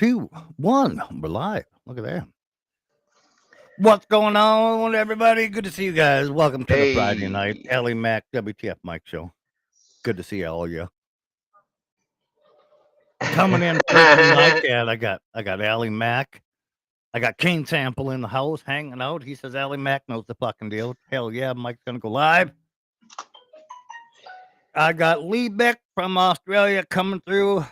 2, 1. We're live. Look at that. What's going on, everybody? Good to see you guys. Welcome to the Friday night Hey, Ellie Mack WTFMIKE show. Good to see all you. Coming in first in my chat, I got Allie Mack. I got Kane Sample in the house hanging out. He says Allie Mack knows the fucking deal. Hell yeah, Mike's gonna go live. I got Lee Beck from Australia coming through,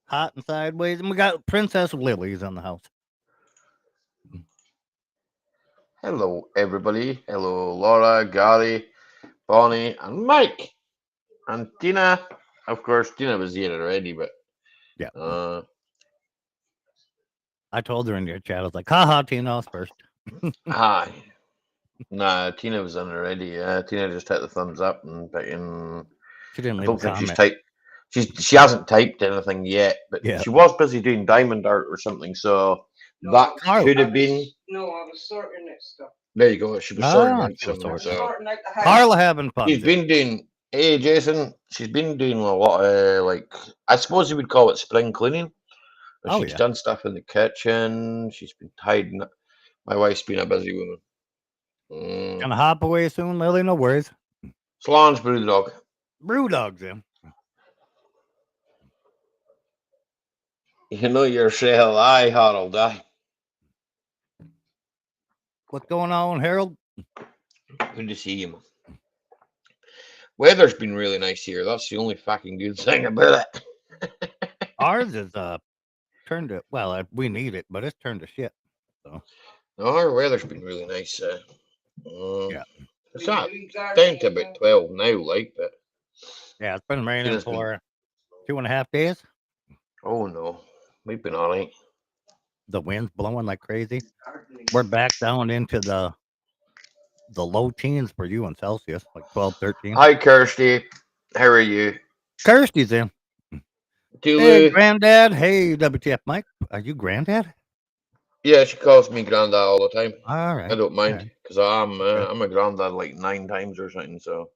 hot and sideways, and we got Princess Lily's in the house. hello everybody. Hello Laura, Gary, Bonnie, and Mike, and Tina. Of course, Tina was here already, but Yeah, uh, I told her in your chat. I was like, haha, Tina was first. hi. Nah, Tina was in already. Tina just hit the thumbs up and She didn't I leave a don't think she's comment. typed. She hasn't typed anything yet, but Yeah. she was busy doing diamond art or something. So that could have been. No, I was sorting that stuff. There you go. She was sorting out She was something. sorting. So Sorting out the house. Carla having fun. she's been doing. Hey, Jason. She's been doing a lot of I suppose you would call it spring cleaning. Oh, She's yeah. done stuff in the kitchen. She's been tidying up. My wife's been a busy woman. Gonna hop away soon, Lily. No worries. Solange Brewdog. Brewdog's in. You know yourself, aye, Harold, aye. What's going on, Harold? Good to see you, man. Weather's been really nice here. That's the only fucking good thing about it. Ours is turned to we need it, but it's turned to shit. So No, our weather's been really nice. yeah, It's not down to about 12 now, but yeah, it's been raining Tina's for 2.5 days. oh no, we've been all right. The wind's blowing like crazy. We're back down into the low teens for you in Celsius, like 12, 13. Hi, Kirsty. How are you? Kirsty's in. Tulu. Hey, Granddad. Hey, WTF Mike. Are you Granddad? Yeah, she calls me granddad all the time. All right. I don't mind because I'm Okay. I'm a granddad like 9 times or something. So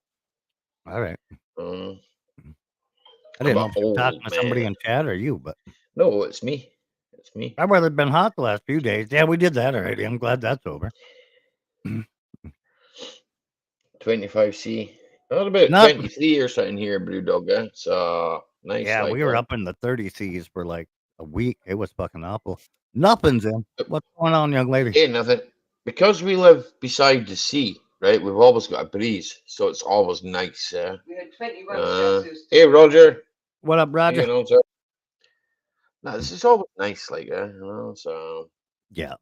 All right. um, I didn't I'm know an if you were talking old to somebody man. in chat or you, but No, it's me. It's me. I'd rather been hot the last few days. Yeah, we did that already. I'm glad that's over. 25C. Not about Not 23 or something here, Brewdog. It's nice. yeah, like we were up in the 30 C's for like a week. It was fucking awful. Nothing's in. What's going on, young lady? Ain't nothing. Because we live beside the sea, right? We've always got a breeze, so it's always nice. We had 21 Celsius. Hey, Roger. What up, Roger? You know, sir. No, this is always nice, so. Yeah.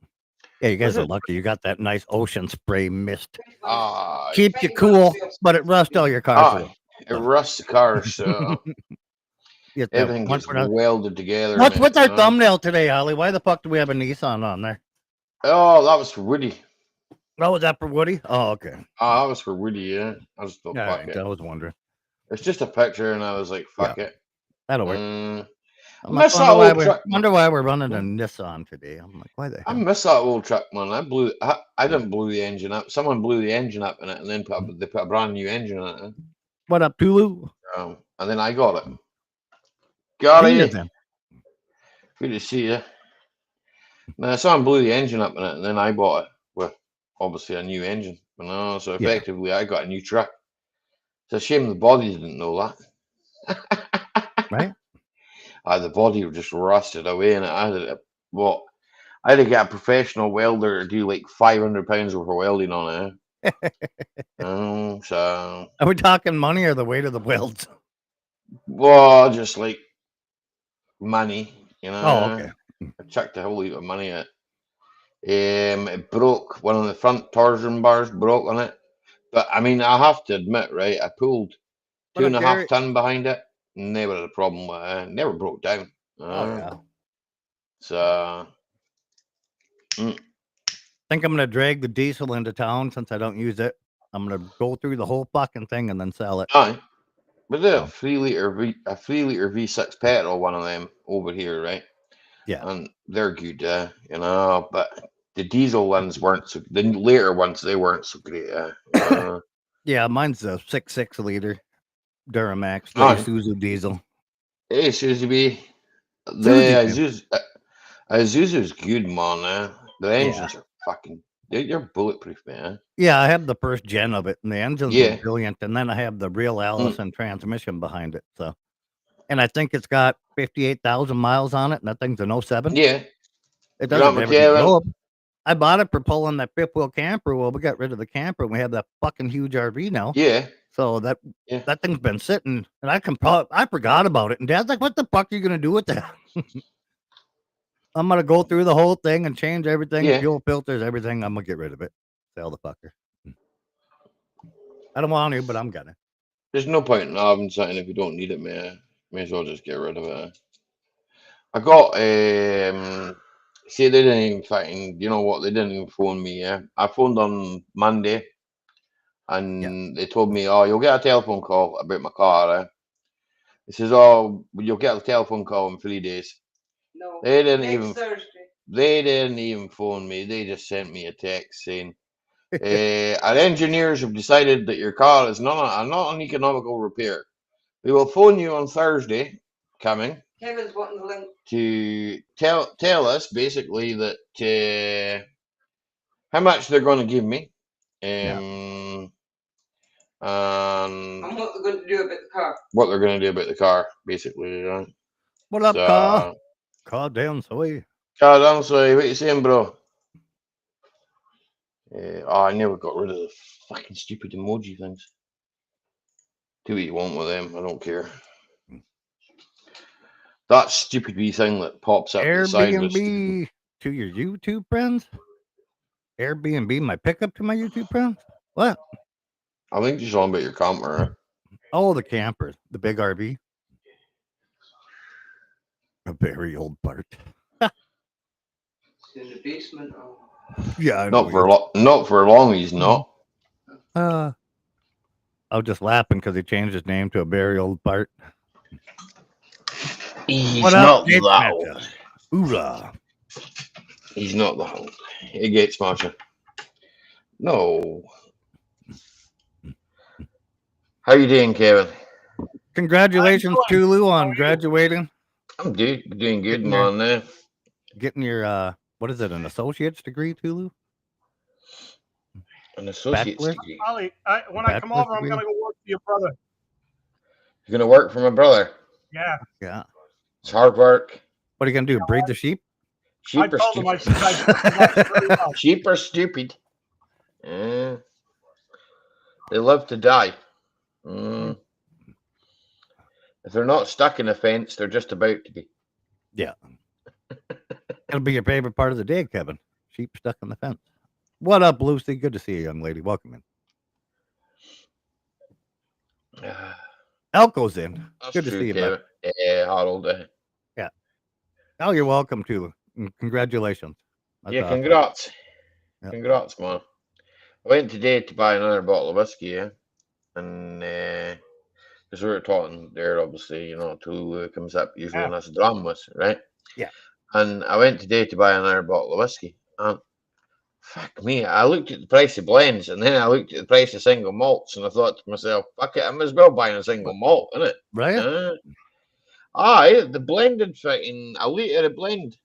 Yeah, you guys are lucky. You got that nice ocean spray mist. Ah, Keeps you cool, but it rusts all your cars. it rusts the cars, so Yes, everything gets welded together. What's with our thumbnail today, Holly? Why the fuck do we have a Nissan on there? Oh, that was for Woody. Oh, was that for Woody? Oh, okay. Oh, that was for Woody, yeah. I just thought, fuck Right, it. I was wondering. It's just a picture, and I was like, fuck it. That'll work. I miss that old truck. Wonder why we're running a Nissan today. I'm like, why the hell? I miss that old truck, man. I didn't blow the engine up. Someone blew the engine up in it, and then they put a brand new engine in it. What up, Tulu? And then I got it. Gary, good to see you. Now, someone blew the engine up in it, and then I bought it with obviously a new engine. So effectively, I got a new truck. It's a shame the body didn't know that. Right? The body just rusted away, and I had to get a professional welder to do like 500 pounds worth of welding on it. So are we talking money or the weight of the welds? Well, just like money, Oh, okay. I chucked a whole heap of money at it. It broke. One of the front torsion bars broke on it. But I mean, I have to admit, right? I pulled 2.5 ton behind it. Never had a problem with it. Never broke down. So think I'm gonna drag the diesel into town since I don't use it. I'm gonna go through the whole fucking thing and then sell it. Aye. But there's a 3 liter V6 petrol, one of them over here, right? Yeah. And they're good, but the diesel ones weren't so. The later ones, they weren't so great. Yeah, mine's a 6.6 liter Duramax Isuzu diesel. Hey, Susie B. Isuzu's good, man. The Yeah. engines are fucking. They're bulletproof, man. Yeah, I have the first gen of it, and the engines Yeah. were brilliant. And then I have the real Allison transmission behind it. So, and I think it's got 58,000 miles on it, and that thing's an 07. Yeah. It doesn't Grant ever get McKevin. old. I bought it for pulling that fifth wheel camper. Well, we got rid of the camper, and we have that fucking huge RV now. Yeah. So that Yeah. that thing's been sitting, and I forgot about it. And Dad's like, "What the fuck are you gonna do with that?" I'm gonna go through the whole thing and change everything, Yeah. fuel filters, everything. I'm gonna get rid of it. Sell the fucker. I don't want to, but I'm gonna. There's no point in having something if you don't need it, man. May as well just get rid of it. I got see, they didn't even fucking, you know what, they didn't even phone me. Yeah, I phoned on Monday and they told me, oh, you'll get a telephone call about my car. It says, oh, you'll get a telephone call in 3 days. No. They didn't next even Thursday. They didn't even phone me. They just sent me a text saying, our engineers have decided that your car is not an economical repair. We will phone you on Thursday coming Kevin's wanting the link. to tell us basically that how much they're going to give me, and And what they're going to do about the car. what they're going to do about the car, basically. Right? What up, So, car? Car down, soy. God, I'm sorry. What you saying, bro? Oh, I never got rid of the fucking stupid emoji things. Do what you want with them. I don't care. That stupid wee thing that pops up the side was stupid. Airbnb to your YouTube friends? Airbnb my pickup to my YouTube friends? What? I think you're talking about your camper. Right? Oh, the campers, the big RV. A very old part. It's in the basement. Oh. Yeah, I know. Not for long. He's not. I was just laughing because he changed his name to a very old part. He's What not up, Jake that Mecca? old. Hoorah. He's not that old. He gets smasher. No. How you doing, Kevin? Congratulations, Tulu, on graduating. I'm doing good, Getting man. Getting your what is it? An associate's degree, Tulu? An associate's degree. Ollie, when I come over, I'm gonna go work for your brother. You're gonna work for my brother? Yeah. Yeah. It's hard work. What are you gonna do? Breed the sheep? Sheep are stupid. I said, well. Sheep are stupid. They love to die. If they're not stuck in a fence, they're just about to be. Yeah. That'll be your favorite part of the day, Kevin. Sheep stuck in the fence. What up, Lucy? Good to see you, young lady. Welcome in. Elko's in. That's good to true, see you, Kevin. Yeah, Harold. Yeah. Oh, you're welcome, too. Congratulations. That's awesome. Congrats. Yep. Congrats, man. I went today to buy another bottle of whiskey, and because we were talking there, obviously, Tulu comes up usually and that's a drum with, right? Yeah. And I went today to buy another bottle of whiskey. And fuck me, I looked at the price of blends, and then I looked at the price of single malts, and I thought to myself, fuck it, I might as well buy a single malt, innit? Right? The blended fucking a litre of blend.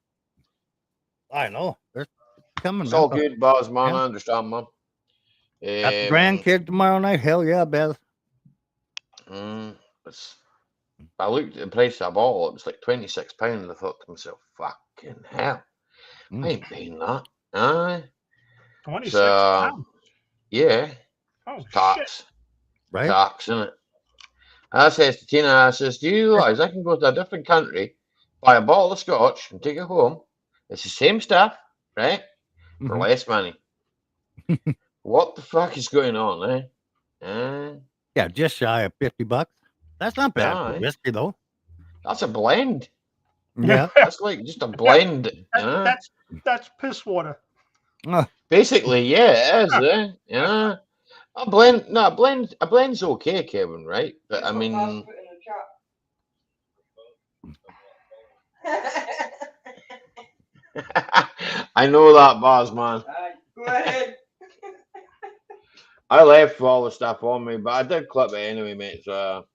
I know. They're coming. It's all good, boss, man. I understand, man. Got the grandkid tomorrow night. Hell yeah, Beth. I looked at the price of a bottle. It was like £26. I thought to myself, fucking hell. I ain't paying that. 26 pounds? Yeah. Oh, tax. Shit. Right? Tax, isn't it? I says to Tina, I says, do you realise I can go to a different country, buy a bottle of scotch and take it home? It's the same stuff, right? For less money. What the fuck is going on, Yeah, just shy of $50. That's not bad for whiskey, though. That's a blend. Yeah. That's like just a blend. That's piss water. Basically, yeah, it is, yeah. A blend's okay, Kevin, right? But That's I mean, I know that, boss, man. Go ahead. I left all the stuff on me, but I did clip it anyway, mate. So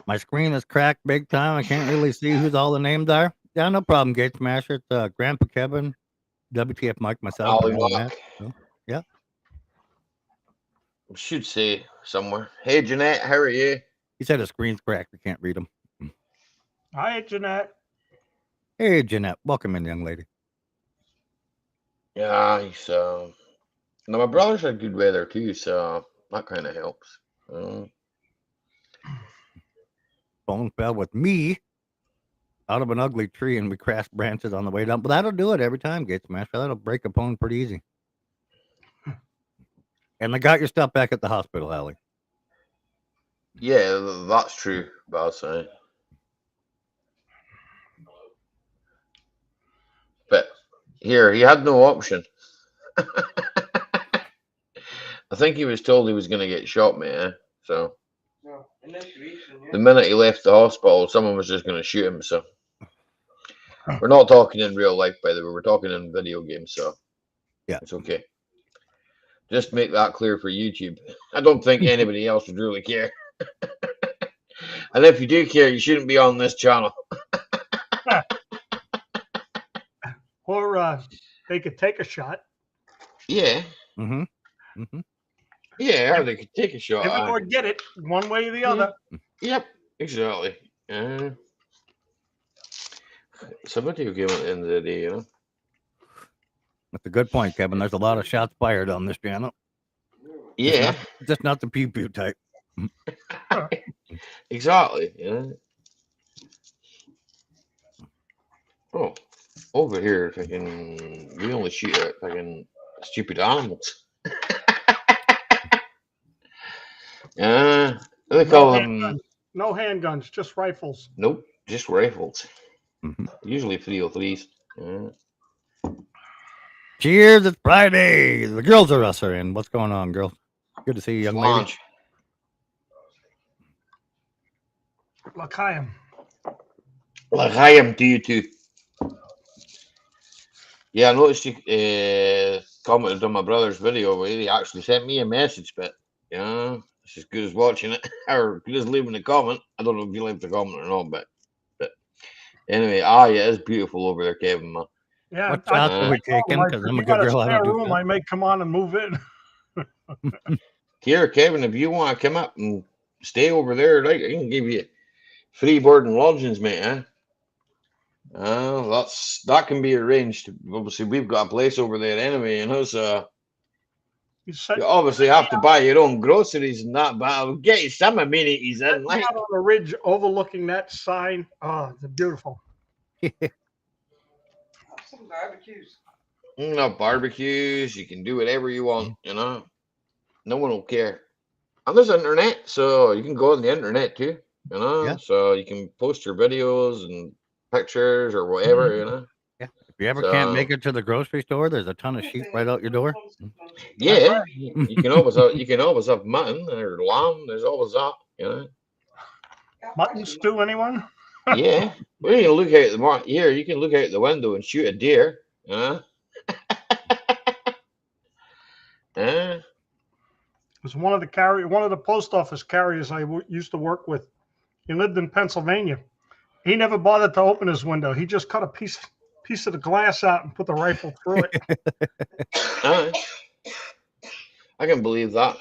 My screen is cracked big time. I can't really see who's all the names are. Yeah, no problem, Gate Smasher. It's Grandpa Kevin, WTF Mike, myself, and Ollie Alan Mack. Mack. So, yeah. Should say somewhere. Hey, Jeanette, how are you? He said his screen's cracked. We can't read him. Hi, Jeanette. Hey, Jeanette. Welcome in, young lady. Yeah, he's now my brother's had good weather too, so that kind of helps. Phone fell with me out of an ugly tree, and we crashed branches on the way down. But that'll do it every time, Gate Smasher. That'll break a phone pretty easy. And I got your stuff back at the hospital, Allie. Yeah, that's true. But I'll say. But here, he had no option. I think he was told he was going to get shot, man. So No, initiation, the minute he left the hospital, someone was just going to shoot him. So we're not talking in real life, by the way. We're talking in video games. So yeah, it's okay. Just make that clear for YouTube. I don't think anybody else would really care. And if you do care, you shouldn't be on this channel. Or they could take a shot. Yeah. Mm-hmm. Mm-hmm. Yeah, or they could take a shot. Give it or get it, one way or the other. Yep, exactly. It's a video game at the end of the day, you know. That's a good point, Kevin. There's a lot of shots fired on this channel. Yeah, Just not the pew pew type. exactly. Yeah. Oh, over here, fucking, we only shoot at fucking stupid animals. Yeah, they call them. No handguns, just rifles. Nope, just rifles. Mm-hmm. Usually 303s. Cheers! It's Friday. The girls are us are in. What's going on, girls? Good to see you, young lady. Lunch. L'chaim. Like I am to you too. Yeah, I noticed you commented on my brother's video where he actually sent me a message, but yeah, it's as good as watching it or good as leaving a comment. I don't know if you left a comment or not, but anyway, yeah, it's beautiful over there, Kevin, man. Yeah, What shots are we taking? Because I'm a good girl. I don't do room. I may come on and move in. Here, Kevin, if you want to come up and stay over there, like I can give you free board and lodgings, mate. That can be arranged. Obviously, we've got a place over there anyway, you know. So you obviously have to buy your own groceries and that, but I'll get you some amenities in. Like out on a ridge overlooking that sign. Oh, it's beautiful. Some barbecues. No barbecues. You can do whatever you want. You know, no one will care. And there's internet, so you can go on the internet too. You know, Yeah. so you can post your videos and pictures or whatever. You know. Yeah. If you ever can't make it to the grocery store, there's a ton of sheep right out your door. Yeah, you can always have mutton or lamb. There's always that. You know. Mutton stew, anyone? Yeah. Well, you can look out you can look out the window and shoot a deer. It was one of the post office carriers I used to work with. He lived in Pennsylvania. He never bothered to open his window. He just cut a piece of the glass out and put the rifle through it. I can believe that.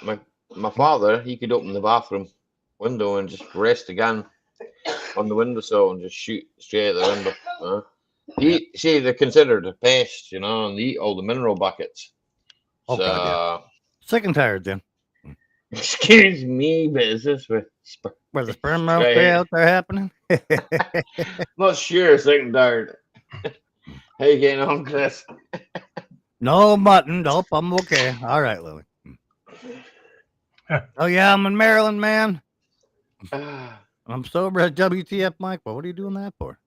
My father, he could open the bathroom window and just rest the gun on the windowsill and just shoot straight out the window. See, they're considered a pest, you know, and they eat all the mineral buckets. Oh, so, God, yeah. Sick and tired, then. Excuse me, but is this where the sperm right out there happening? Not sure, sick and tired. How you getting on, Chris? No mutton. Nope, I'm okay. All right, Lily. Oh, yeah, I'm in Maryland, man. I'm sober at WTF Mike. Well, what are you doing that for?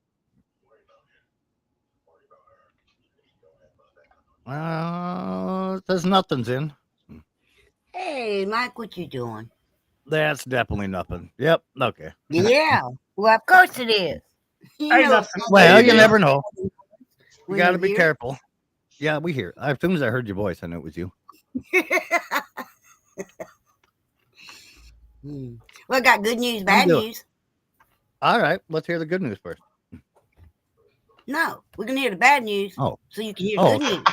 There's nothing's in. Hey, Mike, what you doing? That's definitely nothing. Yep. Okay. Yeah. Well, of course it is. Well, you never know. You got to be careful. Yeah, we hear. As soon as I heard your voice, I knew it was you. Well, I got good news, bad news. All right, let's hear the good news first. No, we're gonna hear the bad news. Oh. So you can hear Oh, good okay. news.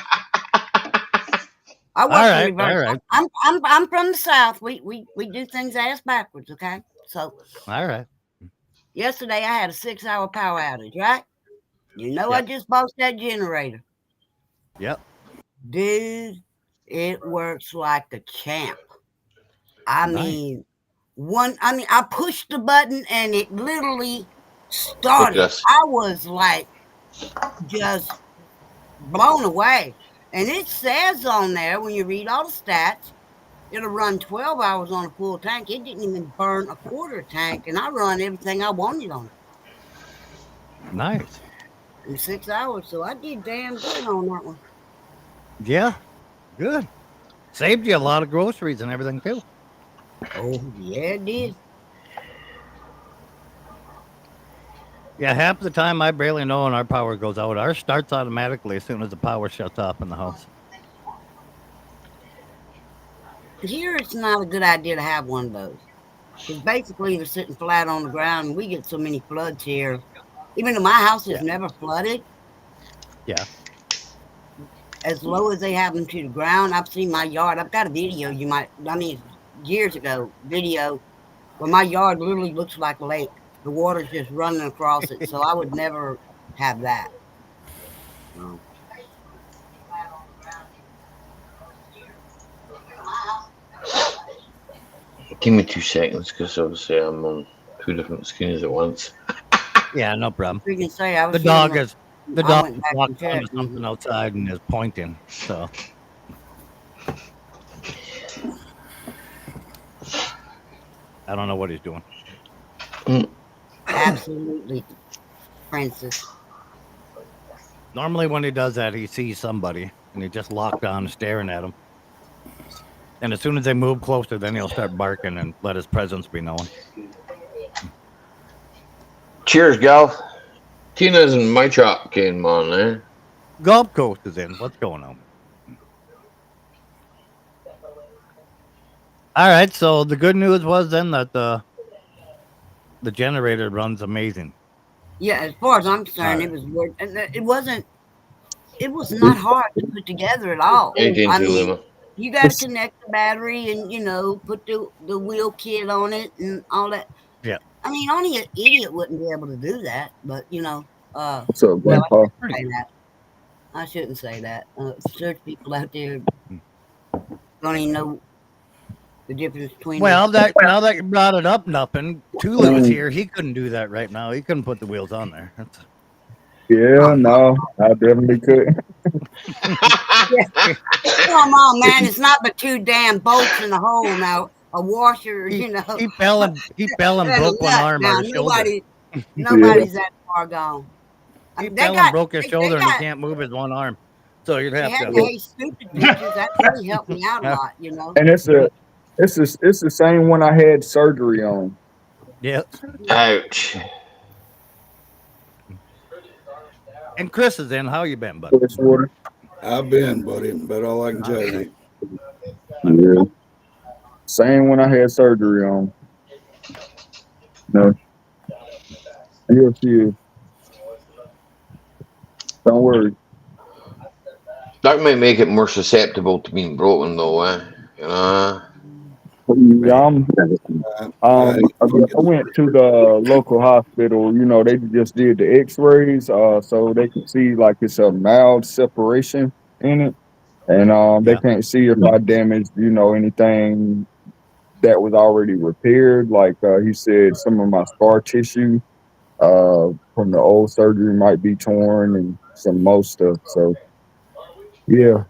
I work All in right, reverse. all right. I'm from the South. We do things ass backwards. Okay, so All right. yesterday I had a 6-hour power outage. Right? You know, I Yep. just bought that generator. Yep. Dude, it works like a champ. I Nice. mean, I pushed the button and it literally started. Yes. I was like just blown away. And it says on there, when you read all the stats, it'll run 12 hours on a full tank. It didn't even burn a quarter tank, and I run everything I wanted on it Nice. in 6 hours. So I did damn good on that one. Yeah. Good. Saved you a lot of groceries and everything too. Oh, yeah, it did. Yeah, half the time I barely know when our power goes out. Ours starts automatically as soon as the power shuts off in the house. Here, it's not a good idea to have one of those. Because basically, they're sitting flat on the ground, and we get so many floods here. Even though my house is never flooded. Yeah. As low as they have them to the ground. I've seen my yard. I've got a video years ago, video where my yard literally looks like a lake. The water's just running across it. So I would never have that. No. Give me 2 seconds, because obviously I'm on 2 different screens at once. Yeah, no problem. You can say I was The dog seeing is the I dog went back walked and onto checked. something outside and is pointing. So I don't know what he's doing. Absolutely, Francis. Normally when he does that, he sees somebody and he just locked on staring at him. And as soon as they move closer, then he'll start barking and let his presence be known. Cheers, gal. Tina's and my chop came on there. Gulf Coast is in. What's going on? All right, so the good news was then that the generator runs amazing. Yeah, as far as I'm concerned, Right. it was worth, and it wasn't. It was not hard to put together at all. 18 I to mean, Lima. you got to connect the battery and put the wheel kit on it and all that. Yeah. I mean, only an idiot wouldn't be able to do that. But What's up, well, Grandpa? I shouldn't say that. There's people out there don't even know the difference between. Well, now that you brought it up, nothing. Tula was here. He couldn't do that right now. He couldn't put the wheels on there. Yeah, no, I definitely could. Come on, man! It's not but 2 damn bolts in a hole now. A washer, He fell and broke one arm or his shoulder. Nobody's that far gone. He fell and broke his shoulder and he can't move his one arm. So you'd have to. Hey, stupid pictures. That really helped me out a lot, And it's the same one I had surgery on. Yeah. Ouch. And Chris is in. How you been, buddy? I've been, buddy, but all I can tell you. Yeah. Same one I had surgery on. No. You'll see it. Don't worry. That might make it more susceptible to being broken, though, eh? You know? Yeah, I went to the local hospital. They just did the X-rays, so they can see like it's a mild separation in it, and they can't see if I damaged, anything that was already repaired. Like he said, some of my scar tissue from the old surgery might be torn, and some more stuff. So, yeah,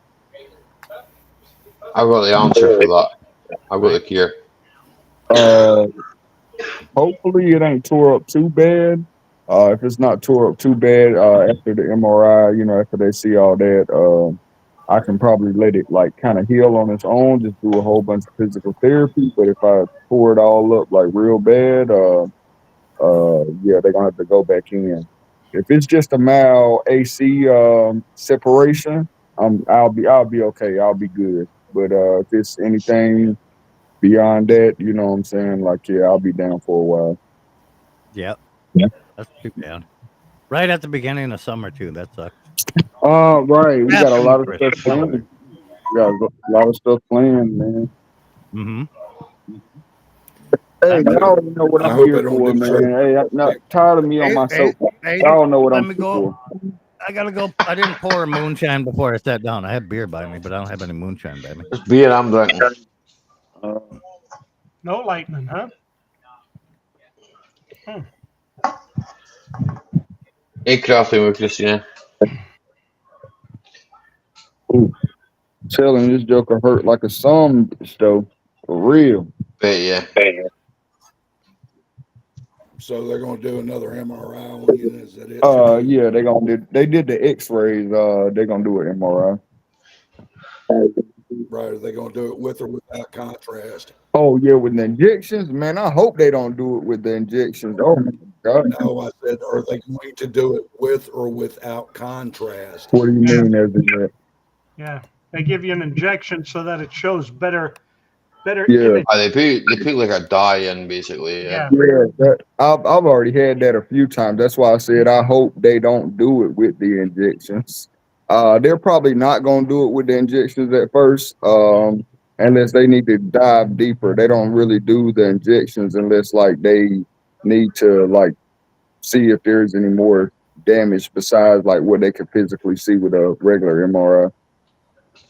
I've got the answer for that. I've got the cure. Hopefully it ain't tore up too bad. If it's not tore up too bad, after the MRI, after they see all that, I can probably let it like kind of heal on its own, just do a whole bunch of physical therapy. But if I tore it all up like real bad, yeah, they're gonna have to go back in. If it's just a mild AC separation, I'll be okay. I'll be good. But if it's anything beyond that, you know what I'm saying? Like, yeah, I'll be down for a while. Yep. That's too bad. Right at the beginning of summer too. That sucks. Right. We got a After lot of Christmas. stuff planned. We got a lot of stuff planned, man. Mm-hmm. Hey, I- y'all already know what I I'm hope here they don't for, do man. trade. Hey, I'm not tired of me on my Hey, soap. hey, Y'all know what let I'm me here go. for. I gotta go. I didn't pour moonshine before I sat down. I had beer by me, but I don't have any moonshine by me. This beer I'm drinking. Uh, No lightning, huh? Hey, crafty with Christina. ooh, telling this joker hurt like a some though. For real. But yeah. So they're going to do another MRI on you. Is that it? today? Yeah, they did the X-rays. They're gonna do an MRI. Right. Are they going to do it with or without contrast? Oh yeah, with the injections, man. I hope they don't do it with the injections. Oh my God. No, I said, are they going to do it with or without contrast? What do you mean as in that? Yeah. They give you an injection so that it shows better Yeah. image. They put like a dye in basically. Yeah. Yeah, I've already had that a few times. That's why I said I hope they don't do it with the injections. They're probably not gonna do it with the injections at first, unless they need to dive deeper. They don't really do the injections unless like they need to like see if there's any more damage besides like what they can physically see with a regular MRI.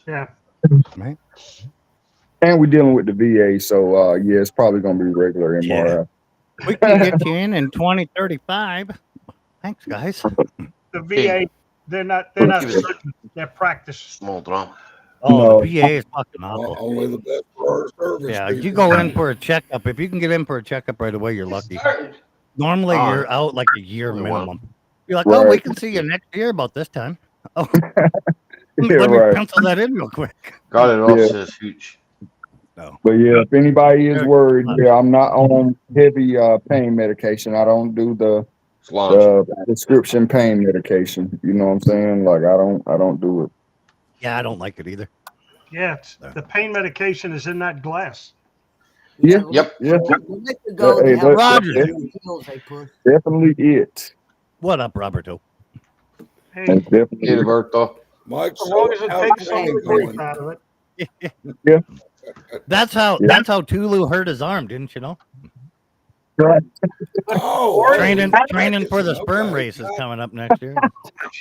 Yeah. Right. And we're dealing with the VA, so yeah, it's probably gonna be regular MRI. We can get you in 2035. Thanks, guys. The Hey. VA, they're not Give us certain. They're practice. small drum. Oh, No. the VA is fucking awful. Only the best for our service. Yeah, people. you go in for a checkup. If you can get in for a checkup right away, you're lucky. Normally, Ah, you're out like a year only one. minimum. You're like, oh, we Right. can see you next year about this time. Oh, Yeah, let me right. pencil that in real quick. God, it all Yeah. says huge. No. But yeah, if anybody is Sure. worried, yeah, I'm not on heavy pain medication. I don't do the Slange. prescription pain medication. You know what I'm saying? Like I don't do it. Yeah, I don't like it either. Yeah. The pain medication is in that glass. Yeah. Yep. Yeah, They could go Hey, to hell. Roger. Them pills they push. definitely it. What up, Roberto? Hey, That's definitely Hey, it. Roberto. Mike, as long as it how's takes the some of pain the grief going? out of it. That's how Tulu hurt his arm, didn't you know? Right. Oh, Training for the sperm okay. race is coming up next year.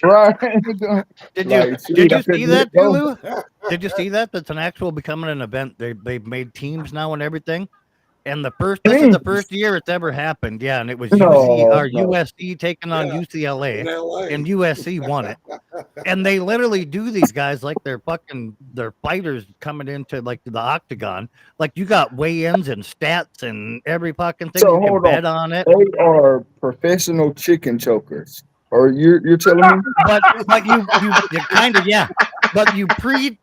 Right. Did you Like, did shoot, I you see couldn't that, let go. Tulu? Did you see that? That's an actual becoming an event. They've made teams now and everything. And this is the first year it's ever happened. Yeah, and it was No. USC taking on Yeah. In UCLA, LA. and USC won it. And they literally do these guys like they're fighters coming into like the octagon. Like you got weigh-ins and stats and every fucking thing. So You can hold bet on. on it. They are professional chicken chokers. Or you're telling me? But you kind of, yeah. But you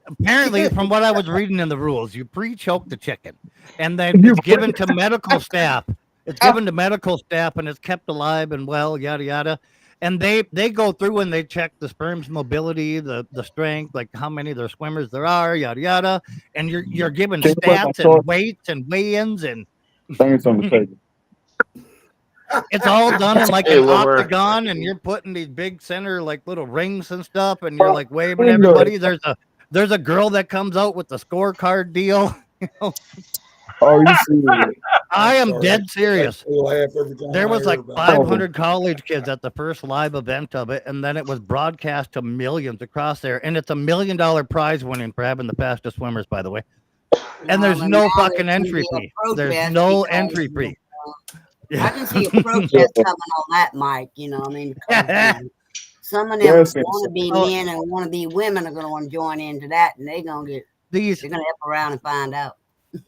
apparently from what I was reading in the rules, you pre-choke the chicken, and then it's given to medical staff. It's given to medical staff, and it's kept alive and well, yada yada. And they go through and they check the sperm's mobility, the strength, like how many of their swimmers there are, yada yada. And you're given Can you put my stats chart- and weights and weigh-ins, and Things on the table. it's all done in like Hey, an Wilbur. octagon, and you're putting these big center like little rings and stuff, and you're like waving Bingo. everybody. There's a girl that comes out with the scorecard deal. Oh, you serious? I am Sorry, dead serious. I laugh every time There I was hear like about it. 500 college kids at the first live event of it, and then it was broadcast to millions across there. And it's $1 million prize winning for having the fastest swimmers, by the way. And there's Well, no now fucking there's gonna entry be a fee. protest There's no because, entry fee. I can see a protest coming on that, Mike. You know, I mean, because, some of them Yes, yes. want to be men and want to be women are going to want to join into that, and they're going to help around and find out.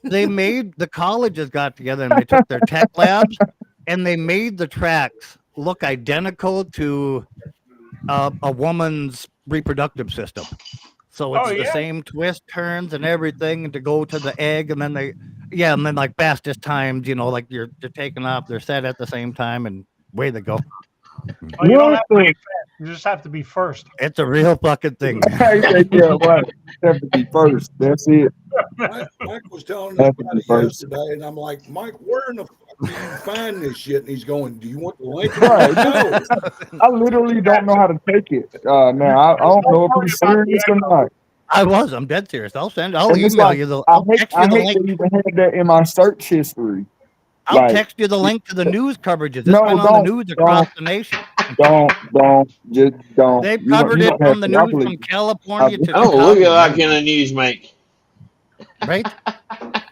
They made the colleges got together and they took their tech labs and they made the tracks look identical to a woman's reproductive system. So it's the same twist turns and everything to go to the egg, and then and then like fastest times, like you're taking off, they're set at the same time, and way to go. Oh, you don't have to be fast. You just have to be first. It's a real fucking thing. Yeah, right. Have to be first. That's it. Mike was telling us about it yesterday, and I'm like, Mike, where in the fuck do you find this shit? And he's going, do you want the link? Right. No. I literally don't know how to take it. Now I don't know if he's serious or not. I'm dead serious. I'll And it's email like, you the. I I'll hate text you the to link. even have that in my search history. I'll Like, text you the link to the news coverages. It's No, been on the news across the nation. Just don't. They've You covered it don't have from the to. I news from believe. California to Oh, Chicago. look at that kind of news, Mike. Right?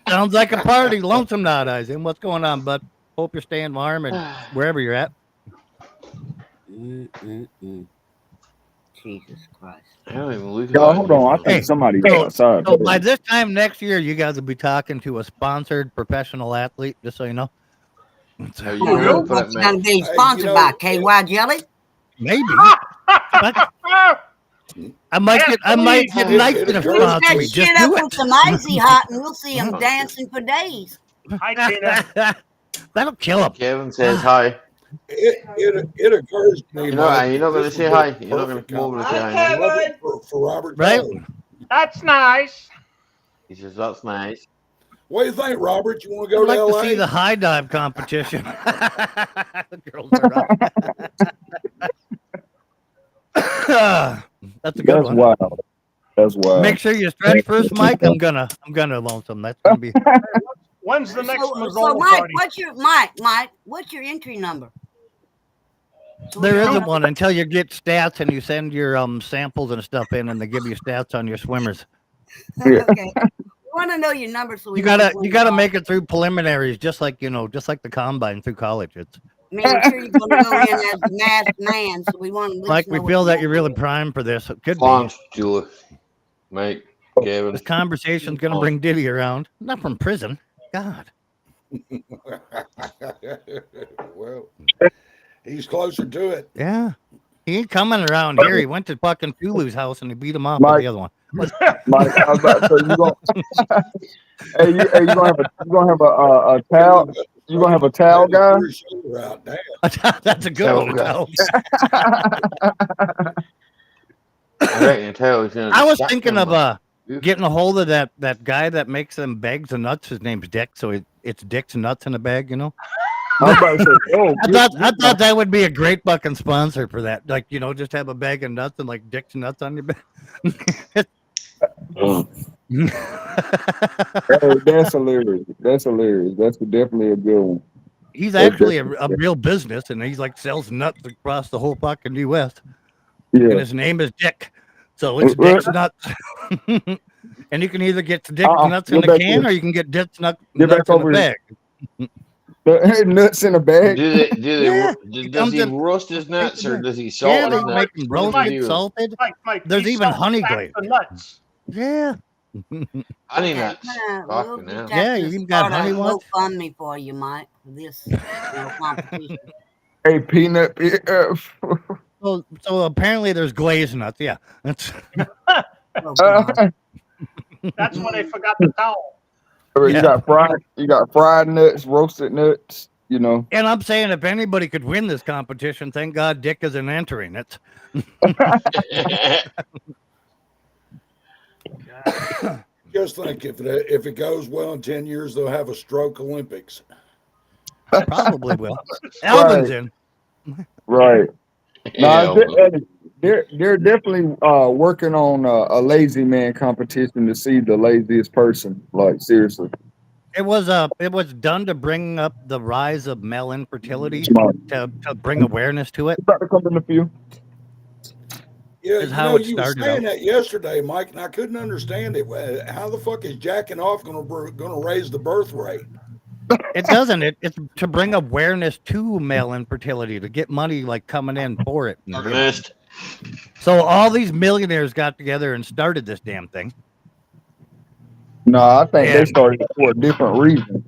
Sounds like a party. Lonesome nowadays. And what's going on, bud? Hope you're staying warm and wherever you're at. Jesus Christ. I don't even look at Y'all, that hold on. I news. think somebody so- outside. So by this time next year, you guys will be talking to a sponsored professional athlete, just so you know. How you Oh, doing really? for that, What's going to Mike? be sponsored by KY Jelly? Maybe. I might get nice It to occurs sponsor to me. me. Set Just shit up do with some icy hot and we'll see them dancing for days. Hi, Tina. it. That'll kill him. Kevin says hi. It occurs to me. You know, Mike, you're not that going to this say would be hi. a You're not going to perfect come over to say hi. competition for Robert. Right? Taylor. That's nice. He says, that's nice. What do you think, Robert? You want to I'd go like to to LA? see the high dive competition. The girls are up. That's a good That's one. wild. That's wild. Make sure you stretch first, Mike. I'm gonna lonesome. That's gonna be. When's the next So Mazzola Mike, party? what's your entry number? So There we know. isn't one until you get stats and you send your samples and stuff in, and they give you stats on your swimmers. Yeah. Okay. We want to know your number so we You know gotta which one make it through preliminaries, just like the combine through college. It's I mean, we're sure you're going to go in as the masked man, so we want to. like we feel that you're really primed for this. It could be. Plunge, Julie. Mike, Kevin. This conversation's gonna bring Diddy around, not from prison. God. Well, he's closer to it. Yeah. He ain't coming around here. He went to fucking Tulu's house and he beat him up with Mike. the other one. Mike, I was about to say, you gonna have a towel? You gonna have a towel guy? That's a good one. Towel I reckon Taylor's in I was the thinking shotgun, of but- getting a hold of that guy that makes them bags of nuts. His name's Dick, so it's Dick's nuts in a bag, you know. I was about to say, I thought that would be a great fucking sponsor for that. Like, just have a bag of nuts and like Dick's nuts on your bag. Hey, that's hilarious. That's hilarious. That's definitely a good one. He's actually a real business, and he's like sells nuts across the whole fucking U.S. Yeah. And his name is Dick, so it's Dick's nuts. And you can either get Dick's nuts in a can, or you can get Dick's nuts in a bag. Nuts in a bag. Does he roast his nuts or does he salt his they nuts? make them roasted, salted. Mike, There's he even sells honey packs glaze. of nuts. Yeah. Honey nuts. We'll Fucking hell. just have Yeah, to you even got start honey a ones? GoFundMe for you, Mike, for this competition. Hey, peanut. So apparently there's glazed nuts. Yeah. That's Oh, God. That's when they forgot the towel. You got fried nuts, roasted nuts. You know. And I'm saying if anybody could win this competition, thank God Dick isn't entering it. Just think if it goes well in 10 years, they'll have a stroke Olympics. Probably will. Alvin's in. Right. Yeah, They're definitely working on a lazy man competition to see the laziest person. Like, seriously. It was done to bring up the rise of male infertility, Smart. to bring awareness to it. About to come in a few. Yeah, Is you how know, it you were started saying out. that yesterday, Mike, and I couldn't understand it. How the fuck is jacking off going to raise the birth rate? It doesn't. It's to bring awareness to male infertility, to get money like coming in for it. Missed. So all these millionaires got together and started this damn thing. No, I think they And- started for a different reason.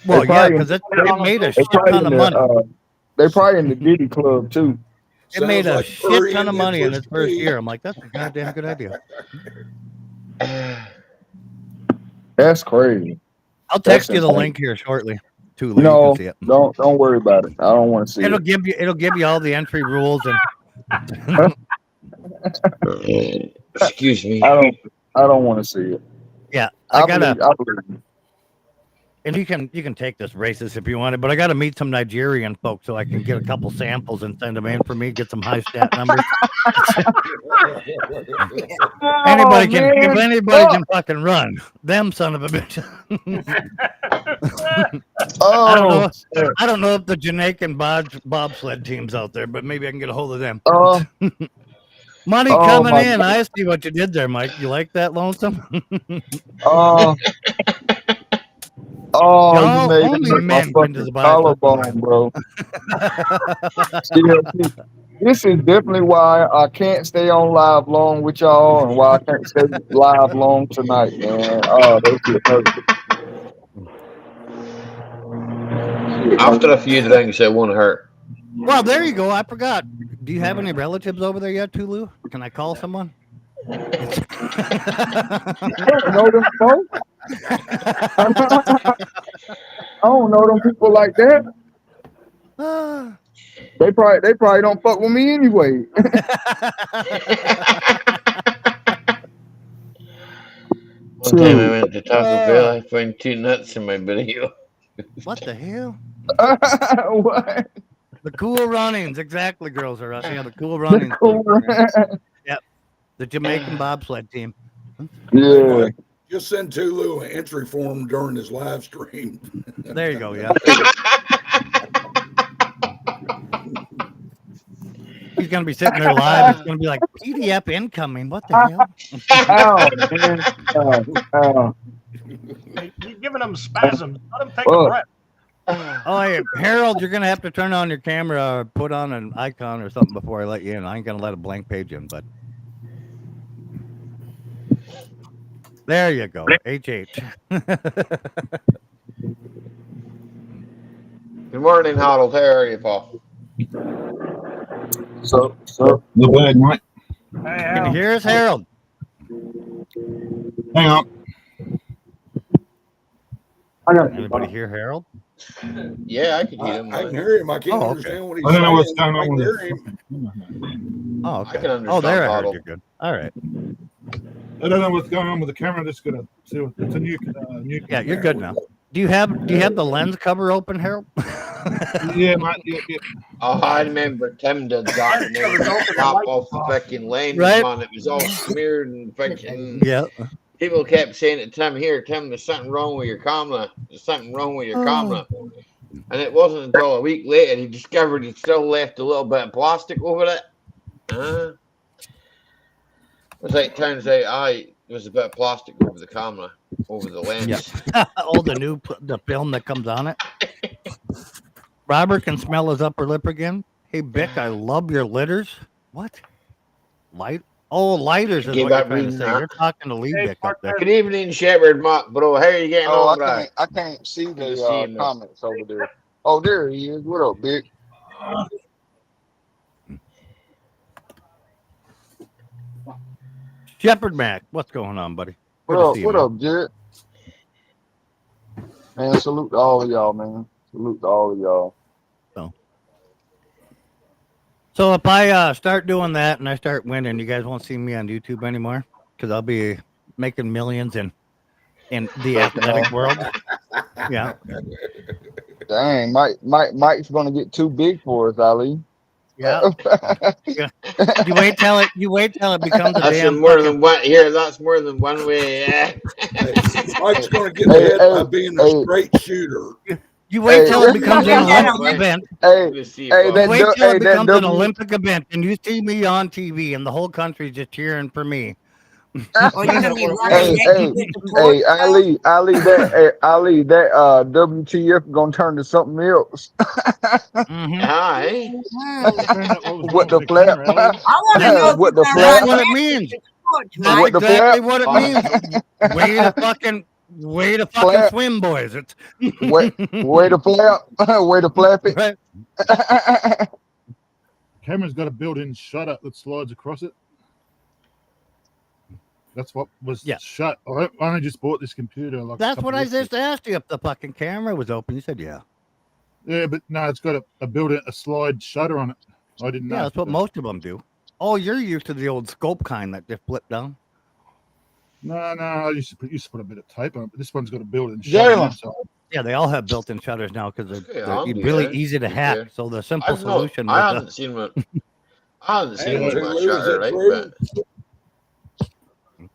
Well, They yeah, probably- because it made a They shit probably ton of money. they probably in the Diddy Club too. It made Sounds a like shit Curry ton of and money in Nicholas its first Cage. year. I'm like, that's a goddamn good idea. That's crazy. I'll text That's you the insane. link here shortly. Too late. No, You can see it. don't worry about it. I don't want to see It'll it. give you all the entry rules and Excuse me. I don't want to see it. yeah. I I gotta believe. And you can take this racist if you want it, but I got to meet some Nigerian folks so I can get a couple samples and send them in for me, get some high stat numbers. Anybody can, if anybody can fucking run, them son of a bitch. Oh, shit. I don't know if the Jamaican bobsled team's out there, but maybe I can get a hold of them. Money oh coming my in. I see what you did there, Mike. You like that, Lonesome? Oh, you Y'all made only me hurt my men go into the fucking Bible. collarbone, bro. Yeah, this is definitely why I can't stay on live long with y'all, and why I can't stay live long tonight, man. Oh, that shit hurt. Shit After hurt. a few drinks, it won't hurt. Well, there you go. I forgot. Do you have any relatives over there yet, Tulu? Can I call someone? I don't know them folks. I don't know them people like that. They probably don't fuck with me anyway. One time I went to Taco Bell, I found 2 nuts in my video. What the hell? What? The Cool Runnings, exactly, girls are us. Yeah, the Cool Runnings. Cool. Yep, the Jamaican bobsled team. Yeah. Just send Tulu an entry form during his live stream. There you go. Yeah. He's gonna be sitting there live. It's gonna be like PDF incoming. What the hell? Ow, man. Ow. Hey, you're giving them spasms. Let them take Fuck. a breath. Oh, hey, Harold, you're gonna have to turn on your camera or put on an icon or something before I let you in. I ain't gonna let a blank page in, but there you go. HH. Good morning, Harold. How are you, Paul? So, The bag, Mike. Hey, Can you Harold. hear us, Harold? Hang on. Anybody hear Harold? Yeah, I can hear him. I can hear him. I can't Oh, okay. understand what he's I don't know what's saying. going I on can with hear this. him. Oh, I okay. can understand. Oh, there I heard Harold. you good. All right. I don't know what's going on with the camera. Just gonna see what it's a new. Yeah, you're good now. Do you have the lens cover open, Harold? Yeah, mate. Yeah. Oh, I remember Tim did that and then top off the fucking lens, Right. man. It was all smeared and fucking. Yeah. People kept saying to Tim, "Here, Tim, there's something wrong with your camera. There's something wrong with your camera." And it wasn't until a week later he discovered he still left a little bit of plastic over it. It was like turns out, there was a bit of plastic over the camera, over the lens. Yeah. Oh, the film that comes on it. Robert can smell his upper lip again. Hey, Bick, I love your litters. What? Light? Oh, lighters is Give what you're up trying to reading say. that. You're talking to Lee Hey, Bick up there. Good evening, Shepherd Mark, bro. How are you getting on, bro? I can't see Good to see you, the man. comments over there. Oh, there he is. What up, Big? Shepherd Mac, what's going on, buddy? Good What to up? see you, What man. up, Jared? Man, salute to all of y'all, man. Salute to all of y'all. So if I start doing that and I start winning, you guys won't see me on YouTube anymore because I'll be making millions in the athletic world. Yeah. Dang, Mike's gonna get too big for us, Ali. Yeah. Yeah. You wait till it becomes a That's damn more fucking. than one here. That's more than one way. Yeah. Mike's going to get ahead by being a straight shooter. You wait till it becomes an Yeah. Olympic event. Hey, Good to see you, hey, Paul. that Wait till it becomes an W- Olympic event and you see me on TV and the whole country's just cheering for me. Or you're gonna be running Hey, naked hey, with the torch. Ali, that WTF gonna turn to something else. Mhm. Hi. What the flap? I want to know if What you're the gonna That's run what it naked means. with the torch, That's Mike. What the exactly flap? what it means. Way to fucking Flap. swim, boys. It's Way to flap. Way to flap it. right. Camera's got a built-in shutter that slides across it. That's what was shut. I only just bought this computer. That's what I just asked you if the fucking camera was open. You said yeah. Yeah, but no, it's got a built-in slide shutter on it. I didn't know. Yeah, that's what most of them do. Oh, you're used to the old scope kind that just flip down. No, I used to put a bit of tape on it, but this one's got a built-in shutter. Jalen. So Yeah, they all have built-in shutters now because Okay, they're handy, really eh, easy to be hack. fair. So the simple I've not. solution I was haven't seen one. I haven't Hey, seen one with a Tulu, is shutter, that right? true?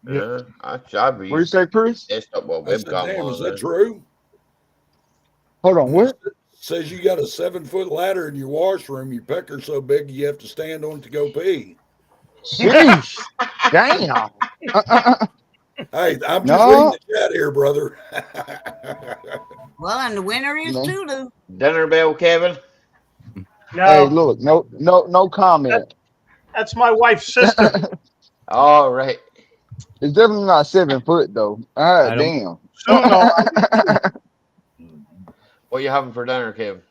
But Yeah. I've What you used say, Chris? test up a I said, webcam damn, is on that there. true? Hold on, what? Says you got a 7-foot ladder in your washroom. Your pecker's so big you have to stand on it to go pee. Sheesh. Damn. Hey, I'm just reading No, the chat here, brother. Well, and the winner is man. Tulu. Dinner bell, Kevin. Hey, No, look, no comment. that's my wife's sister. All right. It's definitely not 7 foot though. I Ah, don't. damn. Soon, though, What you having for dinner, Kevin?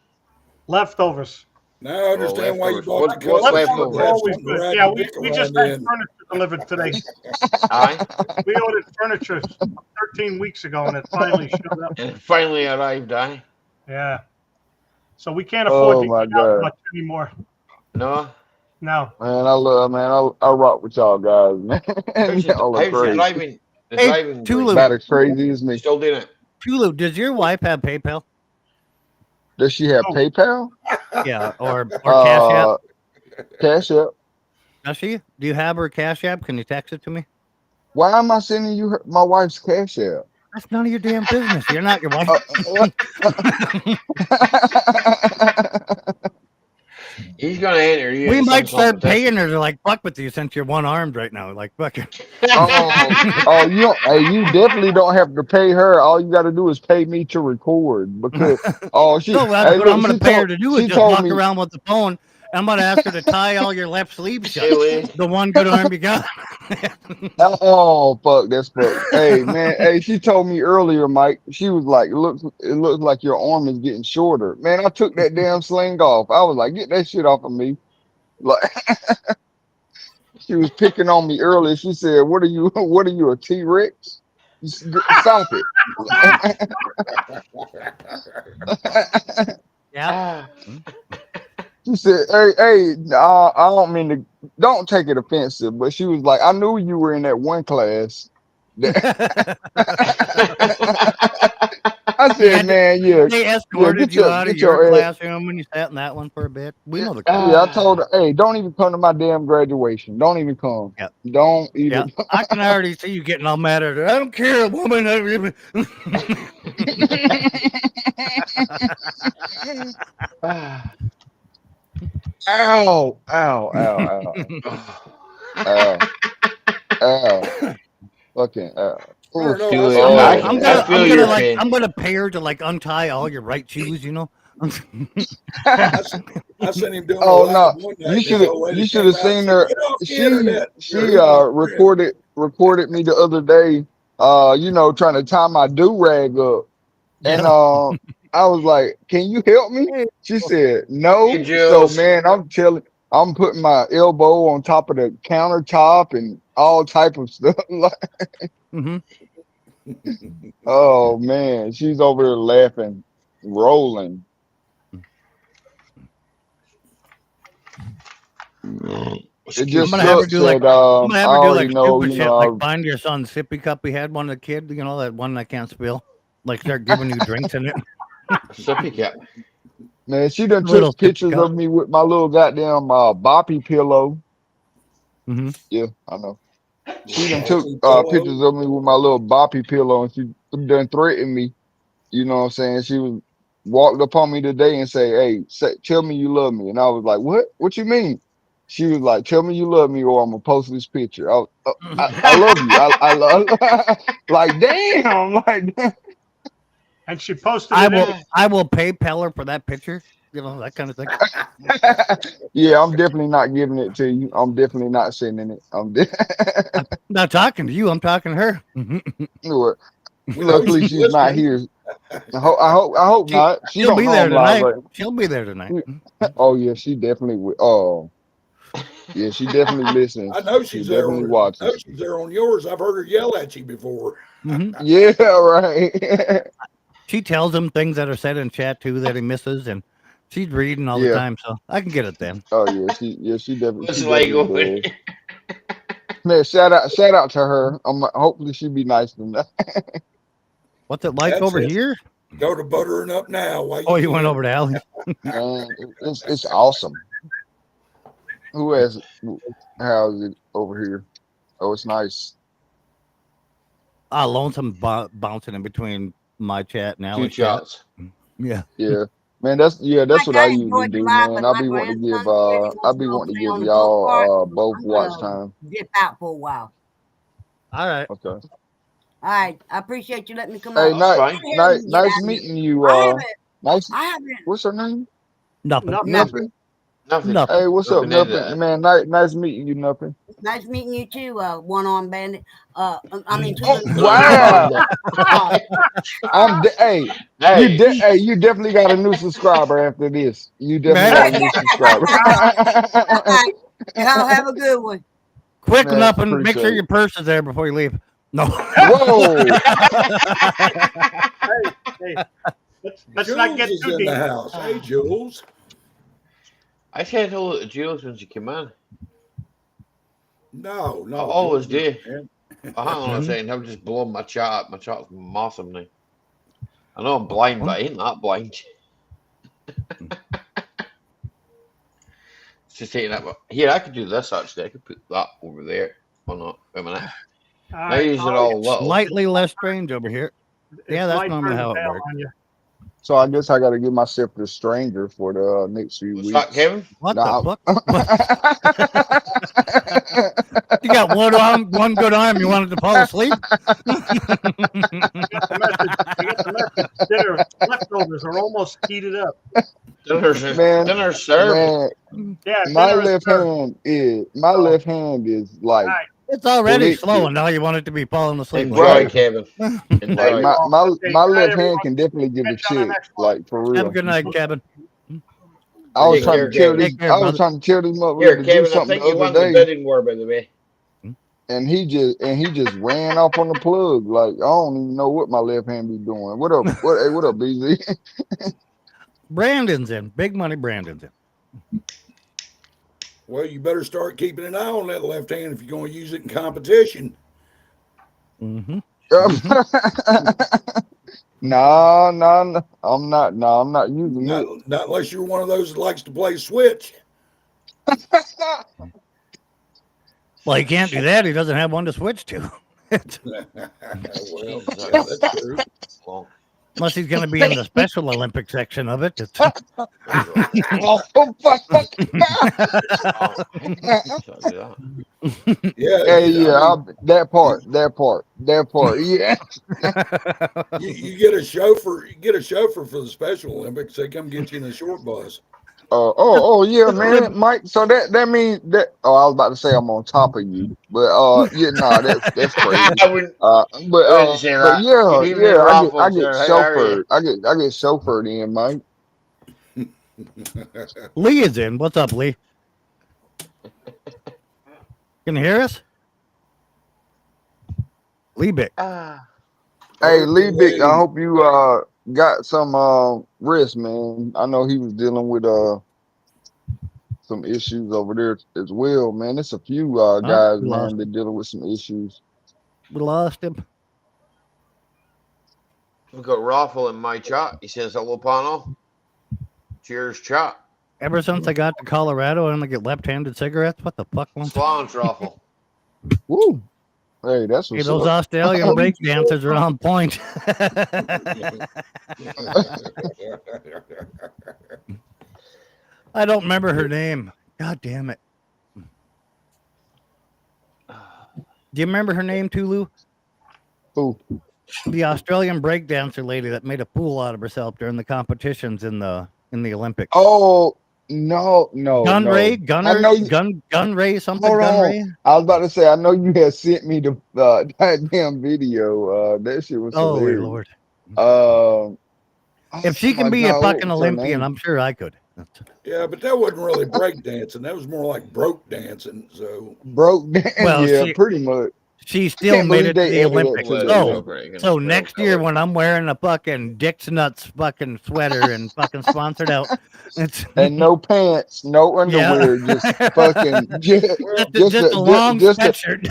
leftovers. Now I understand why you leftovers. bought the What's cupboard. Leftovers leftovers? are Have always something to good. wrap Yeah, your we, dick we just around had in. furniture delivered today. Aye. We ordered furniture 13 weeks ago, and it finally showed up. And it finally arrived, aye? Yeah. So we can't afford Oh to my eat out god. much anymore. No? No. I rock with y'all guys, man. Y'all are How's your crazy. driving? The Hey, driving Tulu. going? About as crazy as You me. still doing it? Tulu, does your wife have PayPal? Does she have Oh. PayPal? Yeah, or Cash App? Cash App. Does she? Do you have her Cash App? Can you text it to me? Why am I sending you my wife's Cash App? That's none of your damn business. You're not your wife. He's gonna enter you We in some might start competition. paying her to like fuck with you since you're one armed right now. Like fuck. Oh, you definitely don't have to pay her. All you got to do is pay me to record because No, that's what I'm look, gonna pay her to do is she just told walk me around with the phone. I'm gonna ask her to tie all your left sleeves shut. Really? The one good arm you got. oh fuck that's fuck. Hey man, hey, she told me earlier, Mike. She was like, it looks like your arm is getting shorter. Man, I took that damn sling off. I was like, get that shit off of me. Like she was picking on me earlier. She said, what are you a T-Rex? Stop it. Yeah. She said, hey, I don't mean to, don't take it offensive, but she was like, I knew you were in that one class. I said, man, They escorted you out of get your your ass. classroom when you sat in that one for a bit. We know the Yeah, I told her, hey, don't even come to my damn graduation. Don't even come. Yeah. Don't Yeah, even. I can already see you getting all mad at her. I don't care, woman. Ow, ow, ow, ow, ow, fucking ow. I don't know. Do I it. saw Oh, I'm man. feel your pain. I'm gonna pay her to like untie all your right shoes. You know. I seen him doing a Oh live no, one night. And his old lady you should came have out and seen said, her. "Get off the She internet. You're she hypocrite." recorded me the other day. Trying to tie my do rag up, and Yeah. I was like, "Can you help me?" Hey, She said, Hey, "No." So Jules. man, I'm putting my elbow on top of the countertop and all type of stuff. mm-hmm. Oh man, she's over there laughing, rolling. It I'm just gonna have her sucks do like that I'm gonna I have her do already like know, stupid shit, like find your son's sippy cup he had one of the kid, you know, that one I can't spill. Like start giving you drinks in it. Sippy cap. man, she done Little took sippy pictures cup. of me with my little goddamn boppy pillow. Mm-hmm. Yeah, I know. She done took Awesome pillow. pictures of me with my little boppy pillow, and she done threatened me. You know what I'm saying? She was walked up on me today and say, "Hey, tell me you love me." And I was like, "What? What you mean?" She was like, "Tell me you love me, or I'm gonna post this picture." I love you. I love like damn, like damn. And she posted it in. I will pay Peller for that picture. You know, that kind of thing. Yeah, I'm definitely not giving it to you. I'm definitely not sending it. I'm not talking to you, I'm talking to her. We know Luckily, she's she's not listening. here. I hope not. She She'll don't be know there I'm live tonight. right. She'll be there tonight. Oh yeah, she definitely will. Oh yeah, she definitely listens. I know She she's there. definitely I know watches. she's there on yours. I've heard her yell at you before. Mm-hmm. Yeah, right. She tells him things that are said in chat too that he misses, and she's reading all the Yeah. time, so I can get it then. Oh yeah, she definitely What's like over does. Man, shout out to her. Hopefully she be nice to me. What's it like That's over it. here? Go to buttering up now. While Oh, you went over to Allie's. Man, it's awesome. Who has how's it over here? Oh, it's nice. Lonesome bouncing in between my chat and 2 Allie's chat. shots. Yeah. Yeah. Man, that's what I usually do, man. I'll be wanting to give y'all both watch time. Dip out for a while. All right. Okay. All right. I appreciate you letting me come Hey, out. That's fine. nice meeting you. Nice. I haven't. What's her name? Nothing. Nothing. Nothing. Nothing. Hey, what's up, Nothing Nothing? into Man, nice meeting you, Nothing. Nice meeting you too, one-armed bandit. I mean, Wow. Hey, You definitely got a new subscriber after this. You definitely got a new subscriber. Y'all have a good one. Quick Man, enough and make appreciate sure it. your purse is there before you leave. No. Whoa. Hey, let's Jules not get is too in deep. the house. Hey, Jules. I said hello to Jules when she came in. No. I always do. Man. Hang on a second. I'm just blowing my chat. My chat's awesome now. I know I'm blind, but I ain't that blind. It's just taking that. Here, I could do this actually. I could put that over there. Oh no, wait a minute. All Now right, use it all little. Slightly less strange over here. Yeah, it's that's my normally turn how to it bail works. on you. So I guess I got to give myself the stranger for the next few What's weeks. that, Kevin? What Nah, the fuck? You got one arm, one good arm. You wanted to fall asleep? I got the message. Dinner leftovers are almost heated up. Dinner's served. Man, Yeah, my dinner is left served. hand is like All right. It's already Flick slow, it. and now you want it to be falling asleep. Enjoy, Right. Kevin. like Enjoy. my Hey, my good night, left hand everyone. can definitely give a Catch you on the check, next one. like for Have a real. good night, Kevin. I was Take trying care, to tell Kevin. this. Take care, I was brother. trying to tell this motherfucker Here, to do Kevin. I something think the you other won the day, bidding war, by the way. and he just ran off on the plug. Like I don't even know what my left hand be doing. What up? What up, BZ? Brandon's in. Big money Brandon's in. Well, you better start keeping an eye on that left hand if you're going to use it in competition. Mm-hmm. No, I'm not. No, I'm not using it. Not unless you're one of those that likes to play Switch. Well, he can't do that. He doesn't have one to switch to. Well, yeah, that's true. Well, Unless he's going to be in the Special Olympic section of it. Oh, fuck. Yeah, Yeah, that part. Yeah. You get a chauffeur. You get a chauffeur for the Special Olympics. They come get you in a short bus. Yeah, man, Mike. So that means that. Oh, I was about to say I'm on top of you, but yeah, nah, that's crazy. I wouldn't say But that. yeah, Good evening, Raffles, I get sir. How are you? chauffeured. I get chauffeured in, Mike. Lee is in. What's up, Lee? Can you hear us? Lee Bick. Hey, Lee Bick, I hope you got some rest, man. I know he was dealing with some issues over there as well, man. There's a few guys, man, that dealing with some issues. We lost him. We've got Raffle in my chat. He says, hello, panel. Cheers, chat. Ever since I got to Colorado, I only get left-handed cigarettes. What the fuck? Slans, Raffle. Woo. Hey, that's what's those up. Australian break dancers are on point. I don't remember her name. God damn it. Do you remember her name, Tulu? Who? The Australian breakdancer lady that made a fool out of herself during the competitions in the Olympics. Oh no. Gun no. Ray, I know you, Gun Ray, something. hold Gun on. Ray. I was about to say, I know you had sent me the that damn video. That shit was hilarious. Lord. If she can be a what fucking was her Olympian, name? I'm sure I could. Yeah, but that wasn't really break dancing. That was more like broke dancing. So Broke down. Well, Yeah, pretty much. she still Can't made believe it to they the added that Olympics. to the Well, list. Reagan, So well, next year colored. when I'm wearing a fucking Dick's Nuts fucking sweater and fucking sponsored out, it's And no pants, no yeah, underwear, just fucking just just a long just a sweatshirt.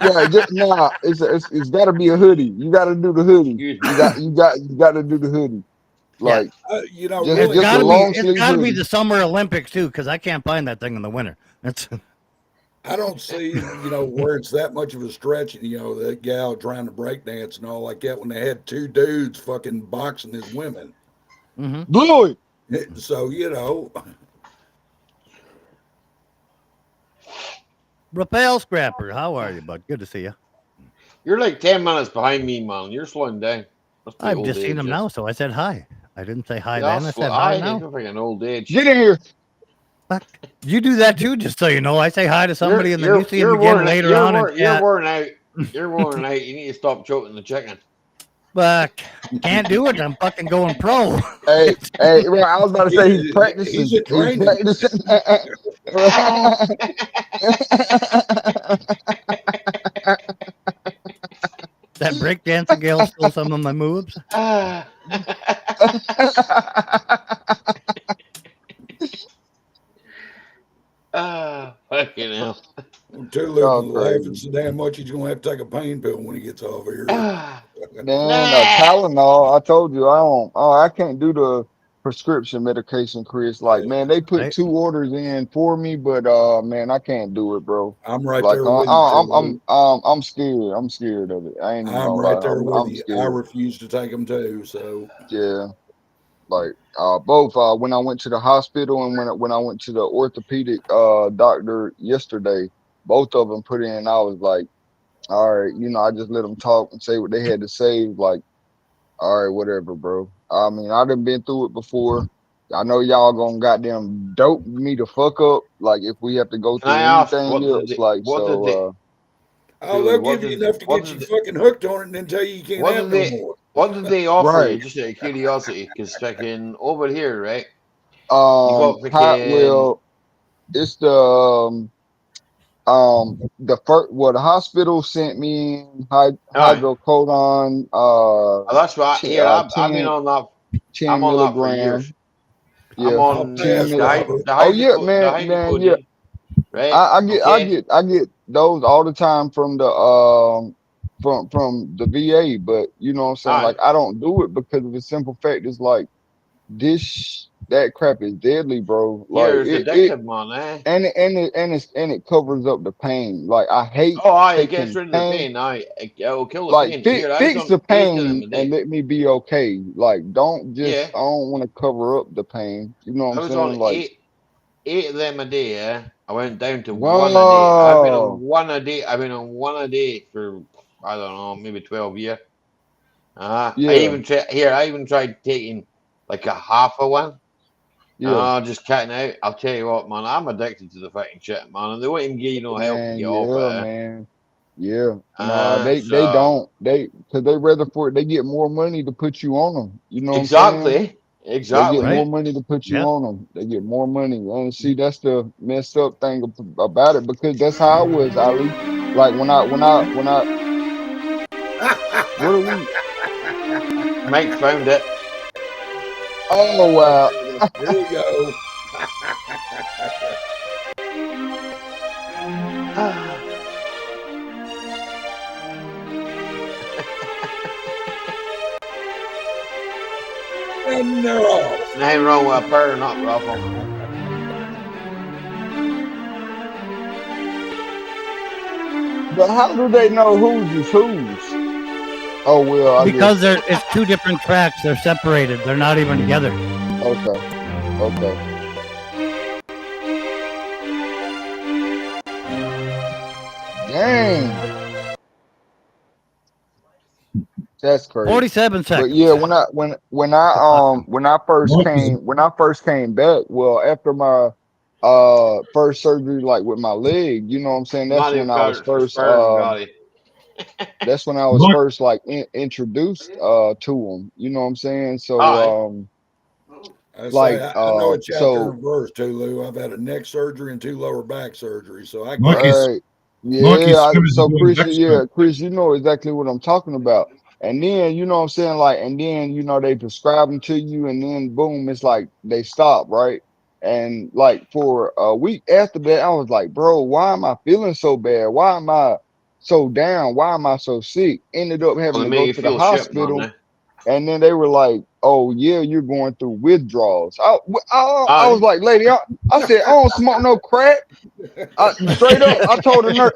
right. Just, nah, it's got to be a hoodie. You got to do the hoodie. Excuse me. You got to do the hoodie. Yeah. Like You know, just really, just a It's long sleeve gotta be hoodie. the Summer Olympics too, because I can't find that thing in the winter. It's I don't see, where it's that much of a stretch, that gal trying to break dance and all like that when they had two dudes fucking boxing as women. Bluey. So, Rafael Scrapper. How are you, bud? Good to see you. You're like 10 minutes behind me, man. You're slowing down. That's the I've old just seen him age. now, so I said hi. I didn't say hi Yeah, then. I said hi I now. look like an old age. Get in here. Fuck. You do that too, just so you know. I say hi to somebody and then you see him You're again worn out. later on. You're worn out. You're worn out. You need to stop choking the chicken. But can't do it. I'm fucking going pro. Hey, well, I was about to say he's practicing. He's a trainer. Practicing. That breakdancing gal stole some of my moves. Fucking hell. Tulu Oh, been crazy. laughing so damn much he's gonna have to take a pain pill when he gets off here. Man, Tylenol. I told you I don't. Oh, I can't do the prescription medication, Chris. Like, man, they put Right. 2 orders in for me, but man, I can't do it, bro. I'm right Like, there with you. I'm scared. I'm scared of it. I ain't even I'm gonna right lie. there with I'm you. I scared. refuse to take them too. So Yeah. Like both when I went to the hospital and when I went to the orthopedic doctor yesterday, both of them put in. I was like, all right, I just let them talk and say what they had to say. Like, all right, whatever, bro. I mean, I done been through it before. I know y'all gonna goddamn dope me the fuck up. Like if we have to go Can I through ask anything else, like so. they'll give you enough to get you fucking hooked on it and then tell you can't have no more. What did they offer you? Right. Just out of curiosity, because fucking over here, right? You got Well, it's the first the hospital sent me hydrocodone that's right. Here, I've been 10 on that. 10 I'm on that for milligram. years. Yeah, I'm on 10 milligram. the Oh yeah, man, yeah. hydrocodone, right? I get those all the time from the from the VA, but you know what I'm saying? Aye. Like I don't do it because of the simple fact is like that crap is deadly, bro. Like Here, it's addictive, man, eh? and it covers up the pain. Like I hate Oh, aye, it gets taking rid of the pain. pain. Aye, it'll kill the Like pain. Here, I was fix on the 8 of them pain a and day. let me be okay. Like don't Yeah, just I don't want to cover up the pain. You know what I I'm was on saying? Like eight of them a day. Yeah, I went down to one a day. I've been on wow. one a day. I've been on one a day for I don't know, maybe 12 years. I Yeah, even tried taking like a half of one. yeah. Just cutting out. I'll tell you what, man, I'm addicted to the fucking shit, man, and they won't even give you no help to Man, get off yeah, it. man. Yeah. Nah, Eh? they So don't. Because they rather they get more money to put you on them. You know what I'm saying? exactly, They get Right. more man. money to put you Yeah. on them. They get more money. And see, that's the messed up thing about it because that's how I was, Ali. Like when I what are we? Mike found it. Oh wow. Here we go. And they're off. Nothing wrong with a pair, not ruffle. But how do they know whose is whose? Oh well, I Because guess. it's 2 different tracks. They're separated. They're not even together. Okay. Okay. Dang. That's crazy. 47 But seconds. yeah, when I first came back, well, after my first surgery, like with my leg, you know what I'm saying? That's Money when I was got for first sperm, got it. that's when I was first like introduced to them. You know what I'm saying? So Aye. I like say I know a chapter so and verse, Tulu. I've had a neck surgery and 2 lower back surgeries, so I Mike get it. is right. Mikey's Yeah, swimmers are so doing Chris, backstroke. yeah, Chris, you know exactly what I'm talking about. And then, you know what I'm saying? Like, and then, they prescribe them to you, and then boom, it's like they stop, right? And like for a week after that, I was like, bro, why am I feeling so bad? Why am I so down? Why am I so sick? Ended up Well, having they to make go you to the feel shit, don't hospital. they? And then they were like, "Oh yeah, you're going through withdrawals." I was Aye. like, "Lady, I said I don't smoke no crack." Straight up, I told the nurse,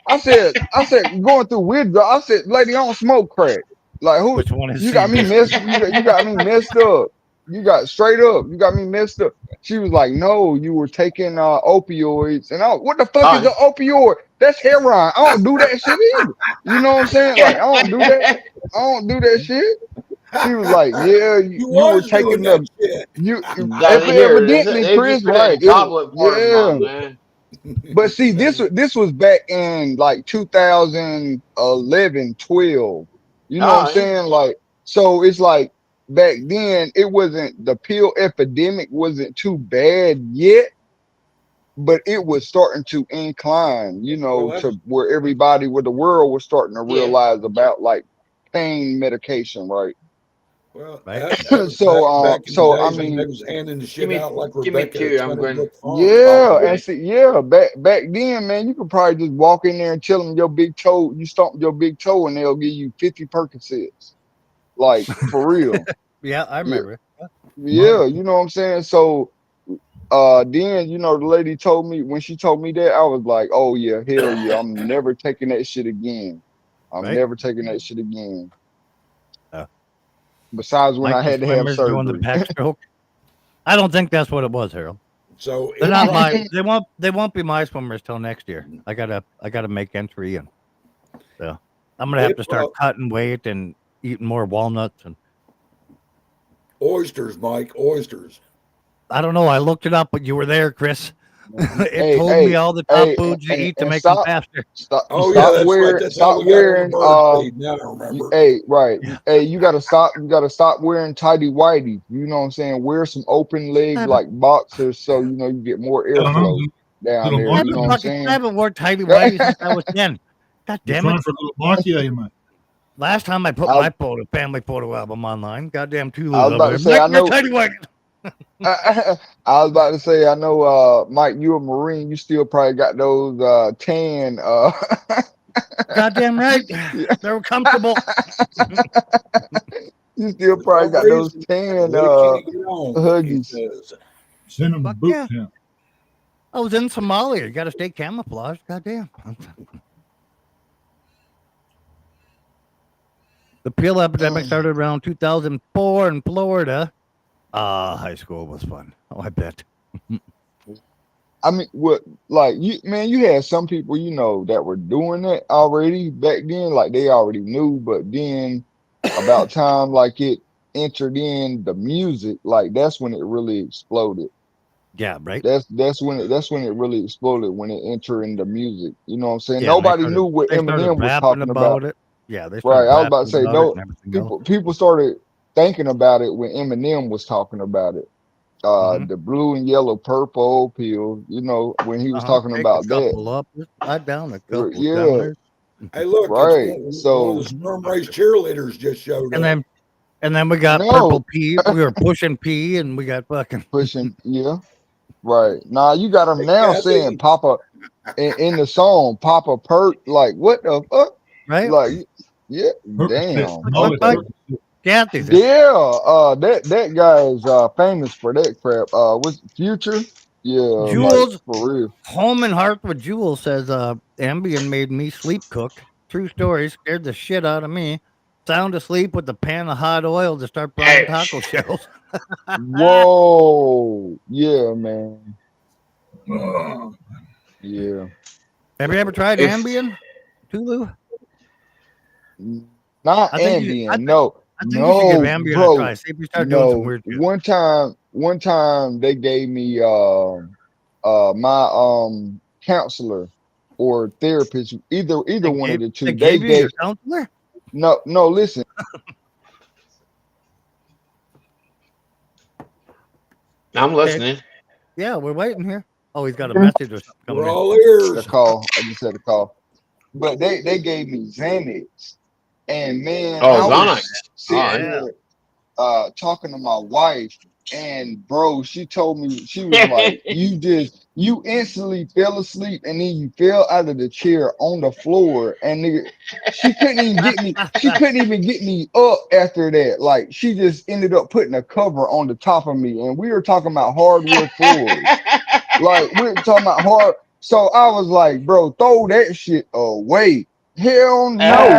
I said, going through withdrawal. I said, "Lady, I don't smoke crack." Like who? Which one is You got me CB? messed. You got me messed up. You got straight up. You got me messed up. She was like, "No, you were taking opioids." And what the fuck is Aye. an opioid? That's heroin. I don't do that shit either. You know what I'm saying? Like I don't do that. I don't do that shit. She was like, "Yeah, You you were was doing taking that the shit. you Here, evidently, they just Chris, put it right? in tablet form, Yeah." man. But see, this was back in like 2011, 12. You know what I'm Aye. saying? Like, so it's like back then it wasn't the pill epidemic wasn't too bad yet, but it was starting to incline, Well, that's to where the world was starting to Yeah. realize about like pain medication, right? well, Right? that was back in the So I days when they mean, was handing the Give shit me out like give me Rebecca at two. I'm Twenty going Brook Farm. yeah, coffee and break. see, yeah, back then, man, you could probably just walk in there and tell them your big toe, you stomp your big toe, and they'll give you 50 Percocets, like for real. Yeah, I Yeah, remember. yeah, you know what I'm saying. So, then the lady told me when she told me that, I was like, oh yeah, hell yeah, I'm never taking that shit again. I'm Right? never taking that shit again. Uh, Besides when I Mikey had to have swimmers doing the surgery. backstroke. I don't think that's what it was, Harold. So They're it not my. probably They won't be my swimmers till next year. I gotta make entry, and so I'm gonna have it to start cutting weight and eating more walnuts. And oysters, Mike, oysters. I don't know. I looked it up, but you were there, Chris. It Hey, told me hey, all the top hey, foods you eat to and make them faster. Oh yeah, that's right. That's how stop we got all the wearing bird feed. Now I remember. hey, right. Yeah. Hey, you gotta stop wearing tidy whitey. You know what I'm saying? Wear some open leg I like boxers so you get more I don't know. airflow down Little there. You Mikey, know what I'm saying? haven't worn tidy whities since I was 10. God you damn it! trying for a little Mikey, are you, mate? Last time I put I, my family photo album online, goddamn I Tulu's was over about there. to say Make I your know tidy whities. I was about to say I know Mike, you a Marine, you still probably got those tan Goddamn right. yeah. They were comfortable. You still For probably some got those reason, tan they can't get on me. He huggies. says. Send him to Fuck boot yeah. camp. I was in Somalia. You got to stay camouflaged. Goddamn. The peel epidemic Mm. started around 2004 in Florida. High school was fun. Oh, I bet. I mean, what, like you had some people, that were doing it already back then, like they already knew, but then about time like it entered in the music, like that's when it really exploded. Yeah, right. That's when it really exploded when it entered in the music. You know what I'm saying? Yeah, and Nobody knew what they started Eminem was rapping talking about. about it. Yeah, they Right. started I was about to rapping say about it no and everything else. people started thinking about it when Eminem was talking about it. Mm-hmm. The blue and yellow purple pill, when he was talking Take a about that. couple up, I down a couple Yeah, downers. Hey, look, it's right. one of the So storm race cheerleaders just showed And up. then we got no purple P. We were pushing P, and we got fucking pushing, yeah, right. Now you got them Hey, now saying Kathy. Papa in the song Papa Perk, like what the fuck? right. Like, yeah, Percocet, damn. What Molly Okay. Percocet. Kathy's in. Yeah, that guy is famous for that crap. What's Future? Yeah, like Jules for real. Home and Heart with Jules says Ambien made me sleep cook. True story, scared the shit out of me. Sound asleep with a pan of hot oil to start frying taco shells. Whoa, yeah, man, Oh, yeah. Have you ever tried If Ambien, Tulu? Not I think you. Ambien, no, I think you should give no, Ambien a try. bro, See if you start doing some no. weird shit. One time they gave me my counselor or therapist, either one of the They two. They gave you your gave counselor? no. Listen, I'm Okay. listening. Yeah, we're waiting here. Oh, he's got a message or something coming We're in. all The ears. call. I just had a call. But they gave me Xanax. And man, Oh, I Xanax. was sitting Yeah. there talking to my wife, and bro, she told me, she was like, you instantly fell asleep and then you fell out of the chair on the floor, and nigga, she couldn't even get me up after that. Like, she just ended up putting a cover on the top of me, and we were talking about hardwood floors. Like, we're talking about hard. So I was like, bro, throw that shit away. Hell no.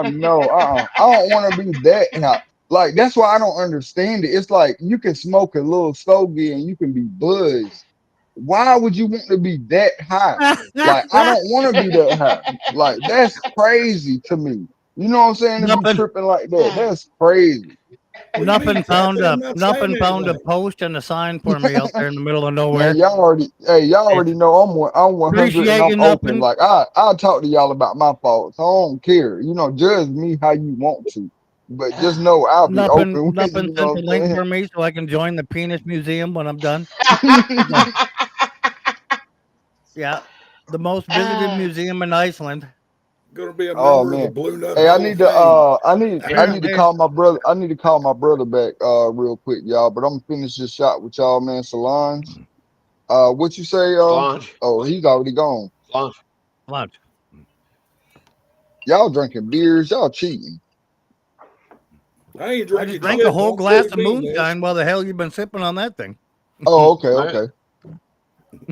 No. I don't want to be that high. Like, that's why I don't understand it. It's like you can smoke a little stogie and you can be buzzed. Why would you want to be that high? Like, I don't want to be that high. Like, that's crazy to me. You know what I'm saying? To be Nothing. tripping like that. That's crazy. What do you mean, Kathy? I'm not saying Nothing found a anything. post and a sign for me out there in the middle of nowhere. Man, y'all already know I'm 100 and Appreciate I'm you, open. nothing. Like, I'll talk to y'all about my faults. I don't care. You know, judge me how you want to, but just know I'll be open with you. Nothing You sent know a what link I'm for me so I can join the penis museum when I'm done. saying? Yeah, the most visited museum in Iceland. Going to be a Oh member of the man. Blue Nut Hey, I Hall need of to Fame. I need to Apparently, call my brother. I need to call my brother back real quick, y'all. But I'm gonna finish this shot with y'all, man. Solange. What you say, Solange. Oh, he's already gone. Solange. lunch. Y'all drinking beers, y'all cheating. I ain't I drinking just drank a shit. whole Don't glass quote of me, miss. moonshine. While the hell you been sipping on that thing? Oh, okay, Right. okay.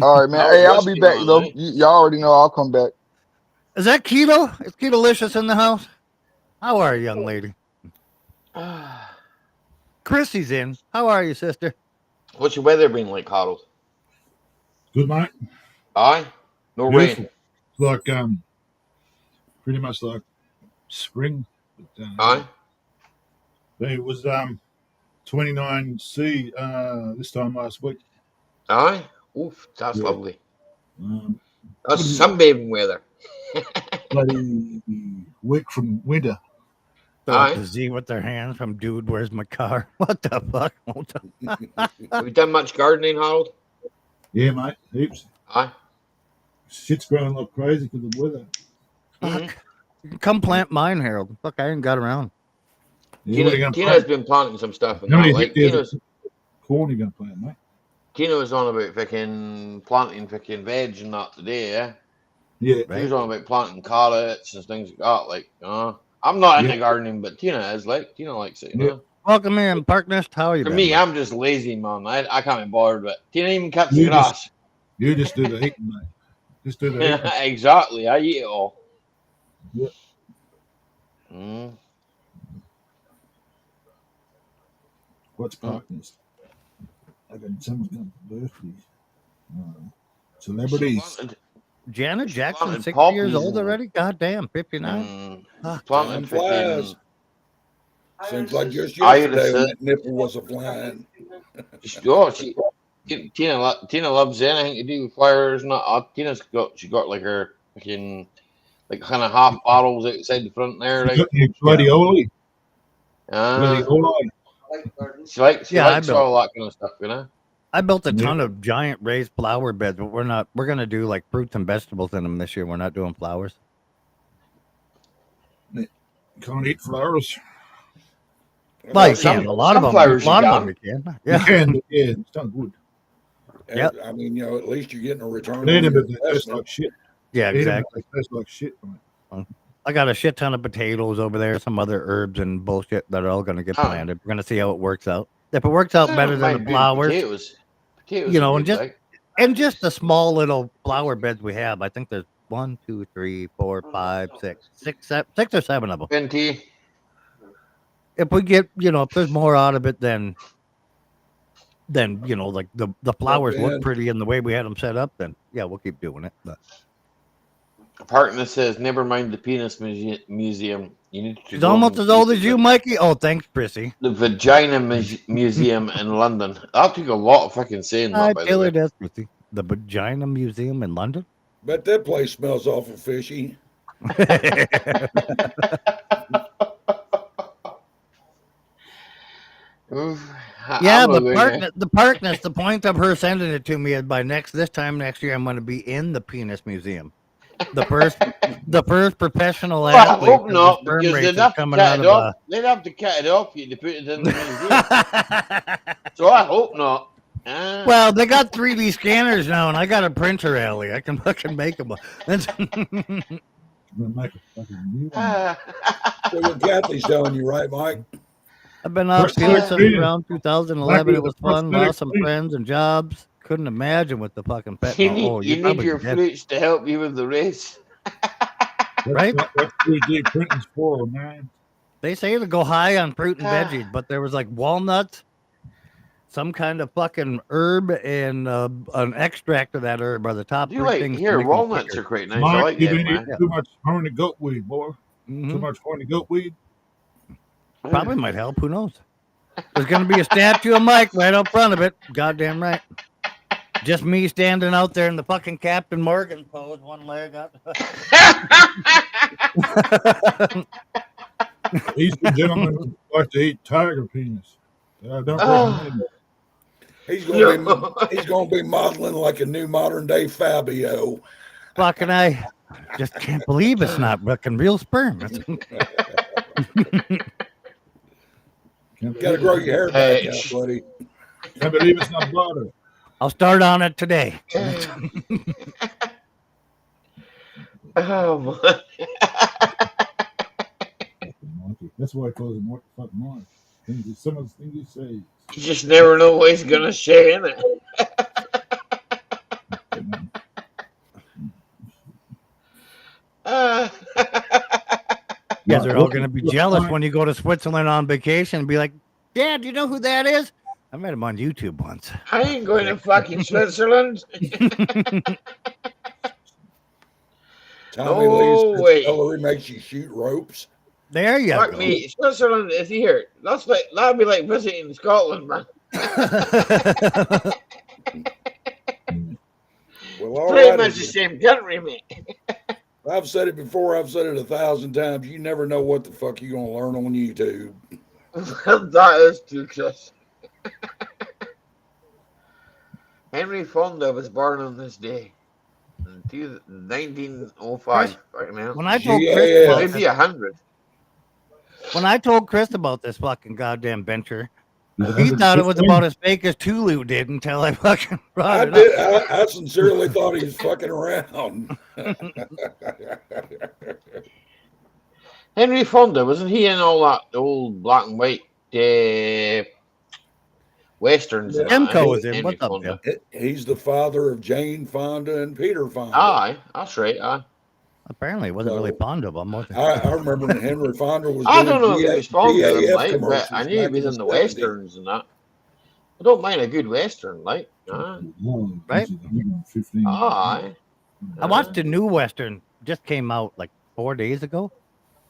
All right, man. That was Hey, I'll be whiskey back on, though. right? Y'all already know I'll come back. Is that Keto? Is Keto-licious in the house? How are you, young lady? Chrissy's in. How are you, sister? What's your weather been like, Harold? Good, mate. Aye? No Beautiful. rain. Like pretty much like spring. But, Aye? it was 29C this time last week. Aye? Oof, that's Yeah. lovely. Um, That's what is it? sunbathing weather. Bloody week from winter. Aye? To Z with their hands from dude, where's my car? What the fuck? Have you done much gardening, Harold? Yeah, mate. Heaps. Aye? Shit's growing like crazy because of the weather. Mm-hmm. Fuck. Come plant mine, Harold. Fuck, I ain't got around. Yeah, what are you going to Tina's plant? been planting some stuff and How that. many Like, hectares of corn are you going to plant, mate? Tina was on about fucking planting fucking veg and that today, yeah? Yeah. He Right? was on about planting carrots and things like that. Like, I'm not Yeah. into gardening, but Tina is. Like, Tina likes it, you Yeah. know? Welcome in, Parknest. How are you For been, me, bud? I'm just lazy, man. I can't be bothered with it. Tina even cuts the You just grass. you just do the heating, mate. Just do the heating. Exactly. I eat it all. Yeah. Mm. What's Mm. partners? I got someone's going for birthdays. She Celebrities. planted, Janet she Jackson, planted 60 years poppies old and already? God damn, 59? she Fuck. planted Time fucking flies. Seems like just iris. yesterday when that nipple was a flying. Tina loves anything to do with flowers. Not she got like her fucking like kind of half bottles outside the front there. You Like got your gladioli. uh, Gladioli. she Yeah, likes all that kind of stuff, you know. I built a Yeah. ton of giant raised flower beds, but we're gonna do like fruits and vegetables in them this year. We're not doing flowers. Can't eat flowers. Well, you Some can. A lot of them sunflowers you can. you can. You Yeah. can, but yeah, it's not good. Yep. I mean, at least you're getting a return Eat on them your if they taste investment. like shit. Yeah, Eat them if exactly. they taste like shit. I got a shit ton of potatoes over there, some other herbs and bullshit that are all gonna get Huh. planted. We're gonna see how it works out. If it works out I better don't than the mind doing flowers, potatoes. Potatoes you are know, good, like. and just the small little flower beds we have. I think there's 1, 2, 3, 4, 5, 6, 6 or 7 of them. Venti. If we get, if there's more out of it than like the flowers look Ben, pretty in the way we had them set up, then yeah, we'll keep doing it. But Partner says, never mind the penis museum. You need to she's go almost and as old visit as you, Mikey. Oh, thanks, Prissy. the Vagina Museum in London. That took a lot of fucking saying I that, by the tell her way. that's Prissy. The Vagina Museum in London. bet that place smells awful fishy. Oof. Yeah, I'm but going to- the point of her sending it to me is by this time next year, I'm going to be in the penis museum. The first professional Well, I athlete hope of the not, sperm because race they'd is have to coming cut out it of off. They'd have to cut it off you to put it in the museum. So I hope not. Well, they got 3D scanners now, and I got a printer, Allie. I can fucking make them. We'll make a fucking new one. So what Kathy's telling you, right, Mike? I've been out Prosthetic since penis. around 2011. Michael, It was the fun. prosthetic Lost some penis. friends and jobs. Couldn't imagine with the fucking pet. you Oh, need probably your dead. flutes to help you with the race. Right? That's 3D printing's for, man. They say to go high on fruit and veggies, but there was like walnuts, some kind of fucking herb, and an extract of that herb are the top Do you three like things. to here? make 'em Walnuts quicker. are quite nice. I Mike, like you them, didn't eat man. too much horny goat weed, boy. Mhm. Too much horny goat weed. Probably might help. Who knows? There's going to be a statue of Mike right up front of it. Goddamn right. Just me standing out there in the fucking Captain Morgan pose, one leg up. Eastern gentlemen like to eat tiger penis. I don't Oh. recommend it. He's gonna be modeling like a new modern day Fabio. Fucking I just can't believe it's not fucking real sperm. Can't Gotta believe grow it. your hair back Hey. out, buddy. Can't believe it's not butter. I'll start on it today. Oh, my. That's why I call him what the fuck Mark. Some of the things he says. You just never know what he's gonna say, innit? You guys are all going to be jealous when you go to Switzerland on vacation and be like, Dad, do you know who that is? I met him on YouTube once. I ain't going to fucking Switzerland. Tommy No Lee's way. Hillary makes you shoot ropes. There you Fuck go. me, Switzerland is here. That'd be like visiting Scotland, man. Well, all Pretty right. much the same country, mate. I've said it before. I've said it 1,000 times. You never know what the fuck you're gonna learn on YouTube. That is true, Chris. Henry Fonda was born on this day. In 1905. Right now. When I told Yeah, Chris yeah. about Maybe this, 100. when I told Chris about this fucking goddamn venture, he thought it was about as fake as Tulu did until I fucking brought it up. I sincerely thought he was fucking around. Henry Fonda, wasn't he in all that old black and white westerns? and that, Demko eh? was in. Henry What's up, Fonda. Dem? He's the father of Jane Fonda and Peter Fonda. Aye, that's right. Aye. Apparently, he wasn't really fond of him, was he? I remember when Henry Fonda was I doing don't know if he was fond of them, PAF like, but commercials I knew he back was in the 70s. westerns and that. I don't mind a good western, like. Right? Aye. I watched a new Western, just came out like 4 days ago.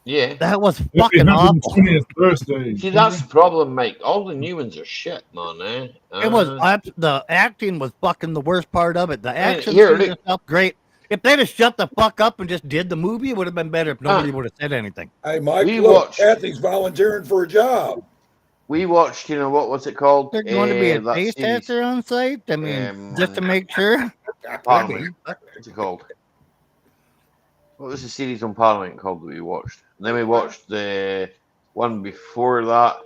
Yeah. That was fucking awful. 20th birthday. See, that's the problem, Mike. All the new ones are shit, man. It was the acting was fucking the worst part of it. The action here, scenes look. and stuff great. If they'd have shut the fuck up and just did the movie, it would have been better if nobody would have said anything. Hey, Mike, We look, watched- Kathy's volunteering for a job. We watched, what was it called? There's going to be a that taste series. tester on site. I mean, just to make sure. Parliament. What's it called? What was the series on Parliament called that we watched? And then we watched the one before that.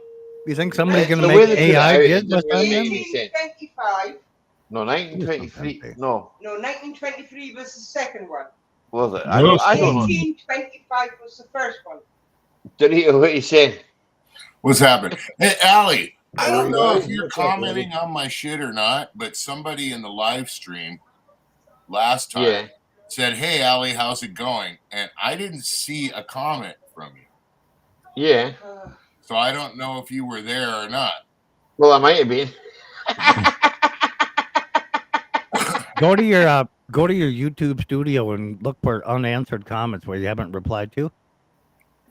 You think somebody's going to The way make they put it AI out, it kids by didn't the time really then? make any sense. 1925. No, 1923. No, No, 1923 was the second one. was it? I don't know. 1825 was the first one. Did he? What he said? What's happening? Hey, Allie, I don't know if Hey, you're what's up, commenting on my shit or not, but somebody in the live stream last time Yeah. said, "Hey, Allie, how's it going?" And I didn't see a comment from you. Yeah. So I don't know if you were there or not. Well, I might have been. Go to your YouTube studio and look for unanswered comments where you haven't replied to,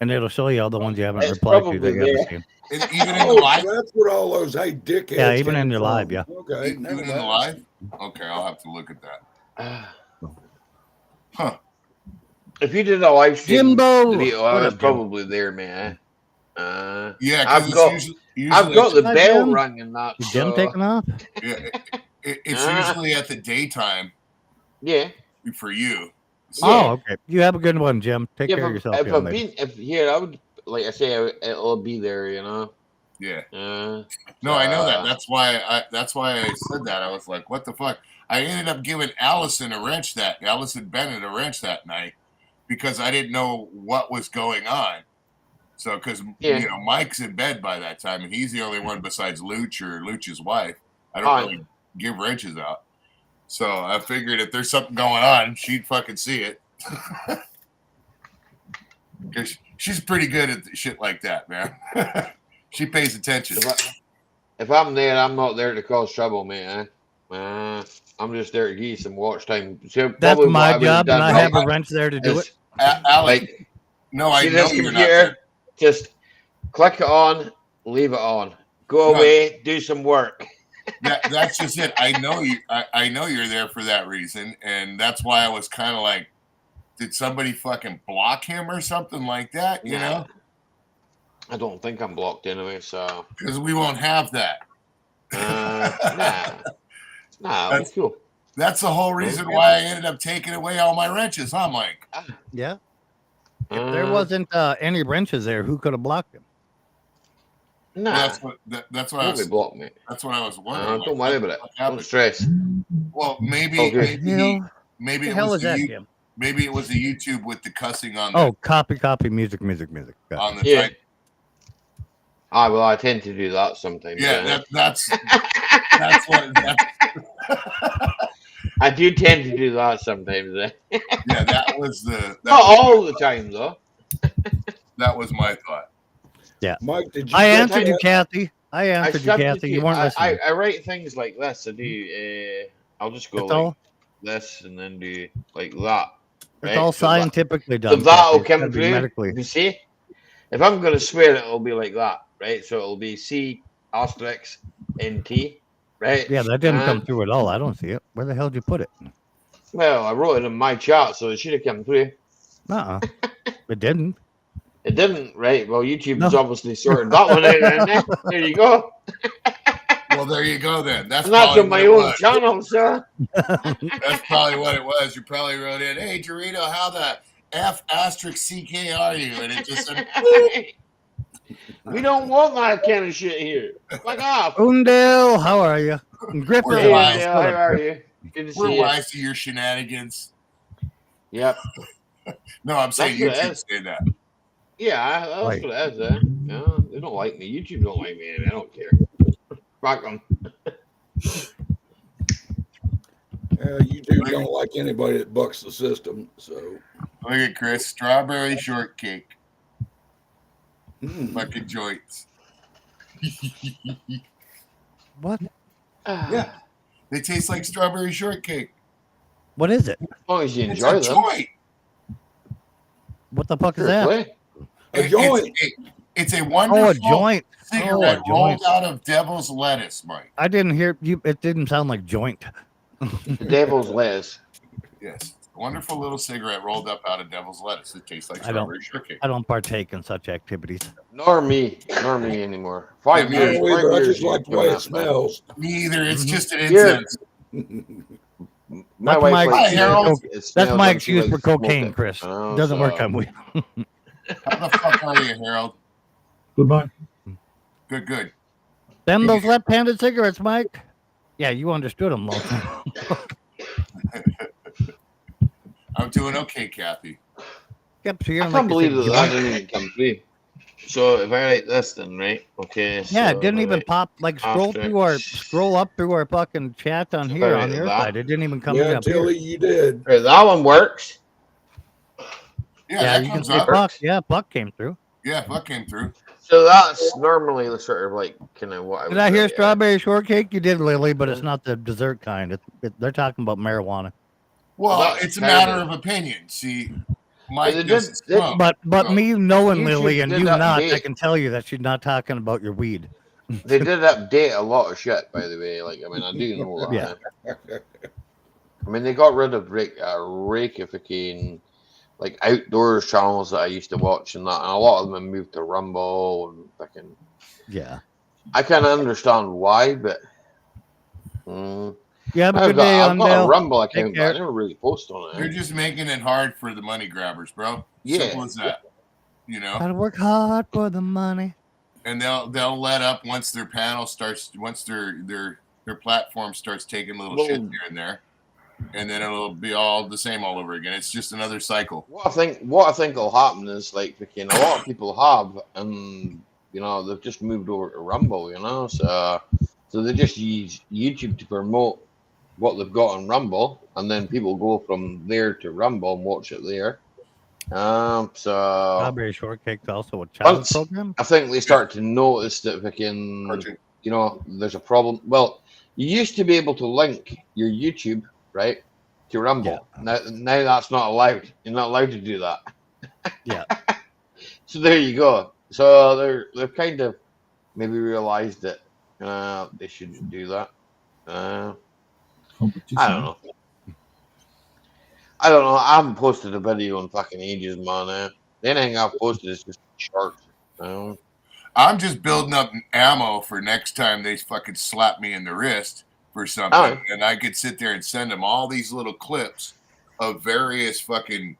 and it'll show you all the ones you haven't It's replied to probably that you haven't there. seen. Even in the Oh, live? so that's what all those hey dickheads. Yeah, even came in your from. live, yeah. Okay, Even never in the mind. live? Okay, I'll have to look at that. Huh. If you did a live stream, Jimbo! video, What I was up, Jim? probably there, man. Yeah, I've because got- I've got the Hi, bell Jim. rung and that. Is Jim So, taking off? It's usually at the daytime yeah. for you. Oh, okay. You have a good one, Jim. Take Yeah, care of yourself, if young I've lady. been, if here, I would like I say, it'll be there. You know. Yeah. No, I know that. That's why I said that. I was like, what the fuck? I ended up giving Allison Bennett a wrench that night because I didn't know what was going on. So, because you know, Mike's in bed by that time, and he's the only one besides Luch or Luch's wife. I don't really give wrenches out. So I figured if there's something going on, she'd fucking see it. Because she's pretty good at shit like that, man. She pays attention. If I'm there, I'm not there to cause trouble, man. I'm just there to give you some watch time. So That's my what job, and I right, have a wrench there to do it. Alex, like, no, I see know this you're computer. not. Just click it on, leave it on. Go away, do some work. That's just it. I know you. I know you're there for that reason, and that's why I was kind of like, did somebody fucking block him or something like that? You know? I don't think I'm blocked anyway, so because we won't have that. Nah, that's cool. That's the whole reason why I ended up taking away all my wrenches, huh, Mike? Yeah. If there wasn't any wrenches there, who could have blocked him? Nah, that's what I was. Blocked me. That's what I was wondering. Don't worry about it. Don't stress. Well, maybe Maybe it was the maybe it was the YouTube with the cussing on. Copy, music. On the type. Well, I tend to do that sometimes. Yeah, that's what. I do tend to do that sometimes. Yeah, that was the. Not all the time, though. That was my thought. Yeah, Mike, did you? I answered you, Kathy. I answered you, Kathy. You weren't listening. I write things like this. I do. I'll just go like this and then do like that. It's all scientifically done. So that'll come through. You see, if I'm going to swear, it'll be like that, right? So it'll be C asterisk NT, right? Yeah, that didn't come through at all. I don't see it. Where the hell did you put it? Well, I wrote it in my chart, so it should have come through. It didn't. It didn't, right? Well, YouTube has obviously sorted that one out. There you go. Well, there you go then. That's on my own channel, sir. That's probably what it was. You probably wrote in, "Hey, Dorito, how the F asterisk CK are you?" And it just said, "We don't want that kind of shit here. Fuck off." Undale, how are you? Griffin, how are you? Good to see you. We're wise to your shenanigans. Yep. No, I'm saying YouTube say that. Yeah, that's what it is. Yeah, they don't like me. YouTube don't like me. I don't care. Fuck them. YouTube don't like anybody that bucks the system. So look at Chris, strawberry shortcake. Fucking joints. What? Yeah, they taste like strawberry shortcake. What is it? As long as you enjoy them. Joint. What the fuck is that? A joint. It's a wonderful joint. cigarette rolled out of devil's lettuce, Mike. I didn't hear you. It didn't sound like joint. Devil's lettuce. Yes. Wonderful little cigarette rolled up out of devil's lettuce. It tastes like strawberry shortcake. I don't partake in such activities. Nor me anymore. 5 years. I just like the way it smells. Me either. It's just an incense. My wife that's my excuse for cocaine, Chris. Doesn't work on weed. How the fuck are you, Harold? Goodbye. Good. Them those left-handed cigarettes, Mike. Yeah, you understood them, Mo. I'm doing okay, Kathy. Yep, so I can't believe that didn't even come through. So if I write this, then right, okay. Yeah, so it didn't even pop. Like scroll up through our fucking chat on here on your side. It didn't even come up here. You did. Right, that one works. Yeah, you can see Buck. Yeah, Buck came through. Yeah, Buck came through. So that's normally the sort of like kind of what. Did I hear strawberry shortcake? You did, Lily, but it's not the dessert kind. They're talking about marijuana. Well, it's a matter of opinion. See, Mike but me knowing YouTube Lily and you not, update. I can tell you that she's not talking about your weed. They did update a lot of shit, by the way. Like, I mean, I do know that. Yeah. I mean, they got rid of rakificating, like outdoors channels that I used to watch and that, and a lot of them have moved to Rumble and fucking. Yeah. I kind of understand why, but You have a good day, I've got a Undale. Rumble Take account, but care. I never really post on They're it. just making it hard for the money grabbers, bro. Yeah. Simple as that. You know, Gotta work hard for the money. and they'll let up once their panel starts, once their platform starts taking little shit here and there, and then it'll be all the same all over again. It's just another cycle. What I think will happen is like freaking a lot of people have, and you know they've just moved over to Rumble, you know, so they just use YouTube to promote what they've got on Rumble, and then people go from there to Rumble and watch it there. So Strawberry Shortcake's also a child once program. I think they start to notice that freaking, you know, there's a problem. Well, you used to be able to link your YouTube, right, to Rumble. Yeah. Now that's not allowed. You're not allowed to do that. Yeah. So there you go. So they've kind of maybe realized that they shouldn't do that. I don't know. I haven't posted a video in fucking ages, man. Anything I've posted is just short. I'm just building up ammo for next time they fucking slap me in the wrist for something, and I could sit there and send them all these little clips of various fucking,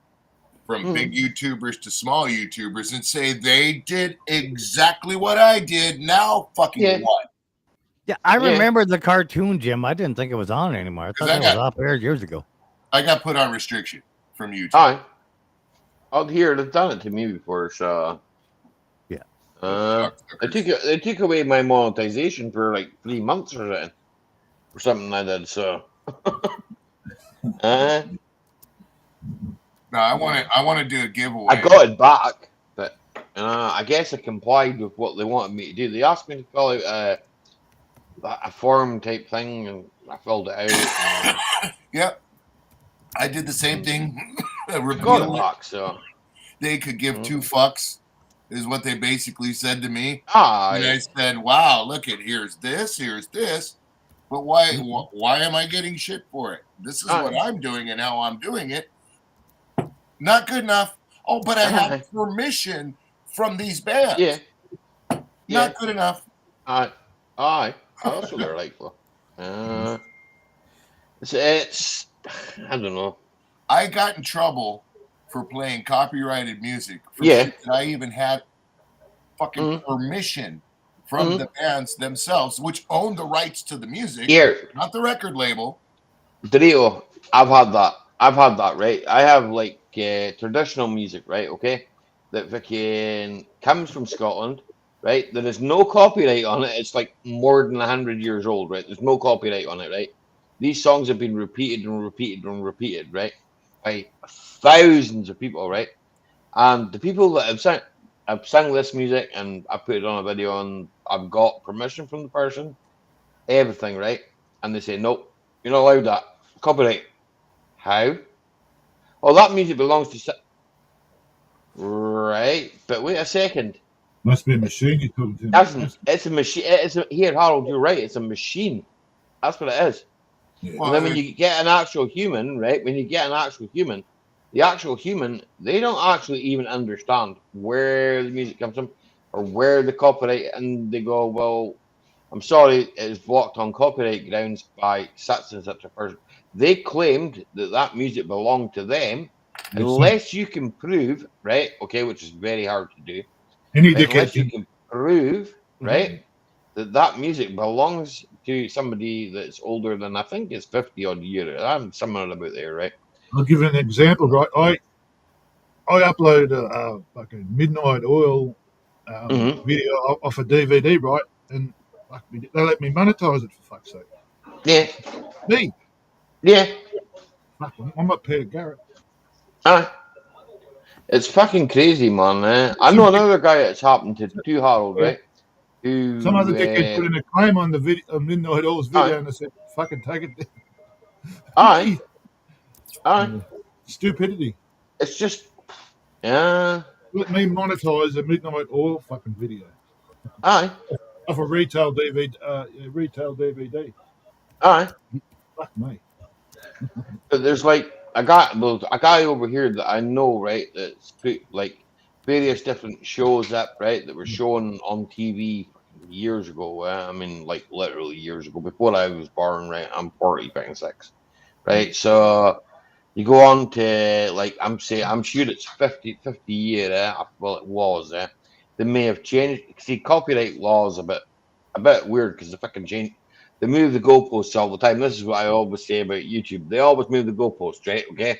from big YouTubers to small YouTubers, and say they did exactly what I did. Now fucking what? Yeah, I remember the cartoon, Jim. I didn't think it was on anymore. I thought that was off air years ago. I got put on restriction from YouTube. Out here, they've done it to me before, so yeah. They took away my monetization for like 3 months or something I did. So, no, I want to do a giveaway. I got it back, but I guess I complied with what they wanted me to do. They asked me to fill out a form type thing, and I filled it out. Yep. I did the same thing. Got it back, so they could give 2 fucks, is what they basically said to me. And I said, "Wow, look at here's this, but why am I getting shit for it? This is what I'm doing and how I'm doing it. Not good enough. Oh, but I have permission from these bands. Yeah, not good enough. That's what they're like for. It's I don't know. I got in trouble for playing copyrighted music. That I even had fucking permission from the bands themselves, which own the rights to the music, not the record label. Dorito, I've had that, right? I have like traditional music, right? Okay, that fucking comes from Scotland, right? There is no copyright on it. It's like more than 100 years old, right? There's no copyright on it, right? These songs have been repeated and repeated and repeated, right? By thousands of people, right? And the people that have sung this music and I put it on a video and I've got permission from the person, everything, right? And they say, nope, you're not allowed that. Copyright. How? Oh, that music belongs to... Right, but wait a second. Must be a machine you're talking to. It's a machine. Here, Harold, you're right. It's a machine. That's what it is. Yeah. And then when you get an actual human, right? When you get an actual human, the actual human, they don't actually even understand where the music comes from or where the copyright, and they go, well, I'm sorry, it's blocked on copyright grounds by such and such a person. They claimed that music belonged to them, unless you can prove, right? Okay, which is very hard to do. Unless you can prove, right, that music belongs to somebody that's older than, I think it's 50 odd years. I'm somewhere about there, right? I'll give you an example, right? I upload a fucking Midnight Oil video off a DVD, right? And they let me monetize it, for fuck's sake. Yeah. Me? Yeah. Fuck, I'm up here, Garrett. It's fucking crazy, man. I know another guy that's happened to Harold, right? Who, some other dickhead put in a claim on the video, Midnight Oil's video, and I said, fucking take it down. Stupidity. It's just, let me monetize a Midnight Oil fucking video. Off a retail DVD. Fuck me. But there's like a guy over here that I know, right? That's put like various different shows up, right? That were shown on TV years ago. I mean, like literally years ago, before I was born. Right, I'm 46. Right, so you go on to like I'm sure it's 50 year. Well, it was. They may have changed. See, copyright law is a bit weird because they fucking change. They move the goalposts all the time. This is what I always say about YouTube. They always move the goalposts, right? Okay.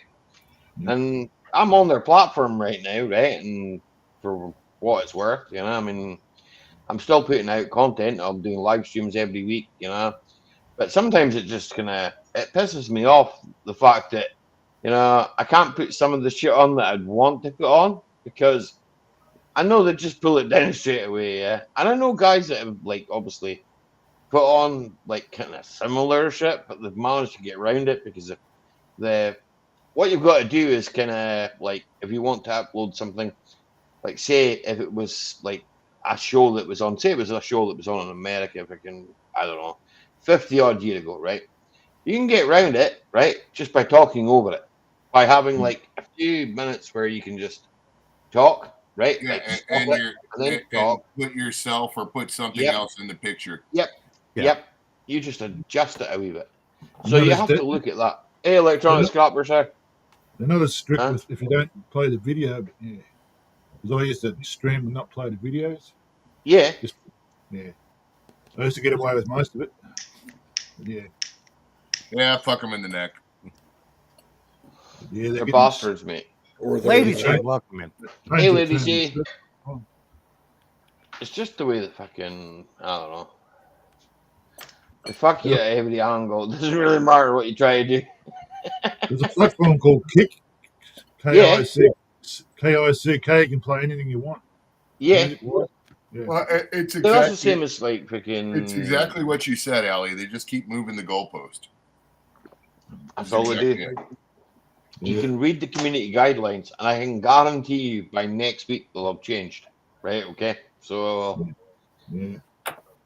Yeah. And I'm on their platform right now, right? And for what it's worth, you know, I mean, I'm still putting out content. I'm doing live streams every week, you know. But sometimes it just it pisses me off the fact that, you know, I can't put some of the shit on that I'd want to put on because I know they just pull it down straight away, yeah. And I know guys that have like obviously put on like kind of similar shit, but they've managed to get around it because of the what you've got to do is kind of like if you want to upload something, like say if it was like a show that was on, say it was a show that was on in America, if I don't know, 50 odd year ago, right? You can get around it, right? Just by talking over it, by having like a few minutes where you can just talk, right? Yeah, Like and, stop and it you're and then and talk. put yourself or put something Yep. else in the picture. Yep. Yeah. Yep. You just adjust it a wee bit. You So know, you there's have to look at that. Hey, electronic scrapper, sir. they're not as strict Huh? with if you don't play the video. But yeah, because I used to stream and not play the videos. Yeah. Yeah, I used to get away with most of it. But yeah, Yeah, fuck them in the neck. yeah, They're bastards, mate. Or they're Ladies, Right. welcome in. Hey, ladies, Change hey. the script. Oh, It's just the way that fucking, I don't know. They fuck you at every angle. It doesn't really matter what you try to do. there's a platform called Kick. Yeah. KICK. You can play anything you want. Yeah. Music-wise. Yeah. Well, it's So that's the exactly same as like freaking. it's exactly what you said, Allie. They just keep moving the goalpost. That's all they do. Exactly it. You can read the community guidelines, and I can guarantee you by next week they'll have changed. Right? Okay. So Yeah.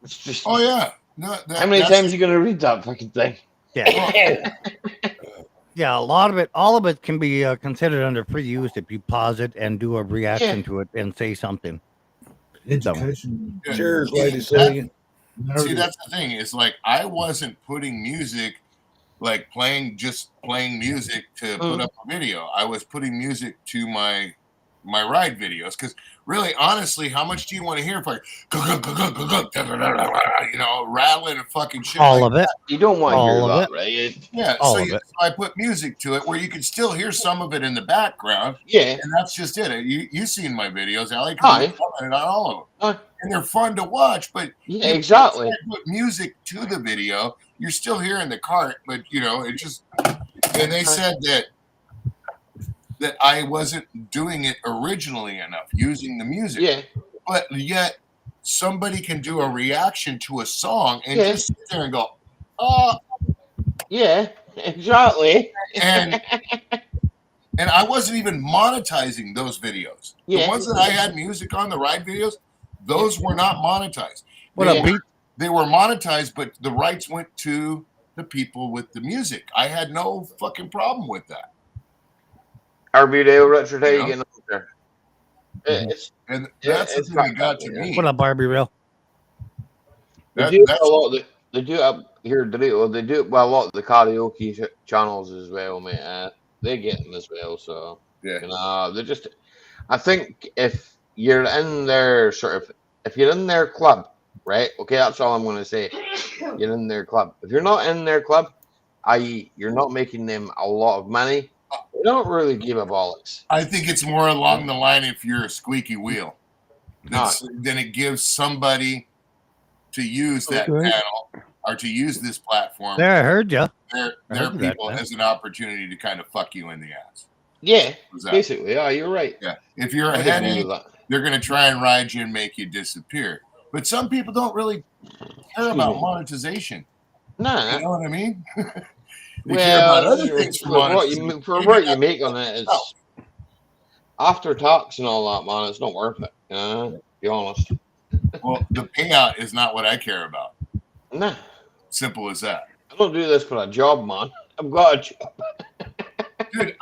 it's just. Oh yeah. No, How many times are you gonna read that fucking thing? Yeah. Yeah, a lot of it, all of it can be considered under free use if you pause it and do a reaction to it and say something. Education. Yeah. Cheers, See, ladies. that- narrative. See, that's the thing. Is like I wasn't putting music, like playing music to put up a video. I was putting music to my ride videos because really, honestly, how much do you want to hear? If like, you know, rattling and fucking shit. All like of it. You don't want to All hear of that, it. right? Yeah, All so of it. I put music to it where you can still hear some of it in the background, Yeah. and that's just it. You've seen my videos, Allie, Aye. because you commented on all of them, Aye. and they're fun to watch. But Yeah, you exactly. can't put music to the video. You're still hearing the cart, but you know it just. And they said that I wasn't doing it originally enough, using the music. Yeah. But yet somebody can do a reaction to a song and Yeah. just sit there and go, oh. Yeah. Exactly. And I wasn't even monetizing those videos. Yeah. The ones that I had music on, the ride videos, those were not monetized. What Yeah. a beat. They were monetized, but the rights went to the people with the music. I had no fucking problem with that. RB Dale, Richard, how You you know? getting up there? It's And Yeah, that's the it's thing that fucked got up, to yeah. me. What up, Barbie Real? they do a lot of they do up here today. Well, they do a lot of the karaoke channels as well, mate. They get them as well. So Yeah. you know, they just. I think if you're in their if you're in their club, right? Okay, that's all I'm going to say. You're in their club. If you're not in their club, i.e., you're not making them a lot of money, they don't really give a bollocks. I think it's more along the line if you're a squeaky wheel. Then it gives somebody to use that panel or to use this platform. There, I heard you. Their people as an opportunity to kind of fuck you in the ass. Yeah, basically. Yeah, you're right. Yeah. If you're a I didn't headache, know that. they're going to try and ride you and make you disappear. But some people don't really care about monetization. Nah. You know what I mean? They Well, care about other things for what you make on it, it's after tax and all that, man. It's not worth it. To be honest. Well, the payout is not what I care about. Nah. Simple as that. I don't do this for a job, man. I've got a job. Dude,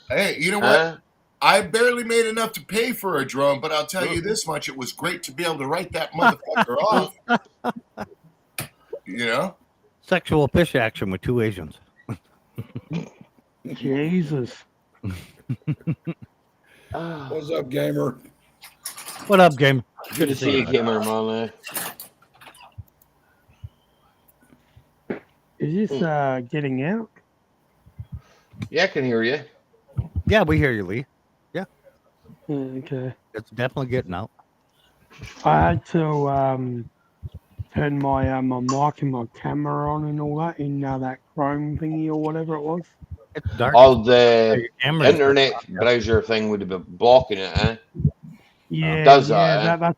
hey, you know what? I barely made enough to pay for a drone, but I'll tell you this much: it was great to be able to write that motherfucker off. You know, Sexual fish action with two Asians. Jesus. What's up, gamer? What up, game? Good to see you, gamer, man. Is this getting out? Yeah, I can hear you. Yeah, we hear you, Lee. Okay. It's definitely getting out. I had to turn my my mic and my camera on and all that in that Chrome thingy or whatever it was. It's dark. All the Your camera's internet dark, yeah. browser thing would have been blocking it, eh? Yeah, Does yeah. that, eh?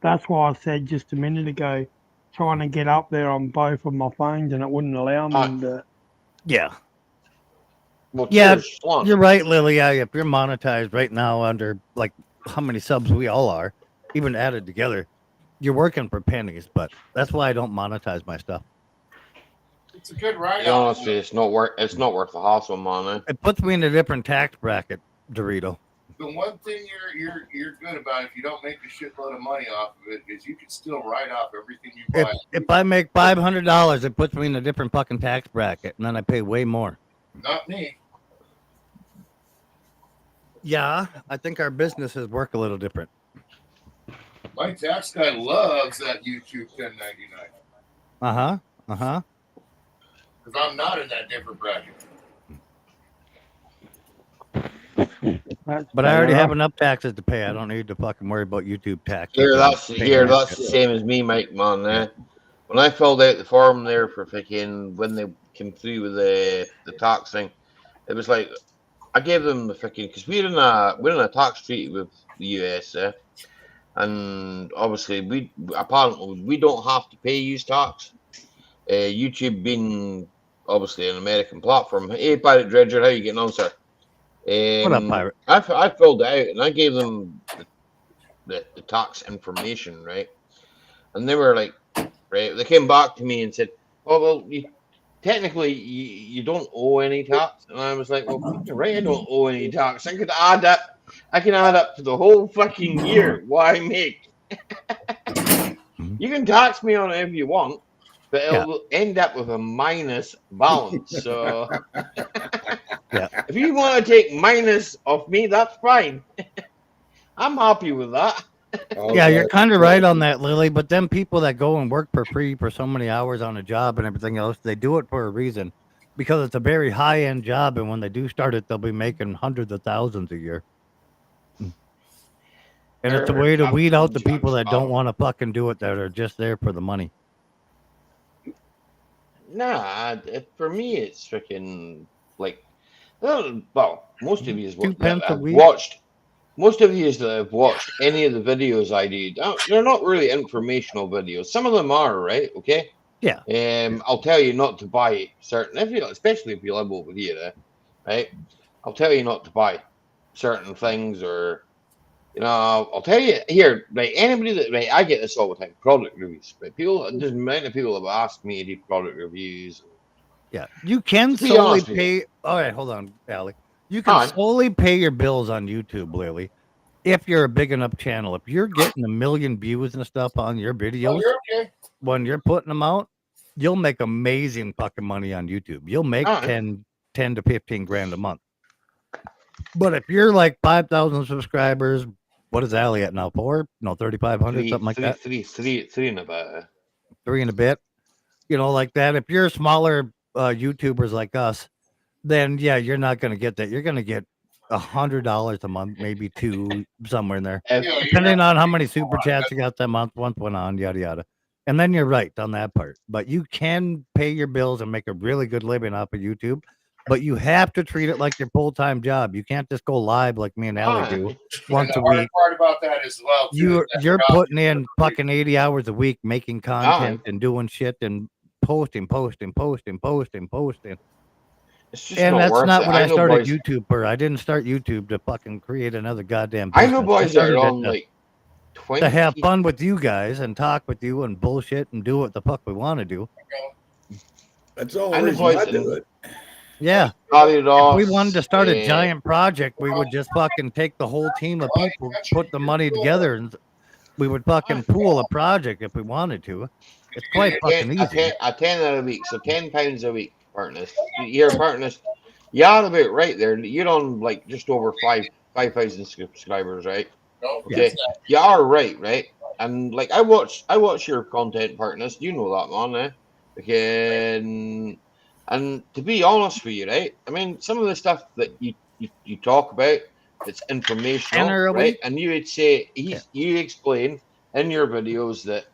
That's why I said just a minute ago, trying to get up there on both of my phones and it wouldn't allow me. But Yeah. Well, Yeah, cheers, Swan. you're right, Lily. Yeah, if you're monetized right now under like how many subs we all are, even added together, you're working for pennies. But that's why I don't monetize my stuff. it's a good To ride. be honest with you, it's not worth the hassle, man. Eh? It puts me in a different tax bracket, Dorito. The one thing you're good about, if you don't make a shitload of money off of it, is you can still write off everything you buy. If I make $500, it puts me in a different fucking tax bracket, and then I pay way more. Not me. Yeah, I think our businesses work a little different. My tax guy loves that YouTube 1099 Because because I'm not in that different bracket. But I already have enough taxes to pay. I don't need to fucking worry about YouTube taxes. That's the same as me, Mike, man. Eh? When I filled out the form there for when they came through with the tax thing, it was like I gave them the because we're in a tax treaty with the US, and obviously we don't have to pay use tax. YouTube being obviously an American platform. Hey, Pirate Dredger, how you getting on, sir? What up, Pirate? I filled it out and I gave them the tax information, right? And they were like, right, they came back to me and said, "Oh well, technically you don't owe any tax." And I was like, "Well, you're right, I don't owe any tax. I can add up to the whole fucking year what I make. You can tax me on it if you want, but it'll end up with a minus balance. So if you want to take minus of me, that's fine. I'm happy with that." Yeah, you're kind of right on that, Lily. But then people that go and work for free for so many hours on a job and everything else, they do it for a reason, because it's a very high-end job, and when they do start it, they'll be making hundreds of thousands a year. And it's a way to weed out the people that don't want to fucking do it, that are just there for the money. Nah, for me, it's freaking like, well, most of you have watched. Most of you that have watched any of the videos I do, they're not really informational videos. Some of them are, right? Okay. Yeah. I'll tell you not to buy certain, especially if you live over here, right? I'll tell you not to buy certain things, or I'll tell you here, right? Anybody that I get this all the time, product reviews, right? There's many people have asked me to do product reviews. Yeah, you can solely pay. All right, hold on, Allie. You can solely pay your bills on YouTube, Lily, if you're a big enough channel. If you're getting 1 million views and stuff on your videos, when you're putting them out, you'll make amazing fucking money on YouTube. You'll make 10 to 15 grand a month. But if you're like 5,000 subscribers, what is Allie at now? 3,500, something like that. Three and a bit. 3 and a bit. Like that. If you're smaller YouTubers like us, then yeah, you're not going to get that. You're going to get $100 a month, maybe $2, somewhere in there, depending on how many super chats you got that month. Once went on, yada yada. And then you're right on that part. But you can pay your bills and make a really good living off of YouTube. But you have to treat it like your full-time job. You can't just go live like me and Allie do once a week. The part about that as well, too, you're putting in fucking 80 hours a week making content and doing shit and posting. And that's not what I started YouTube for. I didn't start YouTube to fucking create another goddamn business. I know boys that are on like 20 to have fun with you guys and talk with you and bullshit and do what the fuck we want to do. That's all I do it. Yeah. started If off. we wanted to start a giant project, we would just fucking take the whole team of people, put the money together, and we would fucking pool a project if we wanted to. It's quite fucking easy. a tenner a week, so £10 a week, partners. You're partners. You are about right there. You're on like just over 5,000 subscribers, right? Okay, you are right? And like I watch your content, partners. You know that, man. Okay, and to be honest with you, right? I mean, some of the stuff that you talk about, it's informational, Tenner a right? week? And you would say you explain in your videos that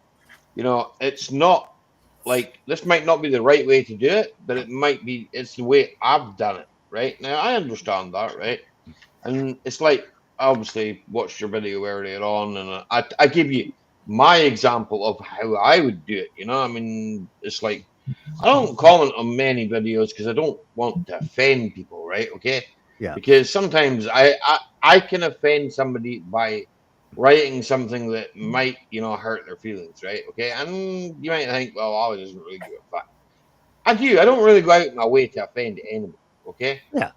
it's not like this might not be the right way to do it, but it's the way I've done it, right? Now I understand that, right? And it's like I obviously watched your video earlier on, and I give you my example of how I would do it. I mean, it's like I don't comment on many videos because I don't want to offend people, right? Okay. Yeah. Because sometimes I can offend somebody by writing something that might hurt their feelings, right? Okay. And you might think, well, I doesn't really give a fuck. I do. I don't really go out my way to offend anybody. Okay. Yeah.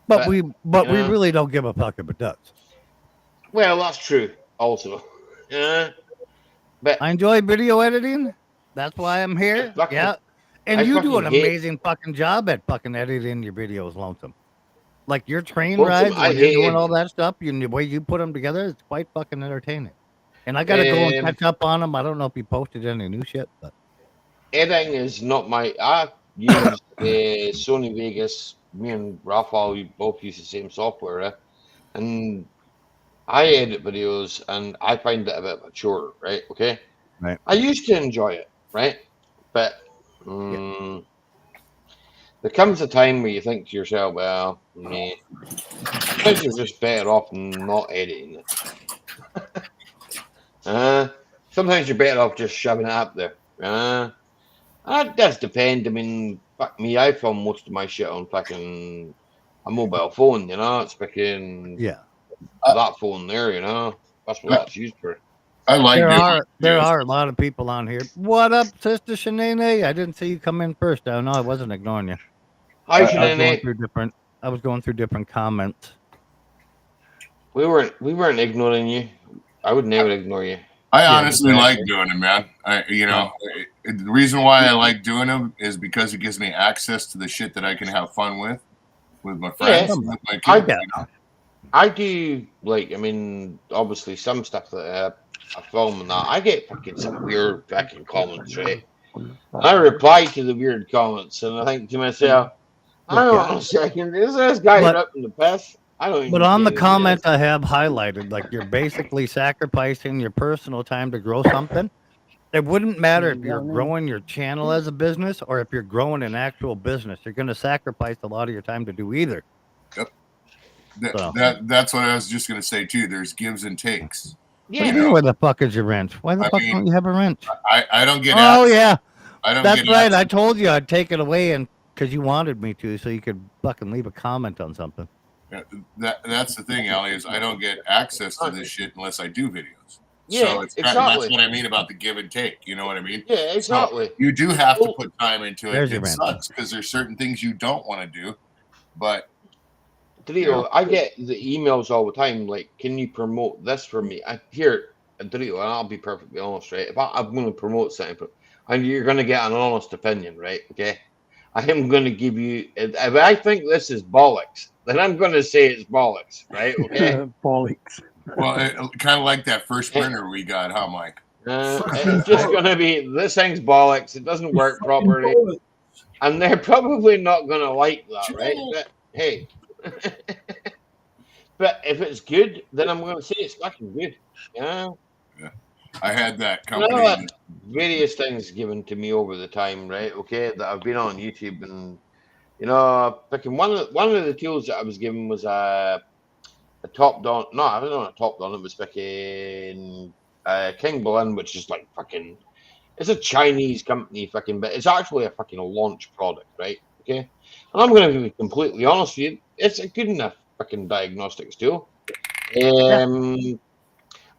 But we really don't give a fuck if it does. Well, that's true. Also. But I enjoy video editing. That's why I'm here. Yeah. And you do an amazing fucking job at fucking editing your videos, Lonesome. Like your train rides, when you're doing all that stuff, the way you put them together, it's quite fucking entertaining. And I gotta go and catch up on them. I don't know if you posted any new shit, but editing is not my. I use Sony Vegas. Me and Rafael, we both use the same software, and I edit videos, and I find it a bit of a chore, right? Okay. Right. I used to enjoy it, right? But there comes a time where you think to yourself, well, nah, sometimes you're just better off not editing it. Sometimes you're better off just shoving it up there. That does depend. I mean, fuck me, I film most of my shit on fucking a mobile phone, It's fucking that phone there, That's what that's used for. I like there are a lot of people on here. What up, Sister Shanae? I didn't see you come in first. I know I wasn't ignoring you. Hi, Shanae. I was going through different comments. We weren't ignoring you. I would never ignore you. I honestly like doing them, man. The reason why I like doing them is because it gives me access to the shit that I can have fun with my friends, with my kids. I do obviously some stuff that I film and that I get fucking some weird fucking comments, right? And I reply to the weird comments, and I think to myself, hang on a second, is this guy up in the past? But on the comment I have highlighted, like you're basically sacrificing your personal time to grow something. It wouldn't matter if you're growing your channel as a business or if you're growing an actual business. You're going to sacrifice a lot of your time to do either. Yep. That's what I was just going to say too. There's gives and takes. Yeah. What do you mean, where the fuck is your wrench? Why the fuck don't you have a wrench? I don't get. Oh yeah, that's right. I told you I'd take it away, and because you wanted me to, so you could fucking leave a comment on something. That's the thing, Ali, is I don't get access to this shit unless I do videos. Yeah, so that's what I mean about the give and take. You know what I mean? Yeah, exactly. So you do have to put time into it. It sucks because there's certain things you don't want to do, but Dorito, I get the emails all the time. Like, can you promote this for me? Dorito, and I'll be perfectly honest, right? If I'm going to promote something, and you're going to get an honest opinion, right? Okay, I am going to give you. If I think this is bollocks, then I'm going to say it's bollocks, right? Okay, bollocks. Well, kind of like that first printer we got, huh, Mike? It's just going to be this thing's bollocks. It doesn't work properly, and they're probably not going to like that, right? But, hey. But if it's good, then I'm going to say it's fucking good. Yeah. I had that company. Various things given to me over the time, right? Okay, that I've been on YouTube, and fucking one of the tools that I was given was a top down. No, I wasn't on a top down. It was fucking King Berlin, which is like fucking. It's a Chinese company, fucking, but it's actually a fucking launch product, right? Okay, and I'm going to be completely honest with you. It's a good enough fucking diagnostics tool.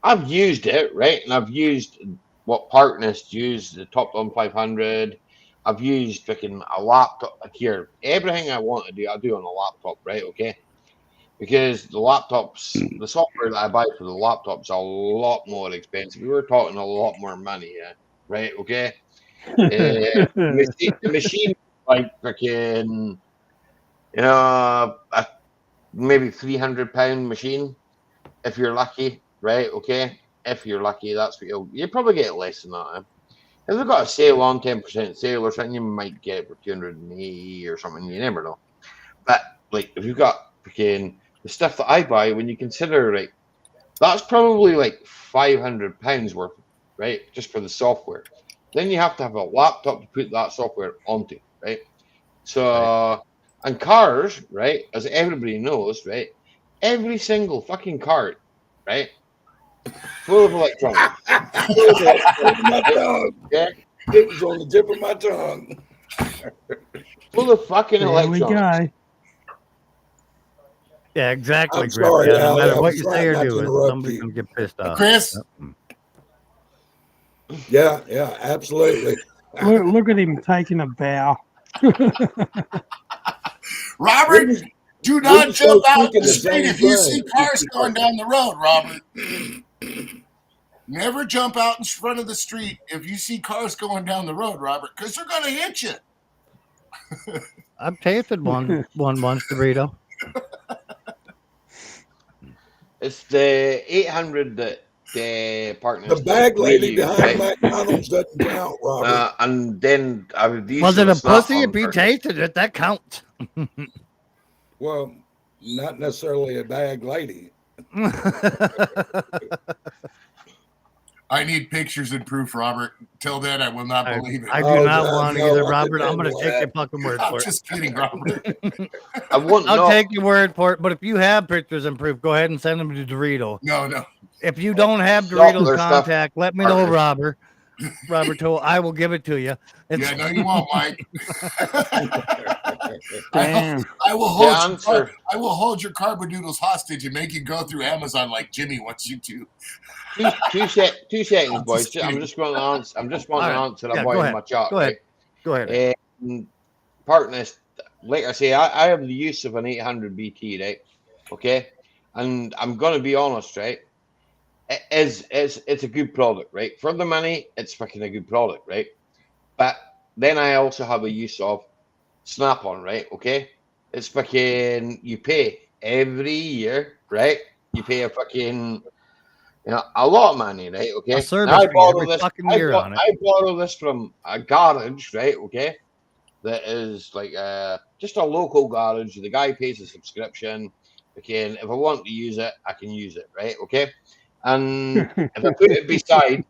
I've used it, right? And I've used what Partners use, the Top Down 500. I've used freaking a laptop here. Everything I want to do, I do on a laptop, right? Okay. Because the laptops, the software that I buy for the laptops, a lot more expensive. We were talking a lot more money, yeah, right? Okay. The machine, like freaking, maybe £300 machine, if you're lucky, right? Okay. If you're lucky, that's what you'll probably get less than that. Eh? If they've got a sale on 10% sale or something, you might get it for 280 or something. You never know. But like, if you've got freaking the stuff that I buy, when you consider, right, that's probably like £500 worth, right, just for the software. Then you have to have a laptop to put that software onto, right? So, and cars, right, as everybody knows, right, every single fucking car, right, full of electronics. Full of electronics, right? Yeah. It was on the tip of my tongue. Full of fucking There we electronics. go. Yeah, exactly, I'm Griff. sorry, Yeah, no Allie, matter I what was you say trying or not to do, interrupt somebody's you. gonna get pissed off. Chris, Yeah, absolutely. Look at him taking a bow. Robert, do We're not just jump both out thinking the the street same if you see thing. cars going down the road, Robert. Never jump out in front of the street if you see cars going down the road, Robert, because they're going to hit you. I've tasted one once, Dorito. It's the 800 that the partners The bag that we lady use, behind right? McDonald's doesn't count, Robert. And then I would use Was it a snap pussy? on If he first. tasted it, that counts. Well, not necessarily a bag lady. I need pictures and proof, Robert. Till then, I will not believe it. I do not God, want no, either, I Robert. couldn't I'm going to handle take that. your fucking word I'm for it. just kidding, Robert. I'll take your word for it. But if you have pictures and proof, go ahead and send them to Dorito. No. If you don't have Stop Dorito's their stuff, contact, let me know, partners. Robert. Roberto, I will give it to you. Yeah, no, you won't, Mike. Damn. I will The hold answer. I will hold your carbonoodles hostage and make you go through Amazon like Jimmy wants you to. Two seconds, I'm boys. just I'm kidding. just going to answer. I'm just wanting All to right. answer Yeah, a go boy in ahead. my chat, Go ahead. Go ahead. Partners, like I say, I have the use of an 800 BT, right? Okay, and I'm going to be honest, right? It's a good product, right? For the money, it's fucking a good product, right? But then I also have a use of Snap-on, right? Okay, it's fucking you pay every year, right? You pay a fucking a lot of money, right? Okay, A now service I fee borrow every this. fucking year on it. I borrow this from a garage, right? Okay, that is like just a local garage. The guy pays a subscription. Okay, and if I want to use it, I can use it, right? Okay, and if I put it beside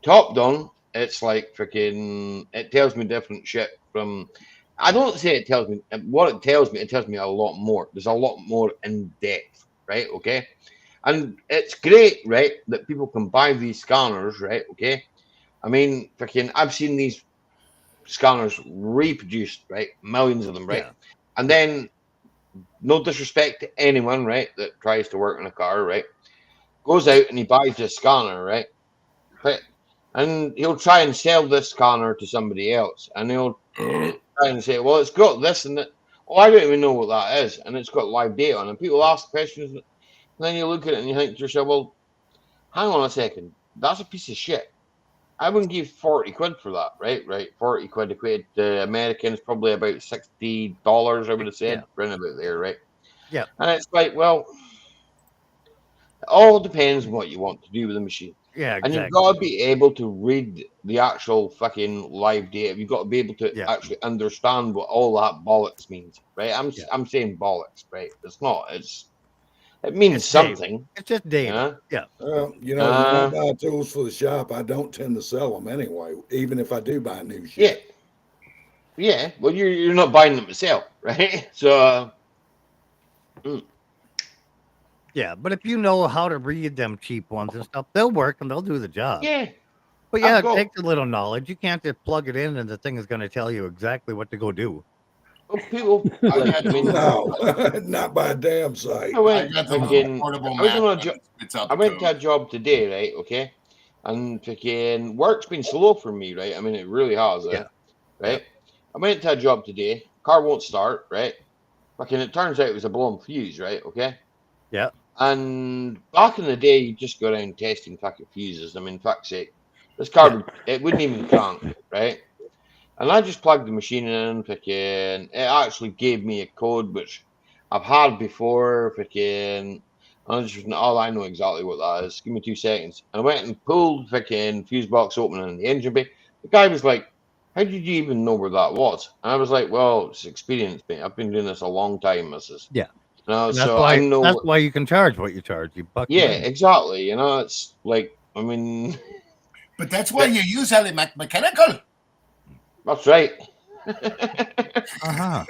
Top Down, it's like freaking. It tells me different shit from. I don't say it tells me what it tells me. It tells me a lot more. There's a lot more in depth, right? Okay, and it's great, right, that people can buy these scanners, right? Okay, I mean, freaking, I've seen these scanners reproduced, right? Millions of them, right? Yeah. And then, no disrespect to anyone, right, that tries to work in a car, right? Goes out and he buys this scanner, right? And he'll try and sell this scanner to somebody else, and he'll try and say, "Well, it's got this and that." Oh, I don't even know what that is, and it's got live data on it. And people ask questions, and then you look at it and you think to yourself, "Well, hang on a second, that's a piece of shit. I wouldn't give 40 quid for that, right? Right, 40 quid equated to Americans, probably about $60, I would have said, round about there, right? Yeah. And it's like, well, it all depends on what you want to do with the machine. Yeah, And you've exactly. got to be able to read the actual fucking live data. You've got to be able to actually understand what all that bollocks means, right? I'm saying bollocks, right? It's not. It means It's something. data. It's just data. Yeah. Well, you know, when I buy tools for the shop, I don't tend to sell them anyway, even if I do buy new shit. Yeah. Well, you're not buying them to sell, right? So. Yeah, but if you know how to read them cheap ones and stuff, they'll work and they'll do the job. Yeah. But yeah, it takes a little knowledge. You can't just plug it in and the thing is going to tell you exactly what to go do. Well, people, no, not by a damn sight. I went portable I went to a job today, right? Okay, and freaking work's been slow for me, right? I mean, it really has, right? I went to a job today. Car won't start, right? Fucking, it turns out it was a blown fuse, right? Okay. Yeah. And back in the day, you just go around testing fucking fuses. I mean, fuck's sake, this car it wouldn't even crank, right? And I just plugged the machine in, fucking. It actually gave me a code which I've had before, fucking. All I know exactly what that is. Give me 2 seconds. And I went and pulled fucking fuse box opening in the engine bay. The guy was like, "How did you even know where that was?" And I was like, "Well, it's experience, mate. I've been doing this a long time, missus." Yeah. You know, And so I know. that's why you can charge what you charge. You buck. Yeah, exactly. You know, it's like, I mean. But that's why you use Mack-Mechanical. That's right. Uh-huh.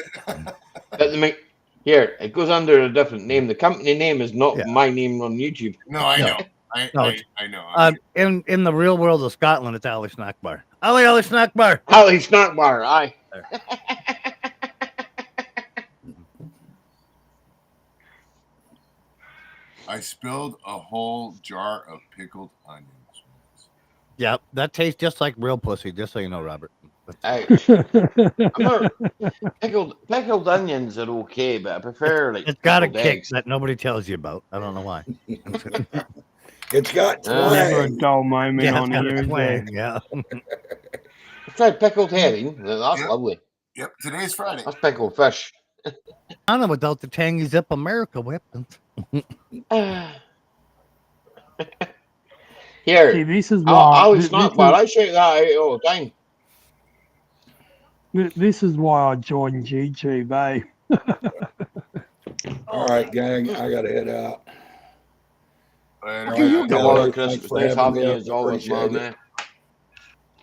But here, it goes under a different name. The company name is not my name on YouTube. No, I know. I know. In the real world of Scotland, it's Ali Snack Bar. Ali Snack Bar. Ali Snack Bar, aye. I spilled a whole jar of pickled onions. Yeah, that tastes just like real pussy, just so you know, Robert. Ouch. Pickled onions are okay, but I prefer like it's got a pickled kick eggs. that nobody tells you about. I don't know why. It's got Never a twang. dull moment Yeah, on it's got here, a is twang, there? yeah. I've tried pickled herring. That's Yep. lovely. Yep, today's Friday. That's pickled fish. I know without the tangy Zip America weapons. Here, See, this is Ali why Snack Bar. I shout that out all the time. this is why I joined YouTube, eh? All right, gang, I gotta head out. Later. No bother, Chris. Thanks It's for nice having having me. you I as always, appreciate man. it.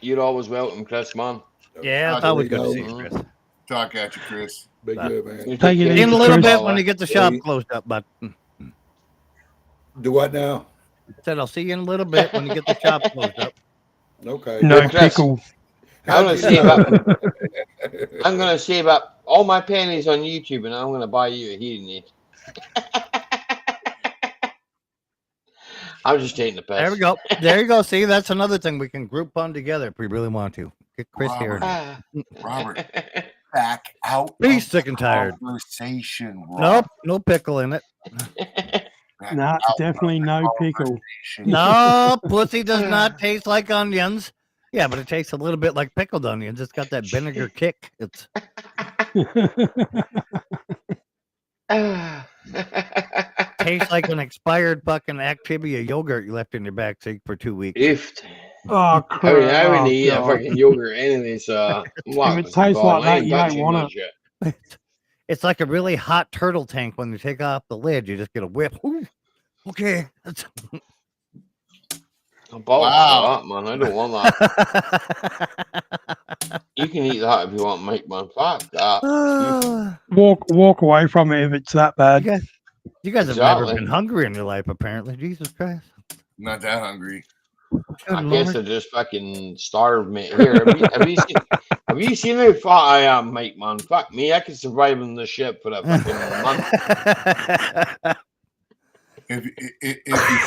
You're always welcome, Chris, man. Yeah, it's There always we good to go. see you, Chris. Talk at you, Chris. Be good, man. You Take it care. easy, In a little Chris. bit when you get the shop Hey. closed up, but Do what now? said I'll see you in a little bit when you get the shop closed up. Okay. No Hey, Chris. pickles. I'm gonna save up. I'm gonna save up all my pennies on YouTube, and I'm gonna buy you a hearing aid. I'm just taking the piss. There we go. There you go. See, that's another thing we can group fund together if we really want to. Get Chris here. Robert, back out. He's of sick and tired. Conversation, Rob. Nope, no pickle in it. Back Nah, out definitely of no pickle. conversation. No, pussy does not taste like onions. Yeah, but it tastes a little bit like pickled onions. It's got that vinegar kick. It's tastes like an expired fucking Activia yogurt you left in your back seat for 2 weeks. Oofed. Oh, I crap. mean, I wouldn't eat a God. fucking yogurt anyway, so If it tastes like that, you don't want it. It's like a really hot turtle tank. When you take off the lid, you just get a whiff. Ooh, okay. That's- Wow, man, I don't want that. You can eat that if you want, Mike, man. Fuck that. Walk away from it if it's that bad. You guys have never Exactly. been hungry in your life, apparently. Jesus Christ. Not that hungry. Good I guess Lord. I just fucking starved, mate. Here, have you seen how fat I am, Mike, man? Fuck me, I could survive on the ship for a fucking month. If you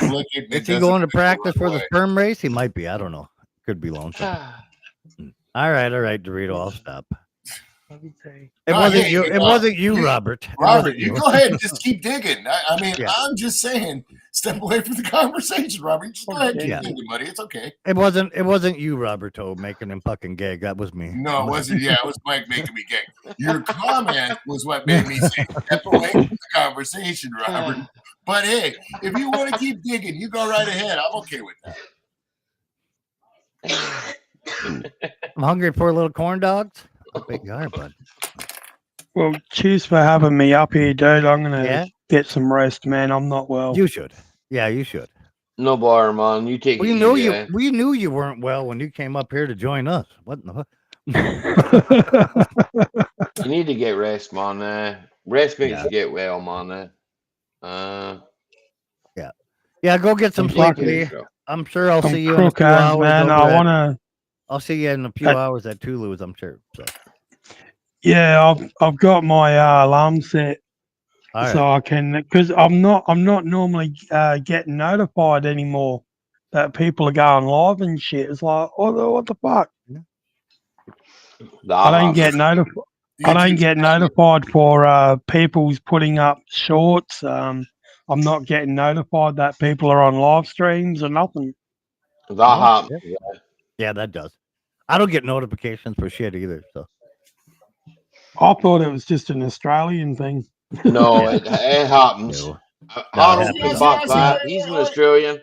flick it, Is he going to practice for the sperm race? He might be. I don't know. Could be lonesome. All right, Dorito. I'll stop. It No, wasn't hey, you. It wasn't you, Robert. It wasn't Robert, you you. go ahead and just keep digging. I mean, Yeah. I'm just saying, step away from the conversation, Robert. Just go ahead and keep Yeah. digging, buddy. It's okay. It wasn't you, Roberto, making him fucking gag. That was me. No, it wasn't. Yeah, it was Mike making me gay. Your comment was what made me say, step away from the conversation, Robert. But hey, if you want to keep digging, you go right ahead. I'm okay with that. I'm hungry for little corn dogs. How big you are, bud. Well, cheers for having me up here, dude. I'm gonna Yeah? get some rest, man. I'm not well. You should. Yeah, you should. No bar, man. You take We it knew easy, you. eh? We knew you weren't well when you came up here to join us. What in the fuck? You need to get rest, man. Rest makes Yeah. you get well, man. Yeah, go get some I'm sleep. fucking- Lee. I'm sure I'll I'm see you in a crook few ass, hours. man. over I at- wanna. I'll see you in a few hours at Tulu's. I'm sure. So. Yeah, I've got my alarm set All right. so I can, because I'm not normally getting notified anymore that people are going live and shit. It's like, what the fuck? I don't get notified. I don't get notified for people's putting up shorts. I'm not getting notified that people are on live streams or nothing. That happens. Yeah, that does. I don't get notifications for shit either. So I thought it was just an Australian thing. No, it happens. No. Harold happens. can back that. He's an Australian.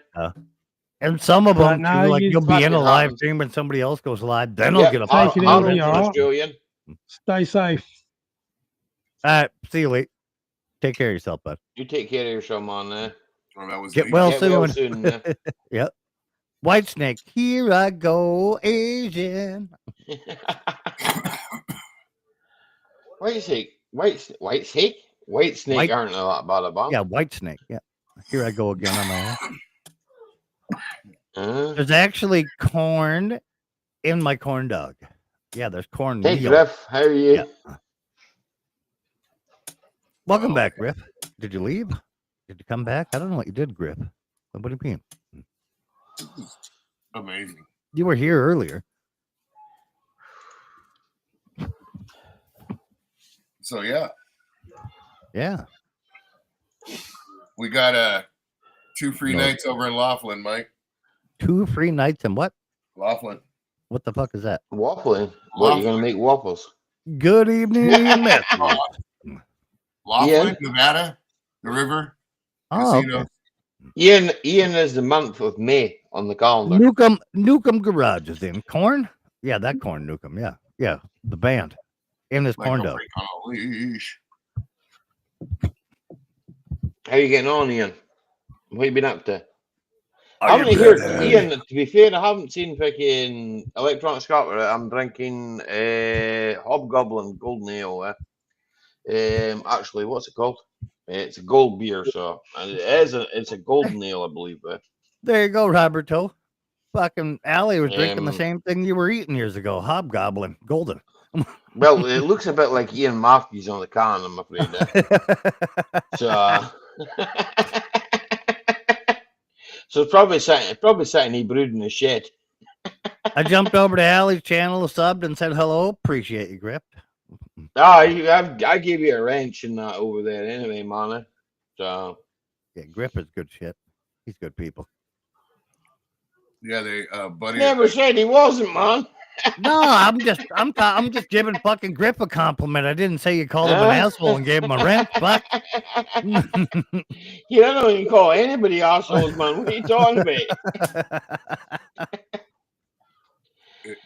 And some of them no, too, like you you'll be in fucking a live happens. stream and somebody else goes live, then I'll Yep, get a Take it Harold's easy, an all right? Australian. Stay safe. All right, see you later. Take care of yourself, bud. You take care of yourself, man. Oh, that was Get me. well Get soon. well soon. Yep. White Snake, here I go, Asian. White snake. White snake. White snake aren't a lot bad about. Yeah, White Snake. Yeah. Here I go again on my own. Uh, There's actually corn in my corn dog. Yeah, there's corn. hey, meal. Griff, how are you? Yeah. Welcome back, Griff. Did you leave? Did you come back? I don't know what you did, Griff. What do you mean? Amazing. You were here earlier. So yeah, Yeah. we got 2 free nights over in Laughlin, Mike. 2 free nights and what? Laughlin. What the fuck is that? Waffling. What, you gonna make waffles? Good evening, Ian Matthews. Laughlin, Nevada, the river. Oh, casino. okay. Ian is the month of May on the calendar. Nukem Garage is in. Corn? Yeah, that Corn Nukem. Yeah. Yeah. The band. In this Like corn a dog. freak on a leash. How you getting on, Ian? What you been up to? Are I haven't you heard good? Ian. To be fair, I haven't seen fucking Electronic Scotland. I'm drinking Hobgoblin Golden Ale. Actually, what's it called? It's a gold beer, so and it's a golden ale, I believe. There you go, Roberto. Fucking Allie was drinking the Um, same thing you were eating years ago. Hobgoblin. Golden. Well, it looks a bit like Ian Matthews on the can, I'm afraid. So, so it's probably sitting he brewed in the shed. I jumped over to Allie's channel, subbed, and said hello. Appreciate you, Grip. I gave you a wrench and that over there anyway, man. So Yeah, Grip is good shit. He's good people. Yeah, they buddy. never said he wasn't, man. No, I'm just giving fucking Grip a compliment. I didn't say you called him an asshole and gave him a wrench, but You don't even call anybody assholes, man. What are you talking about?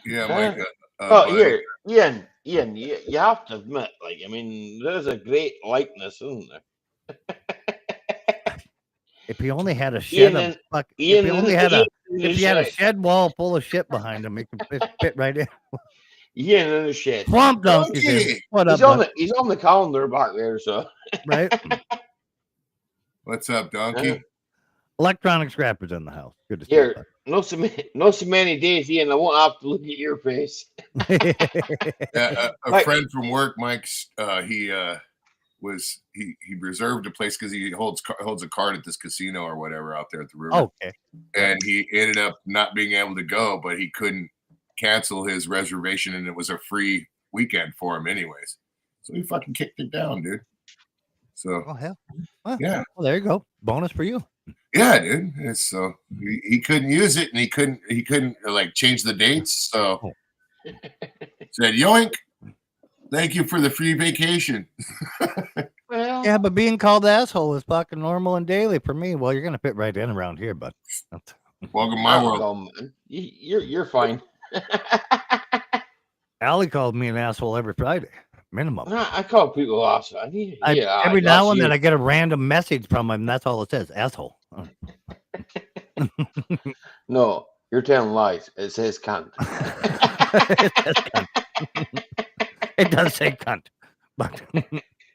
Yeah, Mike. Oh, here, Ian, you have to admit, like, I mean, there's a great likeness, isn't there? if he only had a shed of fuck, if he only had if he had a shed wall full of shit behind him, he could fit right in. Ian in the shed. Swamp Donkey. What up, He's on the calendar back there, so right? What's up, Donkey? Electronic Scrappers in the house. Good to see here. Not so many days, Ian. I won't have to look at your face. Yeah, a friend from work, Mike's. He reserved a place because he holds a card at this casino or whatever out there at the river. Okay. And he ended up not being able to go, but he couldn't cancel his reservation, and it was a free weekend for him anyways. So he fucking kicked it down, dude. So Oh hell. Well, yeah. Well, there you go. Bonus for you. Yeah, dude. It's so he couldn't use it, and he couldn't like change the dates. So said yoink. Thank you for the free vacation. Well, Yeah, but being called asshole is fucking normal and daily for me. Well, you're gonna fit right in around here, bud. Welcome my world. You're fine. Allie called me an asshole every Friday, minimum. I call people assholes. Every now and then I get a random message from him. That's all it says, asshole. No, you're telling lies. It says cunt. It says cunt. It does say cunt, but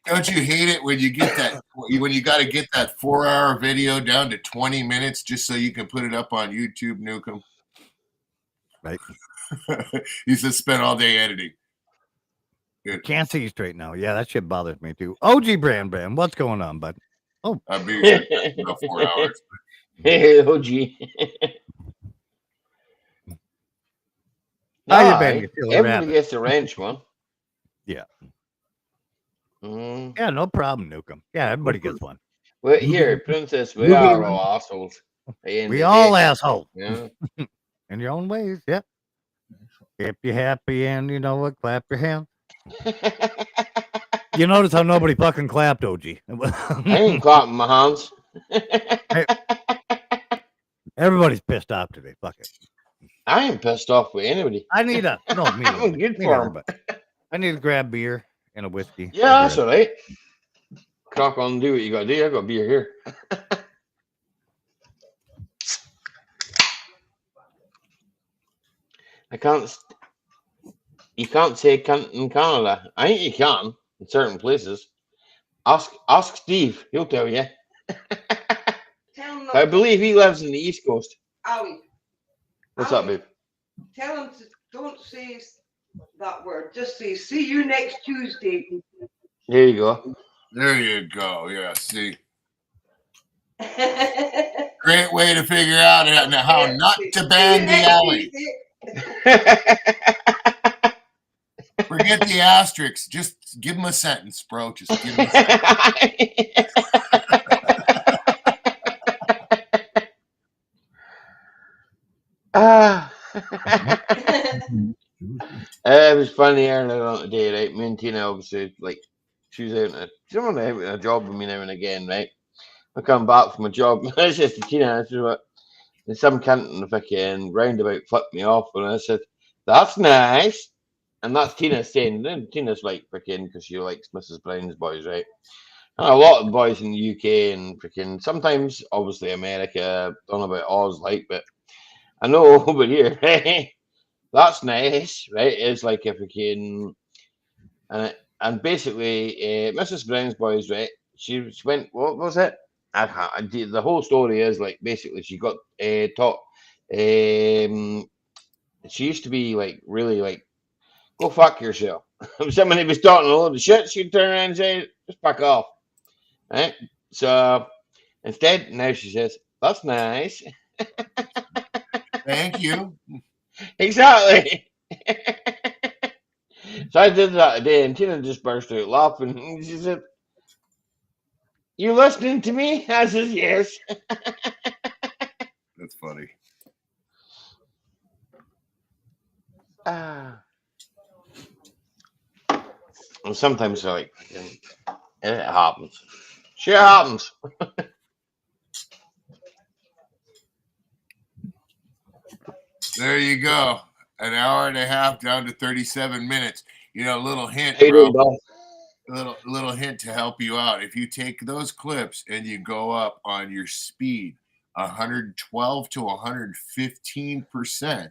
Don't you hate it when you get that when you got to get that 4-hour video down to 20 minutes just so you can put it up on YouTube, Nukem? Right. You said spend all day editing. Good. Can't see you straight now. Yeah, that shit bothers me too. OG Brand, what's going on, bud? Oh, I'll be about 4 hours. Hey, OG. How you been, you Aye, silly everybody rabbit? gets a wrench, man. Yeah. Mm. Yeah, no problem, Nukem. Yeah, everybody gets one. Well, here, Princess, we Look at are it. all assholes. At the end We of the all day. assholes. Yeah. In your own ways. Yep. If you're happy and you know what, clap your hands. You notice how nobody fucking clapped, OG. I ain't clapping my hands. Everybody's pissed off today. Fuck it. I ain't pissed off with anybody. I need a no me. I'm neither. good Me for neither, 'em. but I need to grab beer and a whiskey. Yeah, that's all right. Crack on, do what you gotta do. I got beer here. I can't. You can't say cunt in Canada. I think you can in certain places. Ask Steve. He'll tell you. Tell him I believe he lives in the East Coast. Ali, What's up, babe? tell him to don't say that word. Just say, see you next Tuesday. There you go. There you go. Yeah, see. Great way to figure out how not to ban the alley. Forget the asterisks. Just give him a sentence, bro. Just give him a sentence. It was funny earlier on today, right? Me and Tina, obviously, like, she was out on a job with me now and again, right? I come back from a job, and I said to Tina, I said, what? And some cunt in the fucking roundabout flipped me off, and I said, that's nice. And that's Tina saying, then Tina's like freaking, because she likes Mrs. Brown's boys, right? And a lot of boys in the UK and freaking, sometimes, obviously, America, don't know about Oz, like, but I know over here, right? That's nice, right? It's like a freaking, and basically, Mrs. Brown's boys, right? She went, what was it? The whole story is like basically she got taught. She used to be like really like, go fuck yourself. If somebody was talking a load of shit, she'd turn around and say, just fuck off, right? So instead, now she says, that's nice. Thank you. Exactly. So I did that today, and Tina just burst out laughing. And she said, you listening to me? I says, yes. That's funny. And sometimes like, it happens. Shit happens. There you go. An hour and a half down to 37 minutes. You know, little hint, Hey, bro. dog. Little hint to help you out. If you take those clips and you go up on your speed 112 to 115%,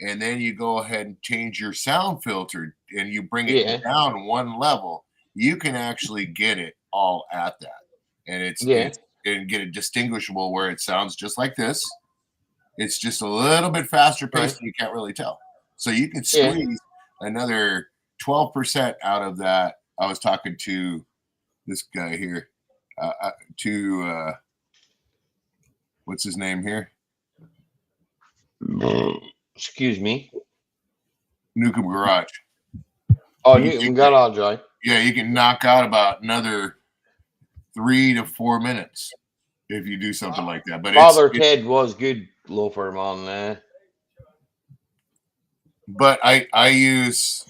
and then you go ahead and change your sound filter and you bring it down one level, you can actually get it all at that. And it's and get it distinguishable where it sounds just like this. It's just a little bit faster paced, and you can't really tell. So you can squeeze another 12% out of that. I was talking to this guy here, what's his name here? Excuse me. Nukem Garage. Oh, Nukem Garage, right? Yeah, you can knock out about another 3 to 4 minutes if you do something like that. But Father Ted was good, loafer man. But I use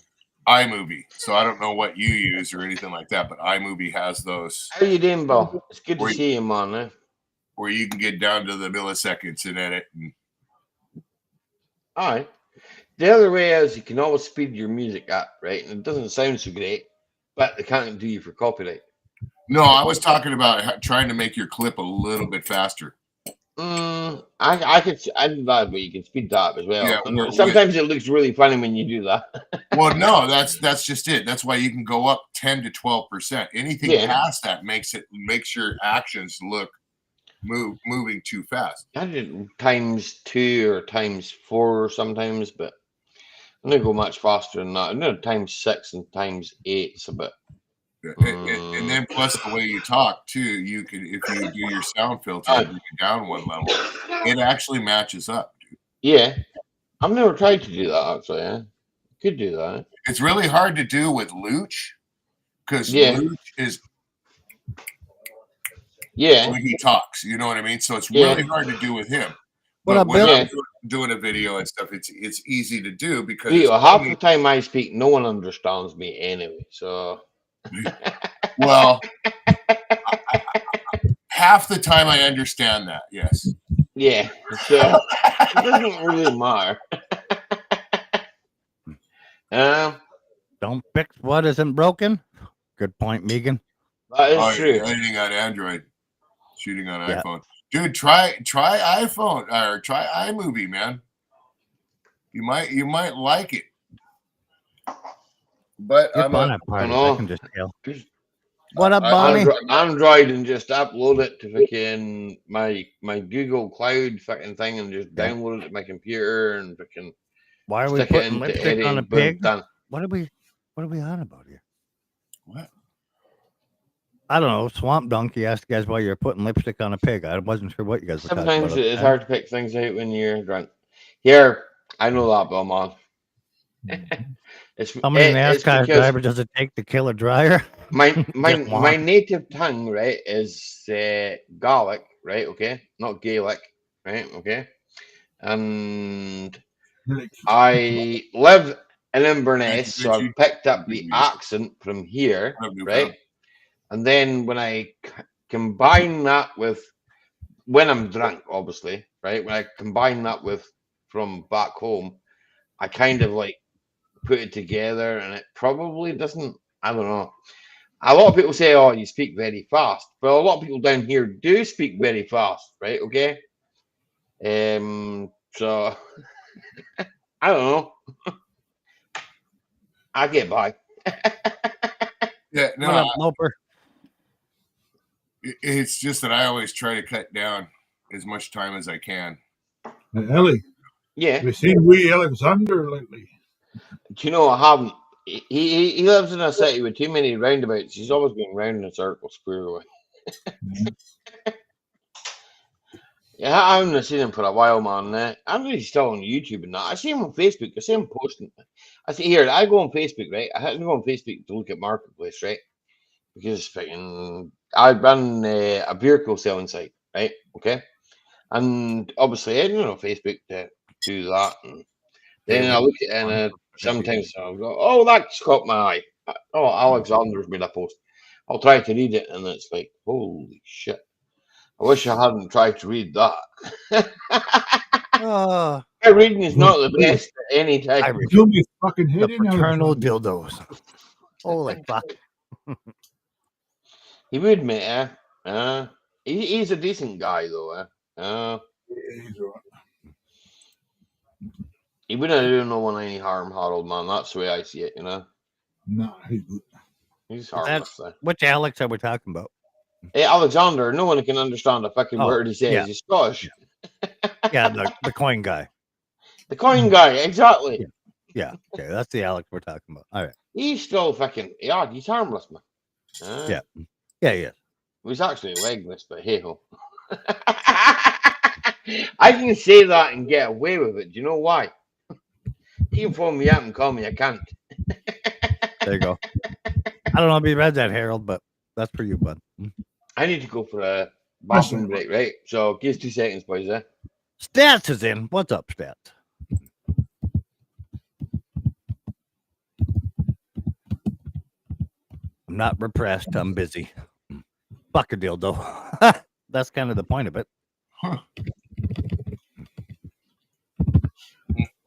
iMovie, so I don't know what you use or anything like that. But iMovie has those. How you doing, Bill? It's good to see you, man. Where you can get down to the milliseconds and edit. All right. The other way is you can always speed your music up, right? And it doesn't sound so great, but they can't do you for copyright. No, I was talking about trying to make your clip a little bit faster. I do that, but you can speed that up as well. Yeah, sometimes it looks really funny when you do that. Well, no, that's just it. That's why you can go up 10 to 12%. Anything past that makes your actions look moving too fast. I did ×2 or ×4 sometimes, but I'm gonna go much faster than that. I'm gonna ×6 and ×8. It's a bit. And then plus the way you talk too, you can, if you do your sound filter and bring it down one level, it actually matches up, dude. Yeah. I've never tried to do that actually. Yeah, could do that. It's really hard to do with Luch because Yeah. Luch is Yeah. when he talks. You know what I mean? So it's Yeah. really hard to do with him. What But up, when Bill? I'm doing a video and stuff, it's easy to do because See, it's half the time I speak, no one understands me anyway. So, well, half the time I understand that. Yes. yeah. So it doesn't really matter. Don't fix what isn't broken. Good point, Megan. That is true. Editing on Android, shooting on Yeah. iPhone. Dude, try iPhone or try iMovie, man. You might like it. But If on at parties, I can just tell. What up, Bonnie? Android and just upload it to fucking my Google Cloud fucking thing and just download it to my computer and fucking. Why are we stick it putting into lipstick editing, on a boom, pig? done. What are we on about here? What? I don't know. Swamp Donkey asked you guys why you're putting lipstick on a pig. I wasn't sure what you guys were talking about. Sometimes it's hard to pick things out when you're drunk. Here, I know that, Belmont. How many NASCAR driver does it take to kill a dryer? My native tongue, right, is Gaelic, right? Okay, not Gaelic, right? Okay, and I live in Inverness, so I've picked up the accent from here, right? And then when I combine that with when I'm drunk, obviously, right? When I combine that with from back home, I kind of like put it together, and it probably doesn't. I don't know. A lot of people say, "Oh, you speak very fast," but a lot of people down here do speak very fast, right? Okay. So I don't know. I get by. Yeah, no. What up, Loper? It's just that I always try to cut down as much time as I can. Ellie. Yeah. Have you seen wee Alexander lately? Do you know I haven't? He lives in a city with too many roundabouts. He's always going round in a circle, square away. Yeah, I haven't seen him for a while, man. I know he's still on YouTube and that. I see him on Facebook. I see him posting. I see here. I go on Facebook, right? I have to go on Facebook to look at Marketplace, right? Because fucking, I run a vehicle selling site, right? Okay, and obviously I don't know Facebook to do that. And then I look at it and sometimes I'll go, "Oh, that's caught my eye. Oh, Alexander's made a post." I'll try to read it, and it's like, holy shit! I wish I hadn't tried to read that. My reading is not the best at any time. The fraternal dildos. Holy fuck. He would, mate. He's a decent guy, though. He's all right. He wouldn't do no one any harm, Harold, man. That's the way I see it, you know. No, he's good. He's harmless. Which Alex are we talking about? Hey, Alexander, no one can understand a fucking word he says. Yeah. He's Scottish. Yeah, the coin guy. The coin guy, exactly. Yeah, okay, that's the Alex we're talking about. All right. He's still fucking, yeah, he's harmless, man. Yeah. Yeah, yeah. He's actually legless, but hey ho. I can say that and get away with it. Do you know why? You can phone me up and call me a cunt. There you go. I don't know if you read that, Harold, but that's for you, bud. I need to go for a bathroom break, right? So give us 2 seconds, boys. Stats is in. What's up, Stats? I'm not repressed. I'm busy. Fuck a dildo. That's kind of the point of it. Huh.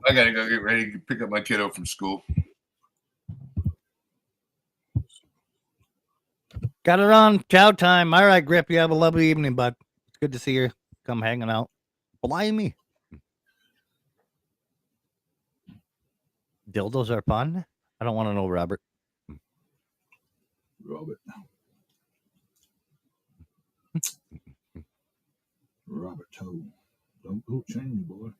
I gotta go get ready to pick up my kiddo from school. Got it on. Chow time. All right, Grip. You have a lovely evening, bud. It's good to see you. Come hanging out. Blimey. Dildos are fun. I don't want to know, Robert. Robert Toe. Don't go change, boy.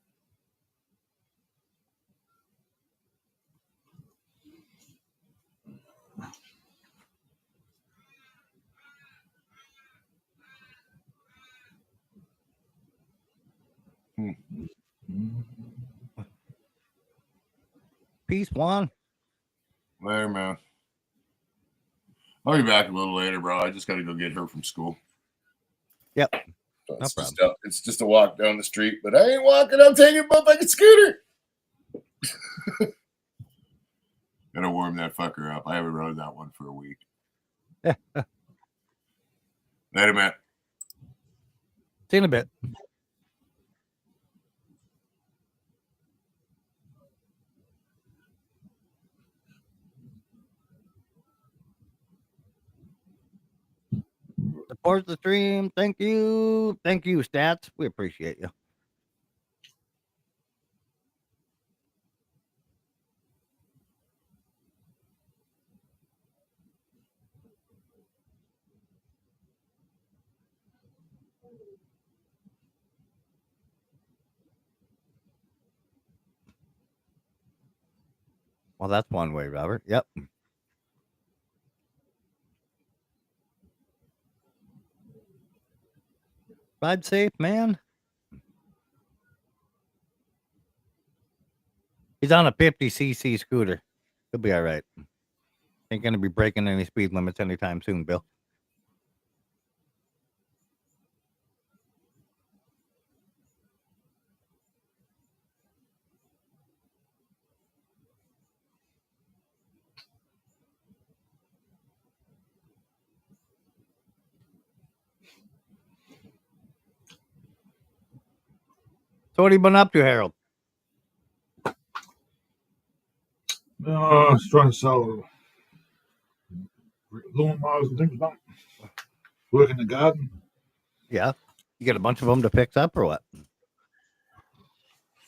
Peace, Juan. Later, man. I'll be back a little later, bro. I just got to go get her from school. Yep. It's just a walk down the street, but I ain't walking. I'm taking a motherfucking scooter. Gotta warm that fucker up. I haven't rode that one for a week. Later, man. See you in a bit. Support the stream. Thank you. Thank you, Stats. We appreciate you. Well, that's one way, Robert. Yep. Ride safe, man. He's on a 50cc scooter. He'll be all right. Ain't going to be breaking any speed limits anytime soon, Bill. So what have you been up to, Harold? I was trying to sell lawnmowers and things like that. Work in the garden. Yeah. You get a bunch of them to fix up or what?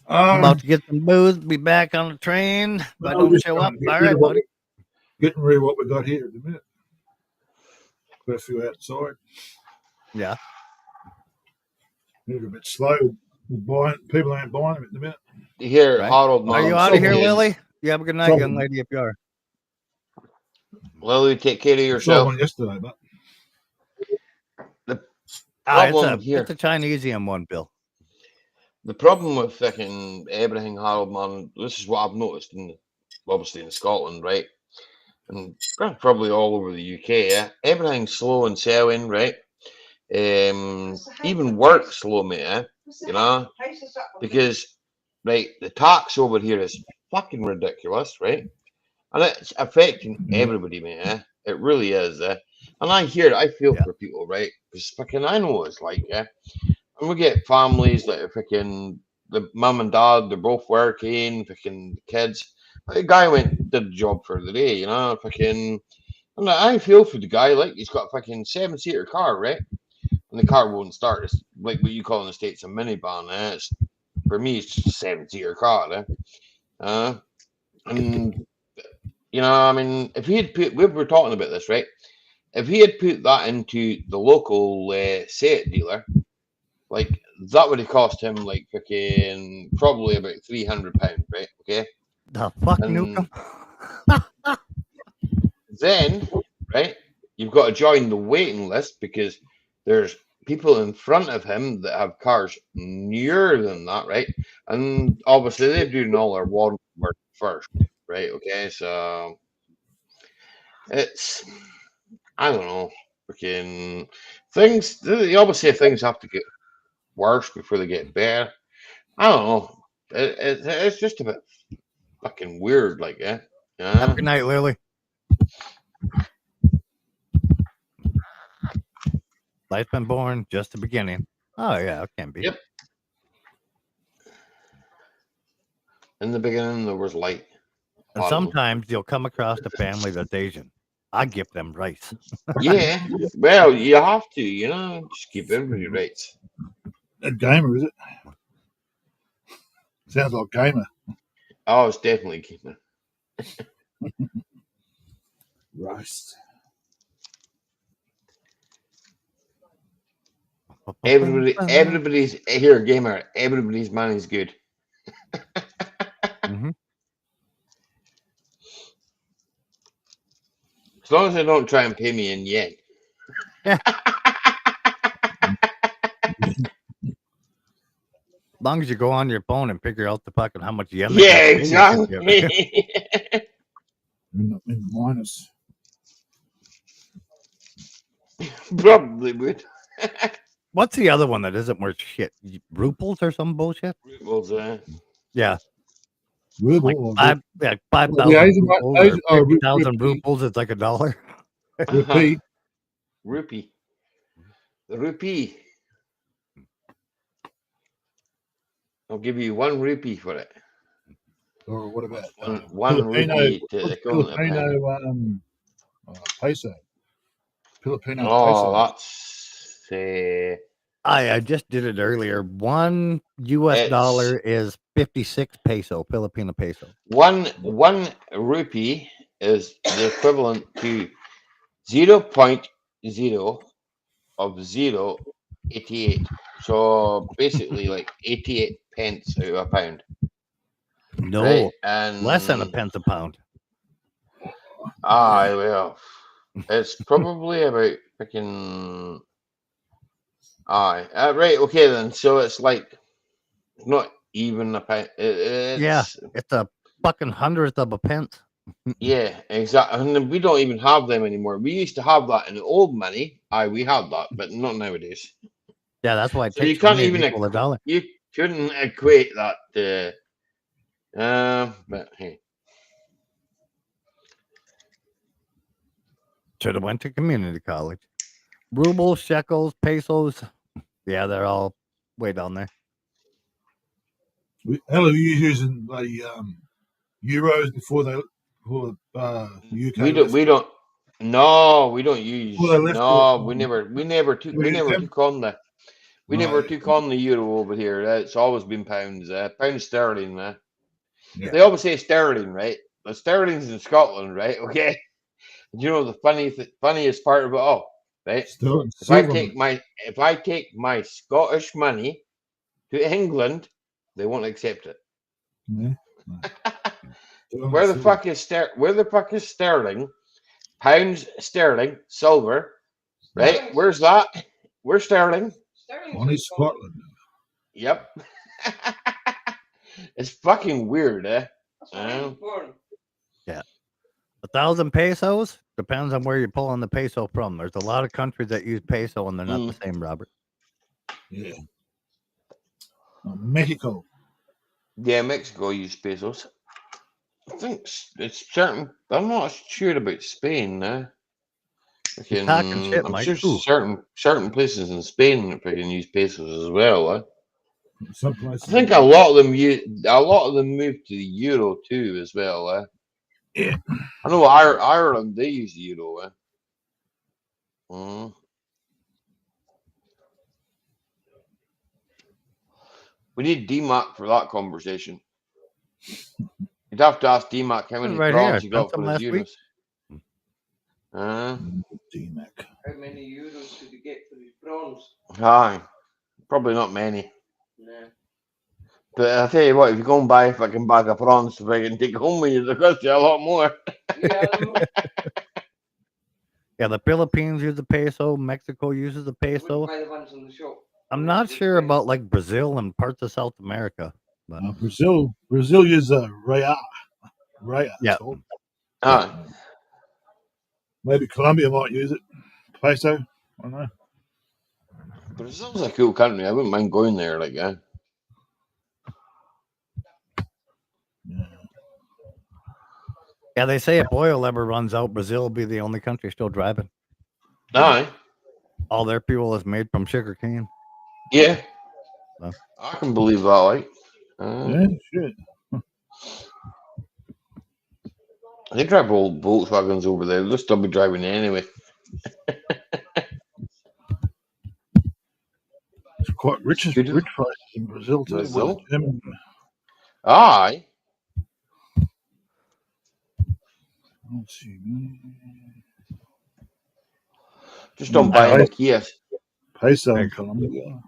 I'm about to get some booze, be back on the train. If I don't show up, all right, buddy. Getting rid of what we got here at the minute. Got a few outside. Yeah. They're a bit slow. People ain't buying them at the minute. Here, Right. Harold, Are you out of here, Lily? You have a good night, young lady, if you are. Lily, take care of I saw yourself. one yesterday, but The problem It's a Chinesian one, Bill. The problem with fucking everything, Harold, man, this is what I've noticed obviously in Scotland, right? And probably all over the UK, yeah. Everything's slow and selling, right? Even work slow, mate, eh? You know? Because, right, the tax over here is fucking ridiculous, right? And it's affecting everybody, mate, eh? It really is, eh? And I hear it, I feel for people, right? Because fucking I know what it's like, yeah? And we get families that are freaking the mum and dad, they're both working, freaking kids. Like, the guy did the job for the day, you know, freaking. And I feel for the guy, like he's got a fucking 7-seater car, right? And the car won't start. It's like what you call in the States a minivan. For me, it's just a 7-seater car, and you know, I mean, if he had put, we were talking about this, right? If he had put that into the local Seat dealer, like that would have cost him like fucking probably about £300, right? Okay. The fuck, And Newcomb? then, right, you've got to join the waiting list because there's people in front of him that have cars nearer than that, right? And obviously they're doing all their work first, right? Okay, so it's, I don't know, freaking things. Obviously things have to get worse before they get better. I don't know. It's just a bit fucking weird, like, yeah. Have a good night, Lily. Life's been born, just the beginning. Oh yeah, it can be. Yep. In the beginning, there was light. And sometimes you'll come across a family that's Asian. I give them rice. Yeah. Well, you have to, you know, just keep everybody rights. A gamer, is it? Sounds like gamer. Oh, it's definitely gamer. Rice. Everybody's here, gamer. Everybody's money's good. As long as they don't try and pay me in yen. long as you go on your phone and figure out the fucking how much yen. Yeah, they got to pay, you can give. exactly. in minus. Probably would. What's the other one that isn't worth shit? Ruples or some bullshit? Ruples, Yeah, Ruble like or five, yeah, the 5,000 Asian, ruples or Asian 50,000 ruples. It's like $1. rupee. Rupee. The rupee. I'll give you 1 rupee for it. Or what about One Filipino? rupee to What's the equivalent of a pound. Filipino peso? Filipino Oh, peso. that's I just did it earlier. $1 US is 56 peso, Filipino peso. one rupee is the equivalent to 0.0 of 0.88. So basically like 88 pence out of a pound. No, right? And less than a pence a pound. Aye, well, it's probably about freaking. Aye, right. Okay, then. So it's like not even a pence. Yeah, it's a fucking hundredth of a pence. Yeah, exactly. And we don't even have them anymore. We used to have that in the old money. Aye, we had that, but not nowadays. Yeah, that's why it So takes you can't for me to even equal a dollar. you couldn't equate that. But hey, Should have went to community college. Rubles, shekels, pesos. Yeah, they're all way down there. Hell, are you using the euros before the UK? we don't. No, we don't use. Well, they left No, it, we never took on the. We never Right. took on the euro over here. It's always been pounds. Pound sterling. Yeah. They always say sterling, right? The sterling's in Scotland, right? Okay. You know the funniest part of it all, right? Sterling If I silver. take my Scottish money to England, they won't accept it. Yeah. Where the fuck is sterling? Pounds sterling, silver, right? Where's that? Where's sterling? Only Scotland. Yep. It's fucking weird, eh? Yeah. 1,000 pesos depends on where you're pulling the peso from. There's a lot of countries that use peso and they're not the same, Robert. Yeah. Mexico. Yeah, Mexico use pesos. I think it's certain. I'm not sure about Spain now. You're talking shit, I'm Mike. sure Ooh. certain places in Spain can use pesos as well. Some places. I think a lot of them moved to the euro too as well. Yeah. I know Ireland they use the euro. We need DMAC for that conversation. You'd have to ask DMAC how many Right prawns here. you got Spent for some his last week. euros. DMAC. How many euros did you get for these prawns? Aye, probably not many. Nah. But I tell you what, if you go and buy a fucking bag of prawns, if I can take home with you, it'll cost you a lot more. Yeah, I know. Yeah, the Philippines use the peso. Mexico uses the I wouldn't peso. buy the ones in the shop. I'm not sure about like Brazil and parts of South America. But Brazil uses real. Real. yeah. Aye. Maybe Colombia might use it. Peso. I don't know. Brazil's a cool country. I wouldn't mind going there. Yeah, they say if oil ever runs out, Brazil will be the only country still driving. Aye. All their fuel is made from sugar cane. Yeah. So. I can believe that. Yeah, shit. They drive old Volkswagens over there. They'll still be driving anyway. It's quite rich places in Brazil too. Brazil? German. Aye. Let's see. Just don't buy any Kias. Peso in Colombia.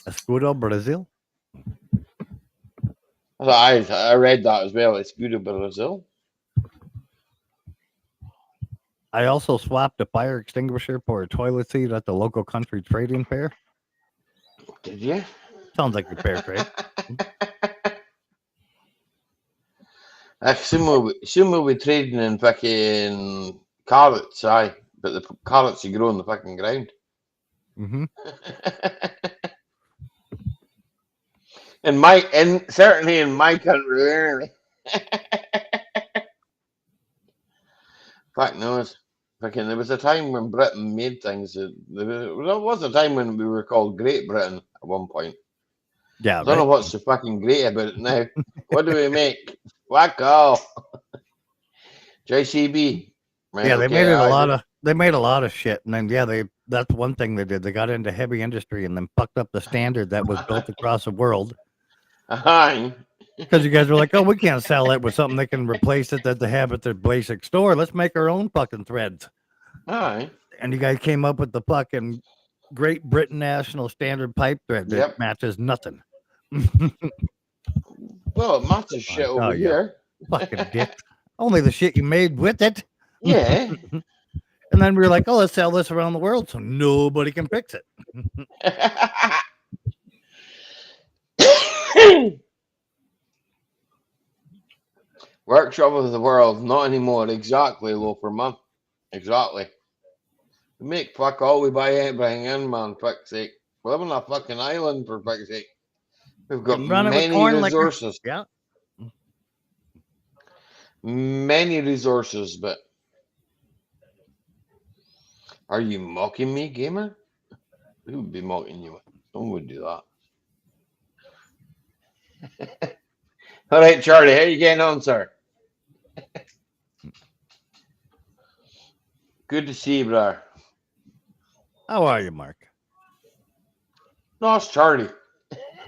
Escudo, Brazil. I read that as well. Escudo, Brazil. I also swapped a fire extinguisher for a toilet seat at the local country trading fair. Did you? Sounds like your fair trade. Soon we'll be trading in fucking carrots, aye. But the carrots you grow on the fucking ground. Mm-hmm. Certainly in my country. Fuck knows. Fucking, there was a time when Britain made things. There was a time when we were called Great Britain at one point. Yeah, I don't know what's so fucking great about it now. What do we make? Fuck off. JCB. Right, yeah, they okay, made it I- they made a lot of shit, and then that's one thing they did. They got into heavy industry and then fucked up the standard that was built across the world. Aye. Because you guys were like, oh, we can't sell it with something that can replace it that they have at their basic store. Let's make our own fucking threads. Aye. And you guys came up with the fucking Great Britain National Standard pipe thread that Yep. matches nothing. Well, it matches shit Oh, over yeah. here. Fucking dick. Only the shit you made with it. Yeah. And then we were like, oh, let's sell this around the world so nobody can fix it. Workshop of the world, not anymore. Exactly, low per month. Exactly. We make fuck all, we buy everything in, man, fuck's sake. We live on a fucking island, for fuck's sake. We've got Can run it with many corn liquor. resources. Yeah. Many resources, but are you mocking me, gamer? Who would be mocking you? No one would do that. All right, Charlie, how you getting on, sir? Good to see you, brother. How are you, Mark? No, it's Charlie.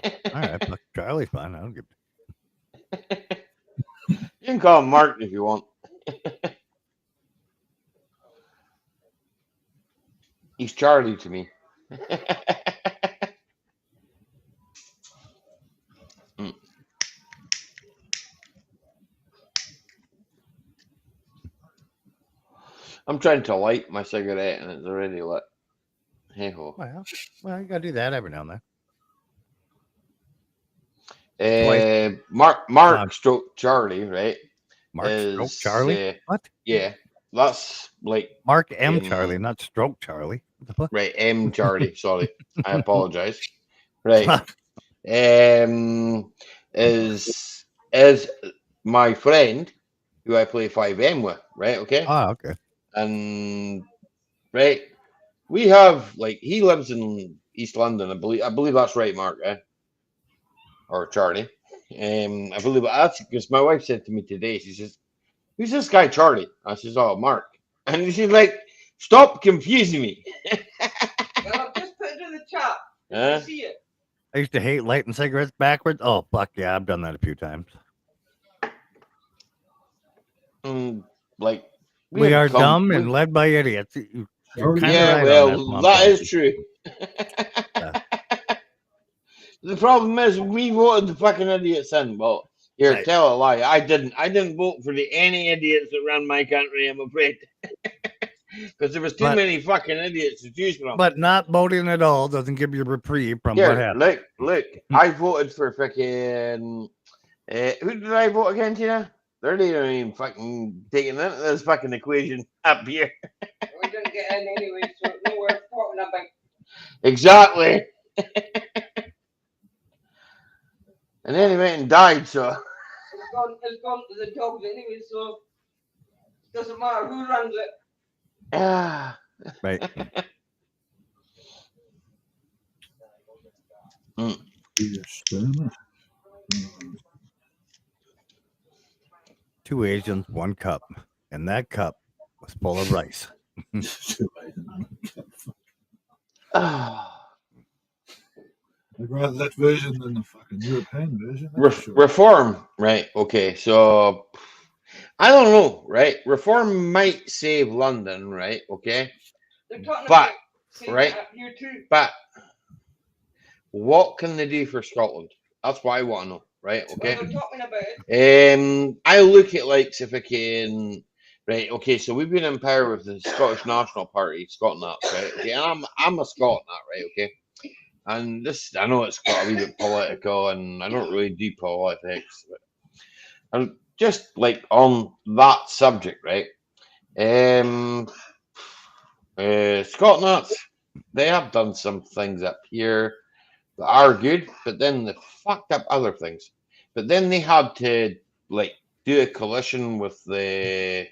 All right, fuck, Charlie's fine. I don't give. You can call him Mark if you want. He's Charlie to me. I'm trying to light my cigarette and it's already lit. Hey ho. Well, you gotta do that every now and then. Mark stroke Charlie, right? Mark stroke Charlie? What? Yeah, that's like Mark M. Charlie, not stroke Charlie. What the fuck? Right, M. Charlie. Sorry, I apologize. Right, is my friend who I play 5M with, right? Okay. Oh, okay. And right, we have like he lives in East London. I believe that's right, Mark, or Charlie. I believe that's because my wife said to me today. She says, "Who's this guy, Charlie?" I says, "Oh, Mark." And she's like, "Stop confusing me." Well, I've just put it in the chat. Huh? You see it? I used to hate lighting cigarettes backwards. Oh, fuck yeah, I've done that a few times. Like we are dumb and led by idiots. You're yeah, right well, that is true. The problem is we voted the fucking idiots in. Well, here, Right. tell a lie. I didn't vote for any idiots that ran my country, I'm afraid. Because there was too many fucking idiots to choose from. But not voting at all doesn't give you a reprieve from what happened. Look, I voted for fucking who did I vote against, Tina? They're not even fucking taking into this fucking equation up here. We didn't get in anyway, so no worth talking about. Exactly. And then he went and died, so It's gone to the dogs anyway, so it doesn't matter who runs it. yeah. Right. Two Asians, one cup, and that cup was full of rice. I'd rather that version than the fucking European version. Reform, right? Okay, so I don't know, right? Reform might save London, right? Okay, They're talking but about saving right, it up here too. but what can they do for Scotland? That's what I want to know, right? Okay. Well, they're talking about it. I look at like if I can, right? Okay, so we've been in power with the Scottish National Party, Scotland, right? Okay, and I'm a Scot, right? Okay. and this, I know it's got a wee bit political, and I don't really do politics, but I'm just like on that subject, right? Scotland, they have done some things up here that are good, but then they fucked up other things. But then they had to like do a coalition with the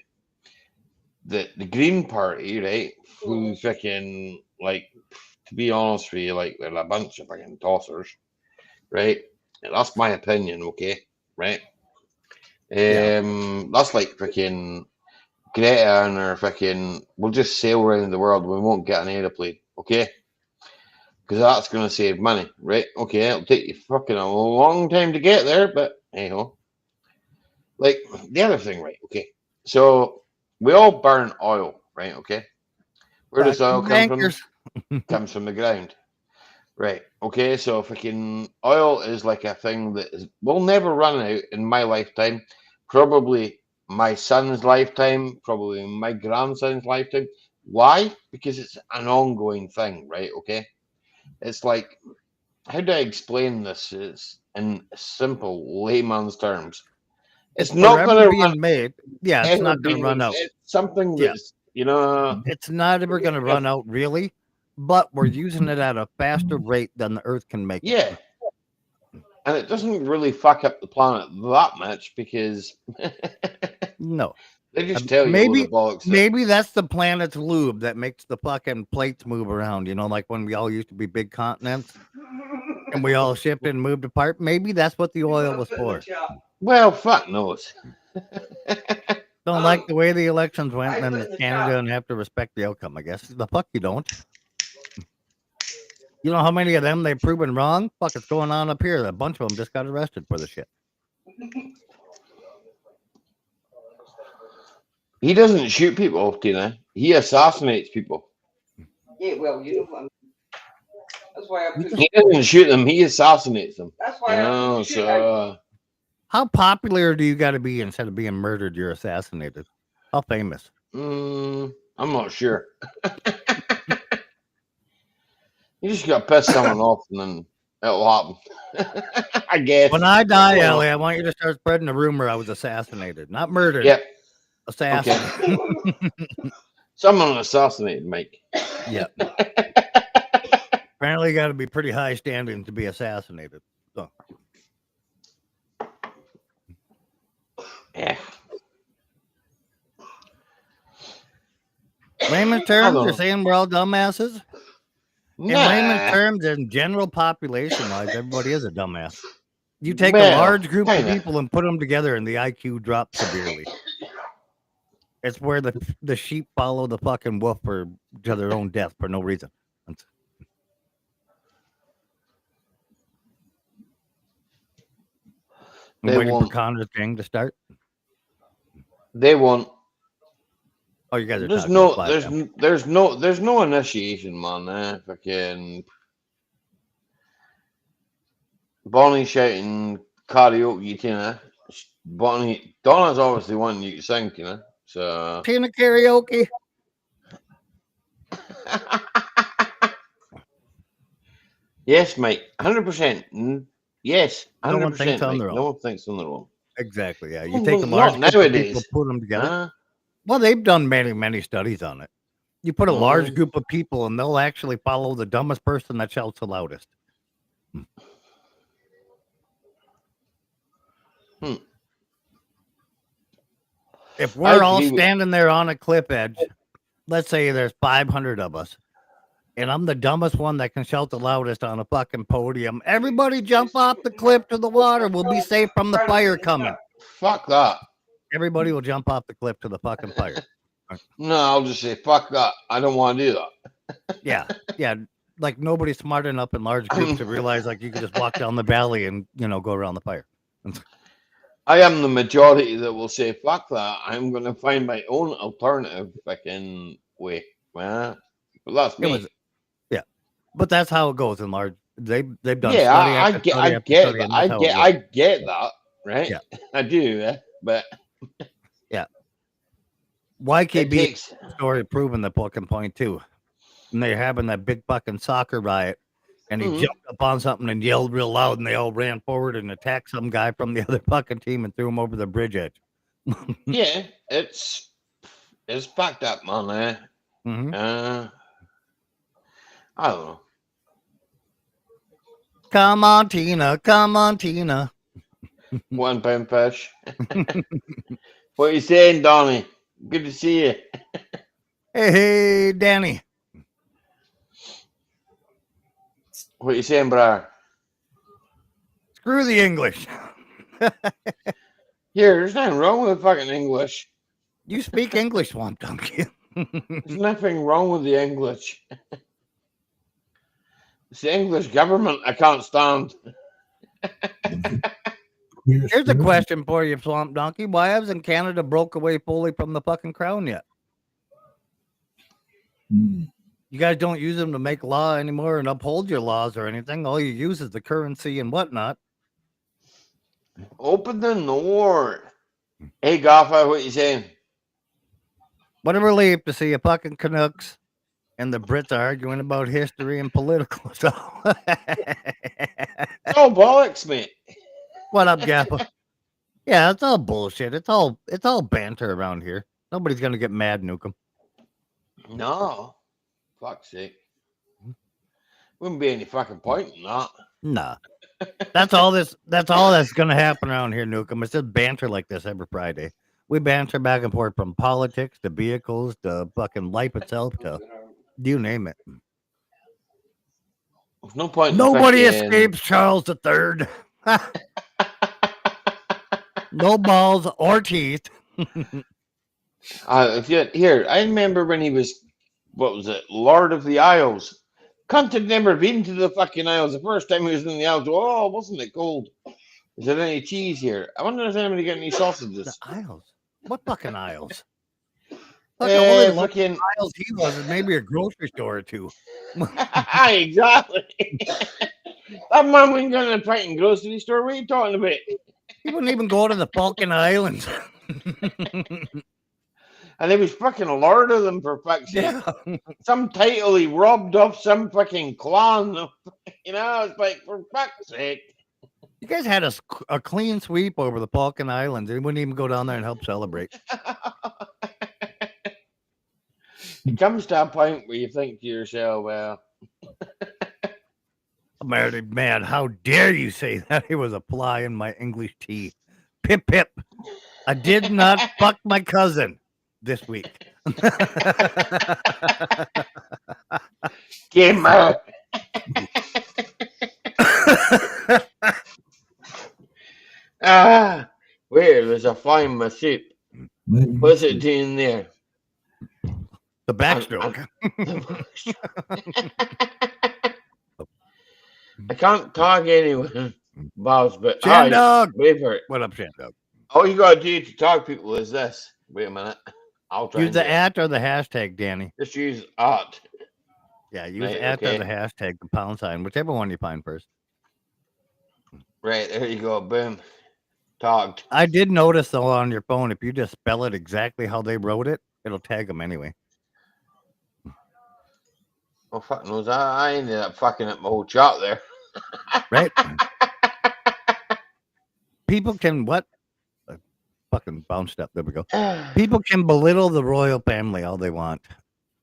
Green Party, right? Who freaking, like, to be honest with you, like, they're a bunch of fucking tossers, right? And that's my opinion, okay, right? That's like freaking Greta and her freaking, we'll just sail around the world. We won't get an aeroplane, okay? Because that's going to save money, right? Okay, it'll take you fucking a long time to get there, but hey ho. Like, the other thing, right? Okay, so we all burn oil, right? Okay, where does oil come from? Comes from the ground, right? Okay, so freaking oil is like a thing that will never run out in my lifetime, probably my son's lifetime, probably my grandson's lifetime. Why? Because it's an ongoing thing, right? Okay, it's like, how do I explain this? It's in simple layman's terms. It's not going to run. Made. Yeah, it's not going to run out. It's something that's, you know, it's not ever going to run out, really. But we're using it at a faster rate than the Earth can make. Yeah, and it doesn't really fuck up the planet that much because no, they just tell you all the bollocks. Maybe that's the planet's lube that makes the fucking plates move around. You know, like when we all used to be big continents and we all shifted and moved apart. Maybe that's what the oil was for. Well, fuck knows. Don't like the way the elections went, and then Canada and have to respect the outcome, I guess. The fuck you don't. You know how many of them they've proven wrong? Fuck, it's going on up here. A bunch of them just got arrested for the shit. He doesn't shoot people, Tina. He assassinates people. Yeah, well, you know what I mean. That's why I put. He doesn't shoot them. He assassanates them. That's why I put so. How popular do you got to be instead of being murdered? You're assassinated. How famous? I'm not sure. You just got to piss someone off, and then it'll happen. I guess. When I die, Ellie, I want you to start spreading the rumor I was assassinated, not murdered. Yep. Assassinated. Okay. Someone assassinated Mike. Yep. Apparently, you got to be pretty high standing to be assassinated. So. Yeah. Layman's terms, you're saying we're all dumbasses? In layman's terms, in general population wise, everybody is a dumbass. You take a large group of people and put them together, and the IQ drops severely. It's where the sheep follow the fucking wolf to their own death for no reason. I'm waiting for Connor's gang to start. They won't. Oh, you guys are. There's no initiation, man. Fucking Bonnie shouting karaoke, Tina. Bonnie, Donna's obviously one you can sing, Tina. So Tina karaoke. Yes, mate. 100%. Yes, 100%. No one thinks on their own. No one thinks on their own. Exactly. Yeah, you take a large group of people, put them together. Well, they've done many studies on it. You put a large group of people, and they'll actually follow the dumbest person that shouts the loudest. If we're all standing there on a cliff edge, let's say there's 500 of us, and I'm the dumbest one that can shout the loudest on a fucking podium. Everybody jump off the cliff to the water. We'll be safe from the fire coming. Fuck that. Everybody will jump off the cliff to the fucking fire. No, I'll just say, fuck that. I don't want to do that. Yeah. Like nobody's smart enough in large groups to realize like you can just walk down the valley and, go around the fire. I am the majority that will say, fuck that. I'm going to find my own alternative fucking way. Well, but that's me. But that's how it goes in large. They've done. Yeah, I get that, right? Yeah. I do, but yeah. YKB story proving the fucking point too. And they're having that big fucking soccer riot And he jumped up on something and yelled real loud, and they all ran forward and attacked some guy from the other fucking team and threw him over the bridge edge. Yeah, it's fucked up, man. I don't know. Come on, Tina. Come on, Tina. £1 fish. What you saying, Donnie? Good to see you. Hey, Danny. What you saying, brother? Screw the English. Here, there's nothing wrong with fucking English. You speak English, Swamp Donkey. There's nothing wrong with the English. It's the English government I can't stand. Here's a question for you, Swamp Donkey. Why hasn't Canada broke away fully from the fucking crown yet? You guys don't use them to make law anymore and uphold your laws or anything. All you use is the currency and whatnot. Open the door. Hey, Gaffa, what you saying? What a relief to see a fucking Canucks and the Brits arguing about history and political stuff. It's all bollocks, mate. What up, Gaffa? Yeah, it's all bullshit. It's all banter around here. Nobody's gonna get mad, nuke 'em. No. Fuck's sake. Wouldn't be any fucking point in that. Nah. That's all that's gonna happen around here, Nukem. It's just banter like this every Friday. We banter back and forth from politics to vehicles to fucking life itself to you name it. There's no point. Nobody escapes Charles III. No balls or teeth. Here, I remember when he was, what was it, Lord of the Isles. Cunt had never been to the fucking Isles. The first time he was in the Isles, oh, wasn't it cold? Is there any cheese here? I wonder if anybody got any sausages. The Isles? What fucking Isles? Fucking fucking Isles he was is maybe a grocery store or two. Exactly. That man went down to a fucking grocery store. What are you talking about? He wouldn't even go to the Falkland Islands. And he was fucking lord of them, for fuck's sake. Yeah. Some title he robbed off some fucking clan. You know, it's like, for fuck's sake. You guys had a clean sweep over the Falkland Islands. They wouldn't even go down there and help celebrate. It comes to a point where you think to yourself, well, Man, how dare you say that? It was a fly in my English tea. Pip, pip. I did not fuck my cousin this week. Gamer. Where there's a fly in my soup. What's it doing there? The backstroke. I can't talk anyone, boss, but Shandog. wait for it. What up, Shandog? All you gotta do to talk people is this. Wait a minute. I'll try. Use the @ or the hashtag, Danny. Just use @ Yeah, use Right, the @ okay. or the hashtag, the £, whichever one you find first. Right, there you go. Boom. Talked. I did notice though on your phone, if you just spell it exactly how they wrote it, it'll tag them anyway. Oh, fuck knows. I ended up fucking up my whole chat there. Right? People can what? Fucking bounced up. There we go. People can belittle the royal family all they want.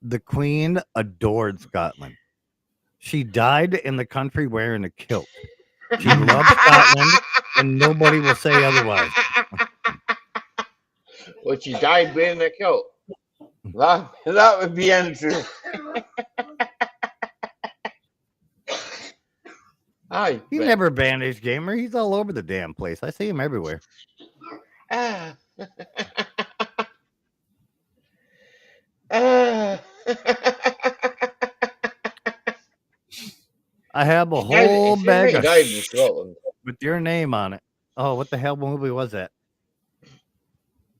The Queen adored Scotland. She died in the country wearing a kilt. She loved Scotland, and nobody will say otherwise. Well, she died wearing a coat. That would be untrue. Aye, He never banished Gamer. He's all over the damn place. I see him everywhere. I have a whole bag of died in Scotland. with your name on it. Oh, what the hell movie was that?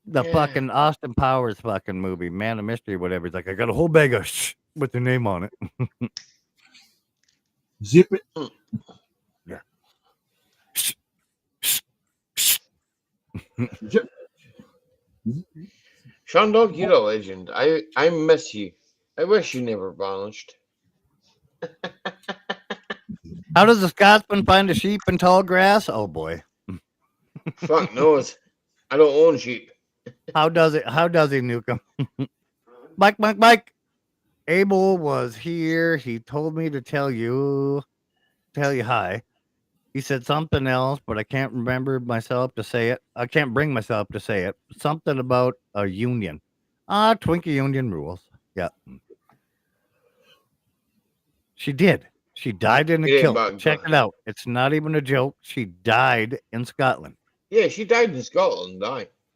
The fucking Austin Powers fucking movie, Man of Mystery, whatever. He's like, I got a whole bag of with your name on it. Zip it. Yeah. Shandog, you're a legend. I miss you. I wish you never vanished. How does a Scotsman find a sheep in tall grass? Oh boy. Fuck knows. I don't own sheep. How does he nuke him? Mike. Abel was here. He told me to tell you hi. He said something else, but I can't remember myself to say it. I can't bring myself to say it. Something about a union. Twinkie union rules. Yeah. She did. She died in a It ain't kill. about Check it out. It's not even a joke. She died in Scotland. Yeah, she died in Scotland.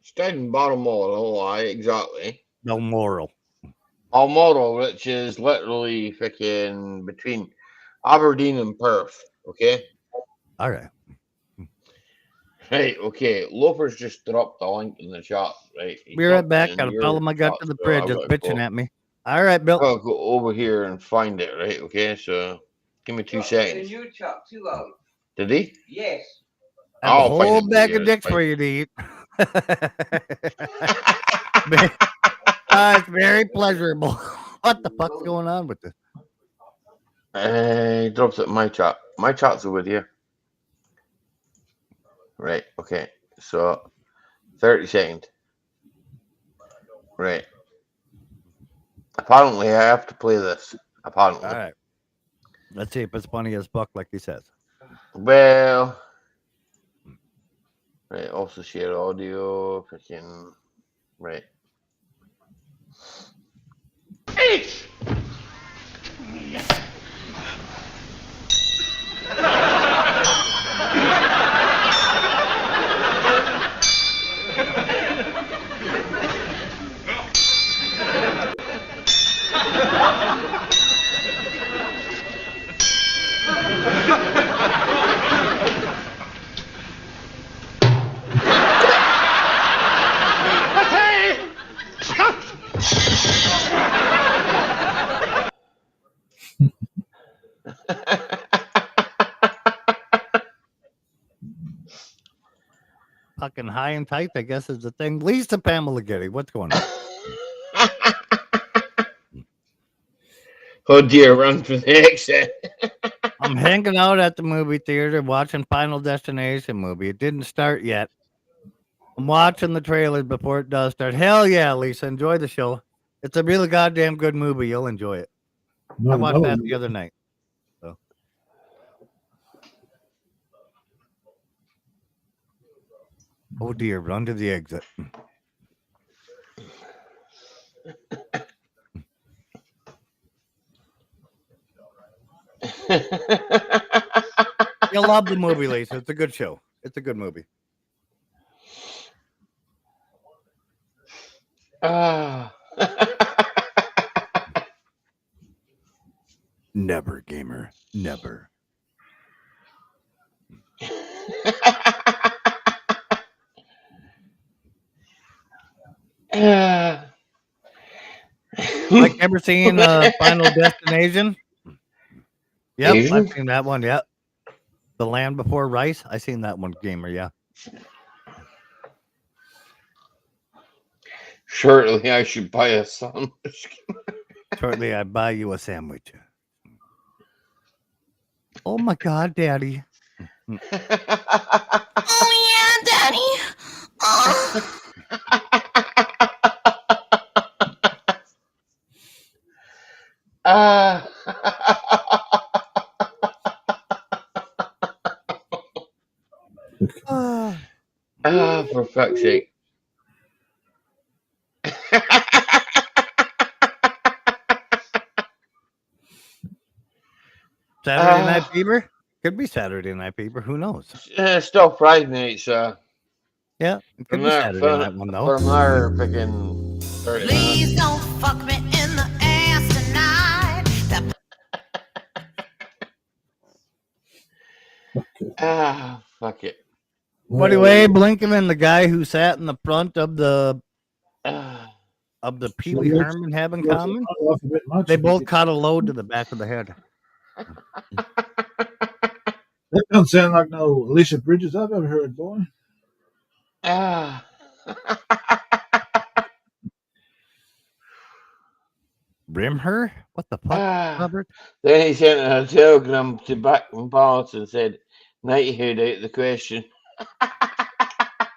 She died in Balmoral. Exactly. Balmoral. Balmoral, which is literally freaking between Aberdeen and Perth. Okay. All right. Right. Okay. Loafer's just dropped the link in the chat. Right. Be right back. Gotta follow my gut to the bridge. It's bitching at me. All right, Bill. I'll go over here and find it. Right. Okay. So give me 2 seconds. New chat too, Al. Did he? Yes. I have a whole bag of dicks for you to eat. It's very pleasurable. What the fuck's going on with this? He drops it in my chat. My chat's over here. Right. Okay. So 30 seconds. Right. Apparently, I have to play this. Apparently. All right. Let's see if it's funny as fuck, like he says. Well. Right. Also share audio. Freaking. Right. H. Fucking high and tight, I guess, is the thing. Lisa Pamela Getty, what's going on? Oh dear, run for the exit. I'm hanging out at the movie theater watching Final Destination movie. It didn't start yet. I'm watching the trailers before it does start. Hell yeah, Lisa, enjoy the show. It's a really goddamn good movie. You'll enjoy it. I watched that the other night. So. Oh dear, run to the exit. You'll love the movie, Lisa. It's a good show. It's a good movie. Never, gamer. Never. Like, ever seen Final Destination? Yep, Asian? I've seen that one. Yep. The Land Before Rice. I seen that one, gamer. Yeah. Shortly, I should buy a sandwich. Shortly, I buy you a sandwich. Oh my God, Daddy. Oh yeah, Daddy. Oh. For fuck's sake. Saturday Night Fever? Could be Saturday Night Fever. Who knows? Still Friday night, so. Yeah, it could be Saturday night one, though. From there, picking 30 Please minutes. don't fuck me in the ass tonight. Fuck it. Anyway, Blinken and the guy who sat in the front of the Pee Wee Herman have in common? They both caught a load to the back of the head. That don't sound like no Alicia Bridges I've ever heard, boy. Brimher? What the fuck, Robert? Then he sent a telegram to back from Palace and said, knighthood out of the question.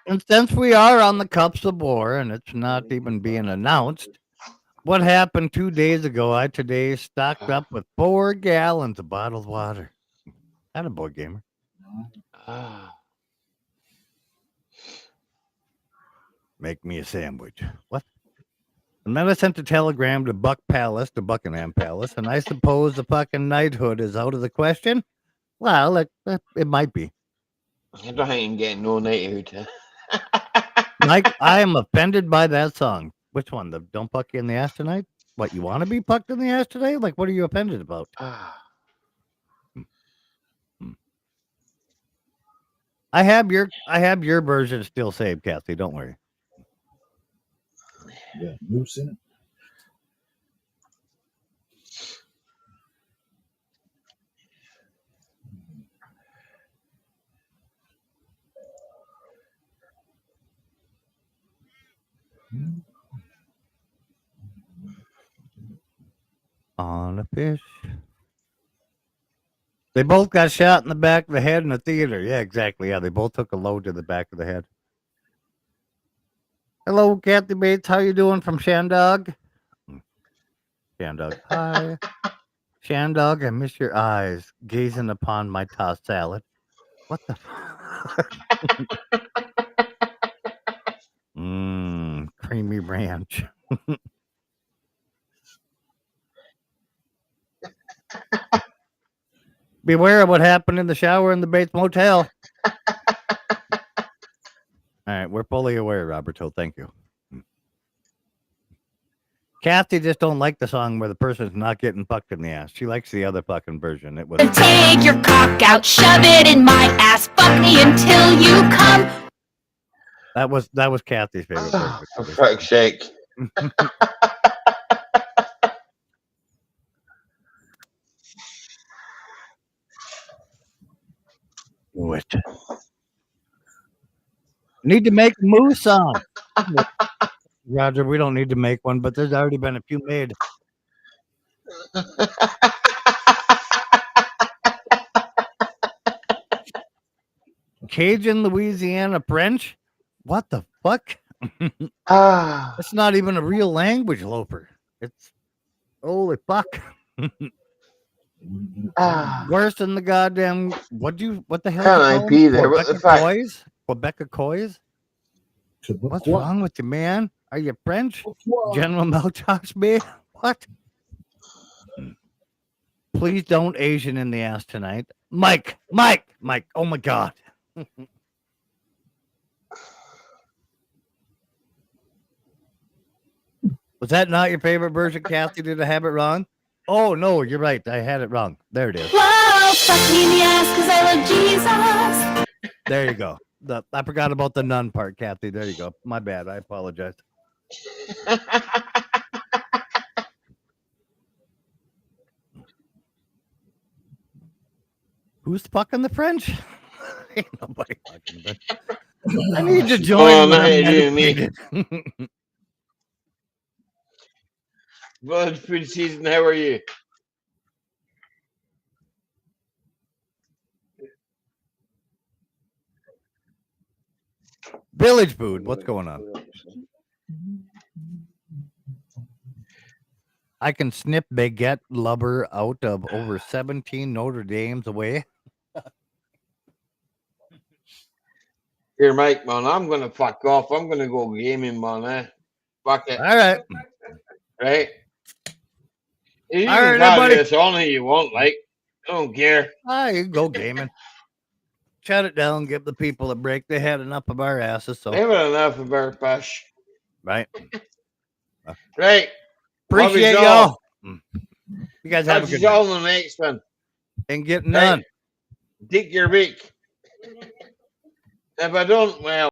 And since we are on the Cups of War and it's not even being announced, what happened 2 days ago? I today stocked up with 4 gallons of bottled water. Attaboy, gamer. Make me a sandwich. What? And then I sent a telegram to Buckingham Palace, and I suppose the fucking knighthood is out of the question? Well, it might be. I don't think I'm getting no knighthood. Mike, I am offended by that song. Which one? The Don't Puck You in the Ass Tonight? What, you want to be pucked in the ass today? Like, what are you offended about? I have your version still saved, Kathy. Don't worry. Yeah, loose in it. On a fish. They both got shot in the back of the head in the theater. Yeah, exactly. Yeah, they both took a load to the back of the head. Hello, Kathy Bates. How you doing from Shandog? Shandog. Hi. Shandog, I miss your eyes gazing upon my tossed salad. What the creamy ranch. Beware of what happened in the shower in the Bates Motel. All right, we're fully aware, Roberto. Thank you. Kathy just don't like the song where the person's not getting fucked in the ass. She likes the other fucking version. It was Take your cock out, shove it in my ass, fuck me until you come. that was Kathy's favorite version. For fuck's sake. Do it. Need to make a moose song. Roger, we don't need to make one, but there's already been a few made. Cajun Louisiana French? What the fuck? It's not even a real language, Loper. It's holy fuck. Worse than the goddamn what the hell? Can't I be there? What the fuck? Quebec Coys? What's wrong with you, man? Are you French? General Melchox, man? What? Please don't Asian in the ass tonight. Mike. Oh my God. Was that not your favorite version, Kathy? Did I have it wrong? Oh, no, you're right. I had it wrong. There it is. Whoa, fuck me in the ass because I love Jesus. There you go. I forgot about the nun part, Kathy. There you go. My bad. I apologize. Who's fucking the French? Ain't nobody fucking the French. I need to join. Me. Blood food season, how are you? Village food. What's going on? I can snip baguette lubber out of over 17 Notre Dames away. Here, Mike, man, I'm going to fuck off. I'm going to go gaming, man. Fuck it. All right. Right? You All can right, have buddy. this on you want, like. I don't care. You can go gaming. Shut it down. Give the people a break. They had enough of our asses. So They had enough of our push. right. Right. Appreciate y'all. You guys have a good y'all night. in the next one. And get none. Dig your beak. If I don't, well.